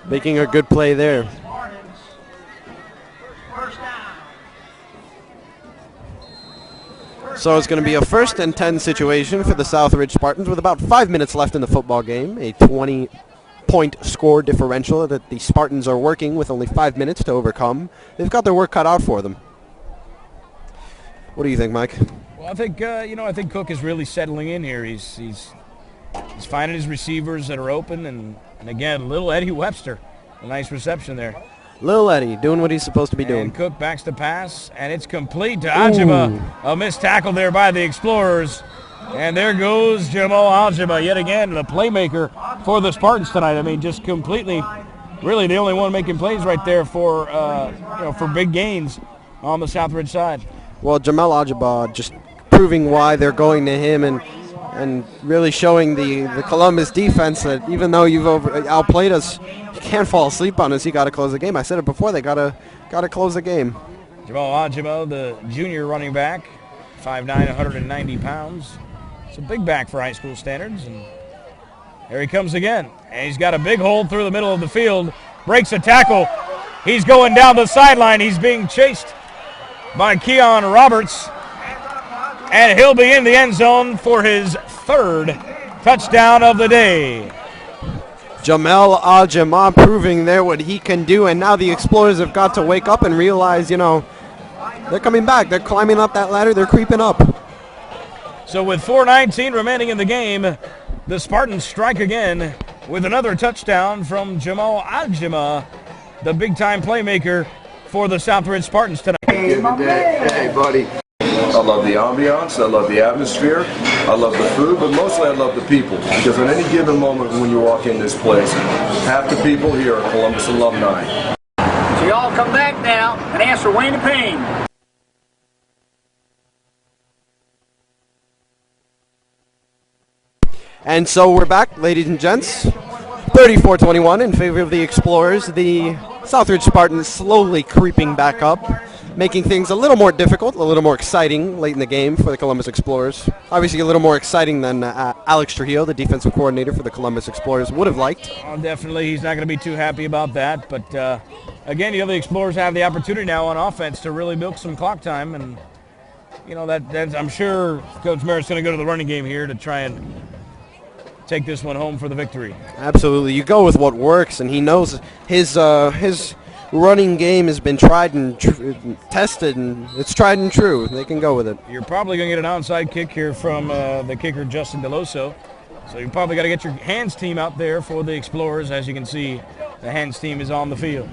Making a good play there. So it's going to be a 1st and 10 situation for the Southridge Spartans with about 5 minutes left in the football game. A 20-point score differential that the Spartans are working with only 5 minutes to overcome. They've got their work cut out for them. What do you think, Mike? Well, I think I think Cook is really settling in here. He's finding his receivers that are open, and again, little Eddie Webster, a nice reception there. Lil Eddie doing what he's supposed to be doing. And Cook backs the pass, and it's complete to Ajima. A missed tackle there by the Explorers. And there goes Jamal Ajima yet again, the playmaker for the Spartans tonight. I mean, just completely, really the only one making plays right there for for big gains on the Southridge side. Well, Jamal Ajima just proving why they're going to him and really showing the Columbus defense that even though you've outplayed us, you can't fall asleep on us. You got to close the game. I said it before. They got to close the game. Jamal Ajima, the junior running back, 5'9", 190 pounds. It's a big back for high school standards. And here he comes again. And he's got a big hole through the middle of the field. Breaks a tackle. He's going down the sideline. He's being chased by Keon Roberts. And he'll be in the end zone for his 3rd touchdown of the day. Jamel Ajima proving there what he can do, and now the Explorers have got to wake up and realize, they're coming back. They're climbing up that ladder. They're creeping up. So with 4:19 remaining in the game, the Spartans strike again with another touchdown from Jamal Ajima, the big-time playmaker for the Southridge Spartans tonight. Hey, buddy. I love the ambiance, I love the atmosphere, I love the food, but mostly I love the people. Because at any given moment when you walk in this place, half the people here are Columbus alumni. So y'all come back now and answer Wayne Payne. And so we're back, ladies and gents. 34-21 in favor of the Explorers. The Southridge Spartans slowly creeping back up, making things a little more difficult, a little more exciting late in the game for the Columbus Explorers. Obviously a little more exciting than Alex Trujillo, the defensive coordinator for the Columbus Explorers, would have liked. Definitely, he's not going to be too happy about that. But again, the Explorers have the opportunity now on offense to really milk some clock time. And, that's, I'm sure Coach Merritt's going to go to the running game here to try and take this one home for the victory. Absolutely. You go with what works, and he knows his running game has been tried and tested, and it's tried and true. They can go with it. You're probably going to get an onside kick here from the kicker, Justin DeLoso. So you probably got to get your hands team out there for the Explorers. As you can see, the hands team is on the field.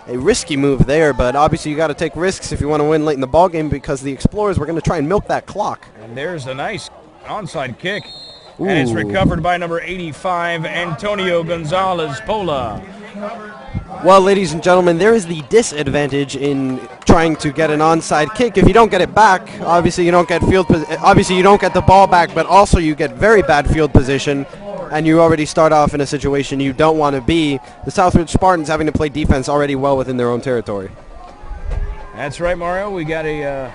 A risky move there, but obviously you got to take risks if you want to win late in the ball game, because the Explorers were going to try and milk that clock. And there's a nice onside kick. Ooh. And it's recovered by number 85, Antonio Gonzalez-Pola. Well, ladies and gentlemen, there is the disadvantage in trying to get an onside kick. If you don't get it back, obviously you don't get the ball back, but also you get very bad field position, and you already start off in a situation you don't want to be. The Southridge Spartans having to play defense already well within their own territory. That's right, Mario. We got a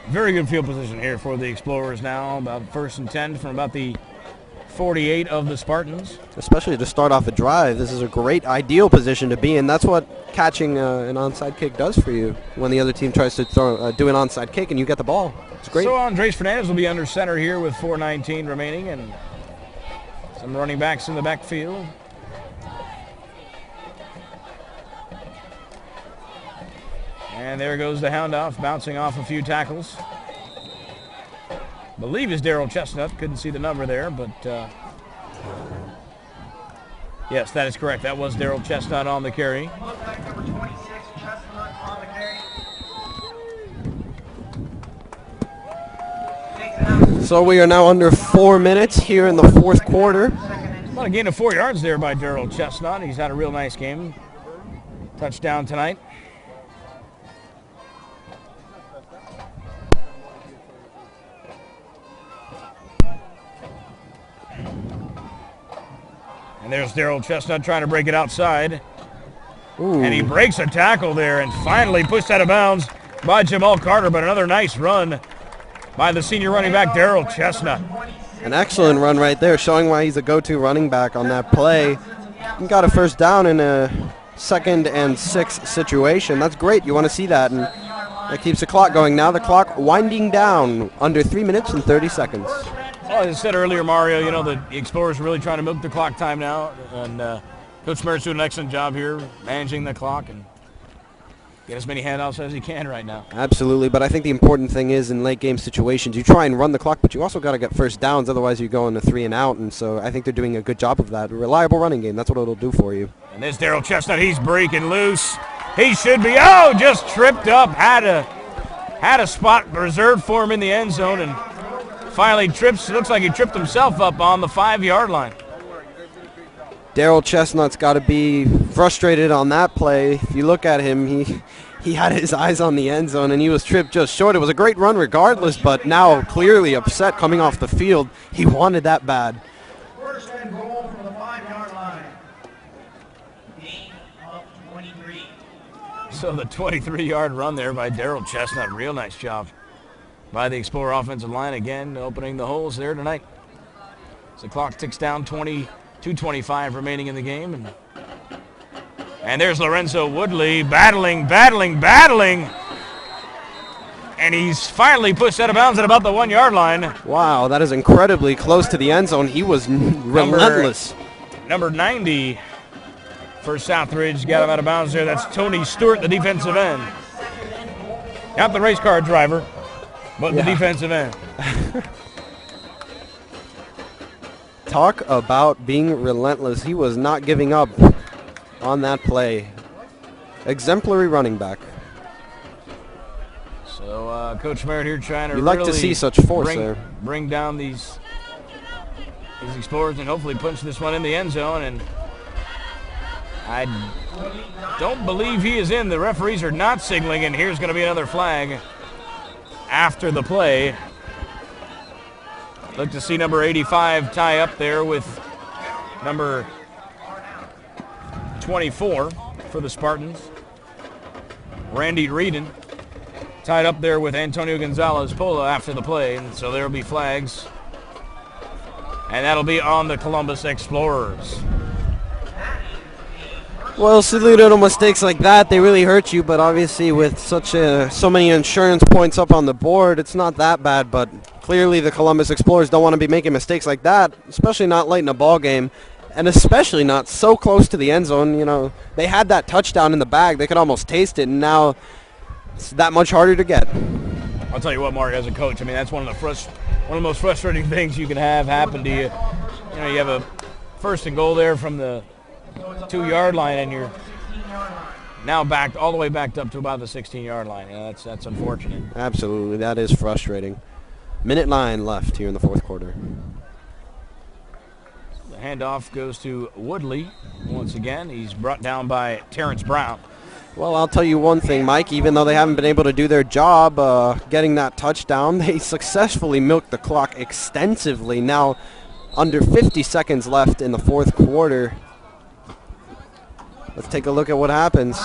Very good field position here for the Explorers now. About 1st and 10 from about the 48 of the Spartans. Especially to start off a drive, this is a great ideal position to be in. That's what catching an onside kick does for you when the other team tries to do an onside kick and you get the ball. It's great. So Andres Fernandez will be under center here with 4:19 remaining, and some running backs in the backfield. And there goes the handoff, bouncing off a few tackles. Believe is Daryl Chestnut. Couldn't see the number there, but yes, that is correct. That was Daryl Chestnut on the carry. Looks like number 26, Chestnut on the carry. So we are now under 4 minutes here in the fourth quarter. About a gain of 4 yards there by Daryl Chestnut. He's had a real nice game. Touchdown tonight. And there's Daryl Chestnut trying to break it outside. Ooh. And he breaks a tackle there and finally pushed out of bounds by Jamal Carter, but another nice run by the senior running back, Daryl Chestnut. An excellent run right there, showing why he's a go-to running back on that play. He got a first down in a 2nd and 6 situation. That's great. You want to see that, and that keeps the clock going. Now the clock winding down under 3 minutes and 30 seconds. Well, as I said earlier, Mario, you know, the Explorers are really trying to milk the clock time now, and Coach Merritt's doing an excellent job here managing the clock and get as many handoffs as he can right now. Absolutely, but I think the important thing is in late game situations, you try and run the clock, but you also got to get first downs, otherwise you go into 3 and out, and so I think they're doing a good job of that. A reliable running game, that's what it'll do for you. And there's Daryl Chestnut, he's breaking loose. He should be, just tripped up, had a spot reserved for him in the end zone, and finally trips, looks like he tripped himself up on the 5-yard line. Daryl Chestnut's got to be frustrated on that play. If you look at him, he had his eyes on the end zone and he was tripped just short. It was a great run regardless, but now clearly upset coming off the field. He wanted that bad. 1st and goal from the 5-yard line. Gain of 23. So the 23-yard run there by Daryl Chestnut, real nice job by the Explorer offensive line, again opening the holes there tonight. As the clock ticks down, 2:25 remaining in the game, and there's Lorenzo Woodley battling, and he's finally pushed out of bounds at about the 1-yard line. Wow, that is incredibly close to the end zone. He was relentless. Number 90 for Southridge got him out of bounds there. That's Tony Stewart, the defensive end. Not the race car driver, but the defensive end. Talk about being relentless. He was not giving up on that play. Exemplary running back. So Coach Merritt here trying to you like to see such force there. Bring down these Explorers and hopefully punch this one in the end zone. And I don't believe he is in. The referees are not signaling, and here's going to be another flag after the play. Look to see number 85 tie up there with number 24 for the Spartans. Randy Reedon tied up there with Antonio Gonzalez Pola after the play, and so there will be flags. And that'll be on the Columbus Explorers. Well, silly little mistakes like that, they really hurt you, but obviously with so many insurance points up on the board, it's not that bad, but clearly the Columbus Explorers don't want to be making mistakes like that, especially not late in a ball game, and especially not so close to the end zone. You know, they had that touchdown in the bag. They could almost taste it, and now it's that much harder to get. I'll tell you what, Mark, as a coach, I mean, that's one of the most frustrating things you can have happen to you. You know, you have a 1st and goal there from the 2-yard line, and you're now all the way backed up to about the 16-yard line. Yeah, that's unfortunate. Absolutely, that is frustrating. Minute 9 left here in the fourth quarter. The handoff goes to Woodley once again. He's brought down by Terrence Brown. Well, I'll tell you one thing, Mike. Even though they haven't been able to do their job getting that touchdown, they successfully milked the clock extensively. Now, under 50 seconds left in the fourth quarter. Let's take a look at what happens.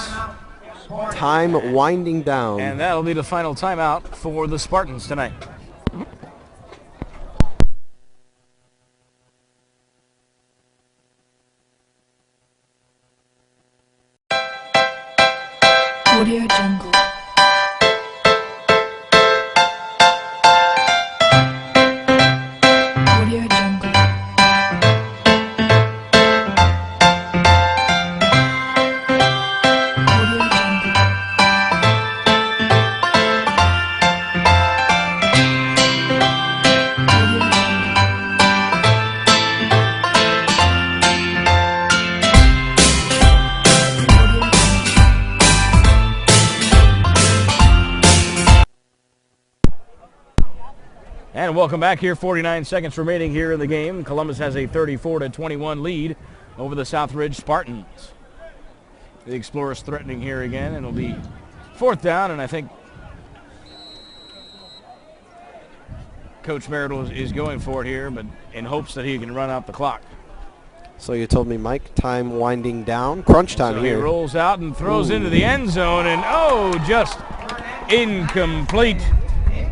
Time winding down. And that'll be the final timeout for the Spartans tonight. Audio Jungle. Audio Jungle. Audio Jungle. Audio Jungle. And welcome back here. 49 seconds remaining here in the game. Columbus has a 34-21 lead over the Southridge Spartans. The Explorers threatening here again, and it'll be fourth down, and I think Coach Merritt is going for it here, but in hopes that he can run out the clock. So you told me, Mike, time winding down. Crunch time So here. he rolls out and throws into the end zone, and just incomplete.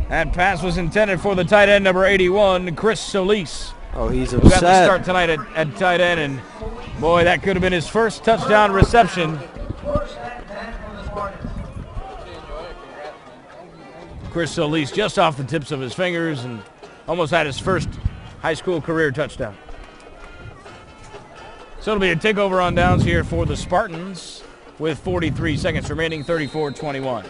That pass was intended for the tight end, number 81, Chris Solis. Oh, he's Who got the upset. start tonight at tight end, and boy, that could have been his first touchdown reception. Chris Solis just off the tips of his fingers and almost had his first high school career touchdown. So it'll be a takeover on downs here for the Spartans with 43 seconds remaining, 34-21.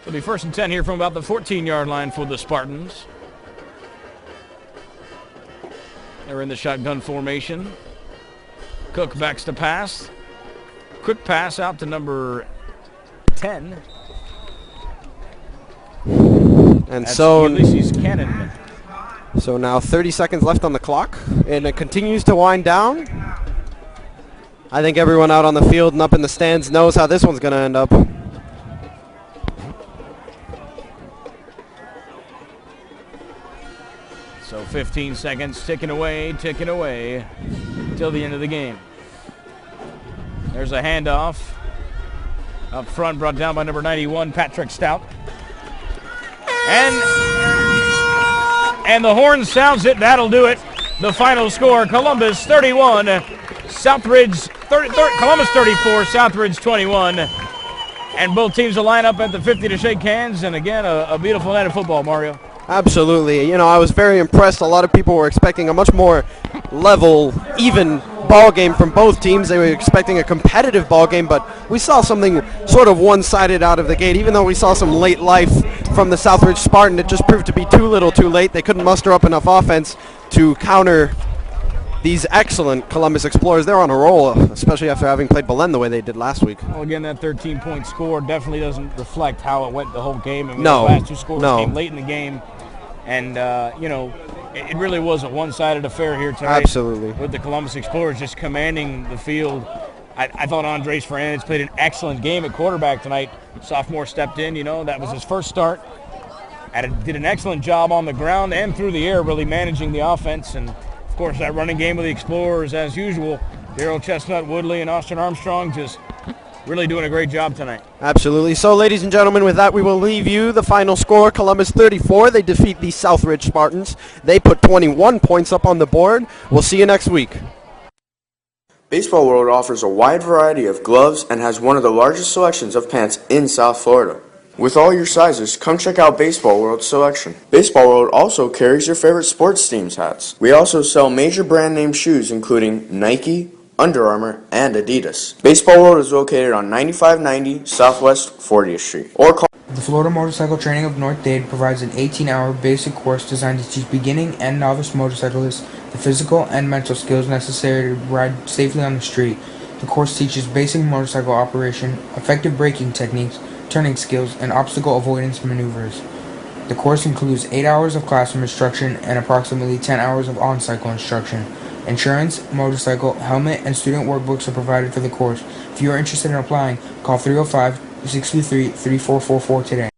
It'll be first and 10 here from about the 14-yard line for the Spartans. They're in the shotgun formation. Cook backs to pass. Quick pass out to number 10. And That's so Ulysses Cannon. So now 30 seconds left on the clock, and it continues to wind down. I think everyone out on the field and up in the stands knows how this one's going to end up. So 15 seconds ticking away till the end of the game. There's a handoff. Up front, brought down by number 91, Patrick Stout. And the horn sounds it. That'll do it. The final score, Columbus 31, Southridge Columbus 34, Southridge 21. And both teams will line up at the 50 to shake hands. And again, a beautiful night of football, Mario. Absolutely. You know, I was very impressed. A lot of people were expecting a much more level, even ball game from both teams. They were expecting a competitive ball game, but we saw something sort of one-sided out of the gate. Even though we saw some late life from the Southridge Spartan, it just proved to be too little too late. They couldn't muster up enough offense to counter these excellent Columbus Explorers. They're on a roll, especially after having played Belen the way they did last week. Well, again, that 13-point score definitely doesn't reflect how it went the whole game. I mean, No, the last two scores no. came late in the game, and it really was a one-sided affair here tonight. Absolutely. With the Columbus Explorers just commanding the field. I thought Andres Fernandez played an excellent game at quarterback tonight. Sophomore stepped in, that was his first start. Did an excellent job on the ground and through the air, really managing the offense. And, of course, that running game of the Explorers, as usual, Daryl Chestnut, Woodley, and Austin Armstrong just really doing a great job tonight. Absolutely. So, ladies and gentlemen, with that, we will leave you the final score. Columbus 34. They defeat the Southridge Spartans. They put 21 points up on the board. We'll see you next week. Baseball World offers a wide variety of gloves and has one of the largest selections of pants in South Florida. With all your sizes, come check out Baseball World's selection. Baseball World also carries your favorite sports teams hats. We also sell major brand name shoes including Nike, Under Armour, and Adidas. Baseball World is located on 9590 Southwest 40th Street. Or call The Florida Motorcycle Training of North Dade provides an 18-hour basic course designed to teach beginning and novice motorcyclists the physical and mental skills necessary to ride safely on the street. The course teaches basic motorcycle operation, effective braking techniques, turning skills, and obstacle avoidance maneuvers. The course includes 8 hours of classroom instruction and approximately 10 hours of on-cycle instruction. Insurance, motorcycle, helmet, and student workbooks are provided for the course. If you are interested in applying, call 305-623-3444 today.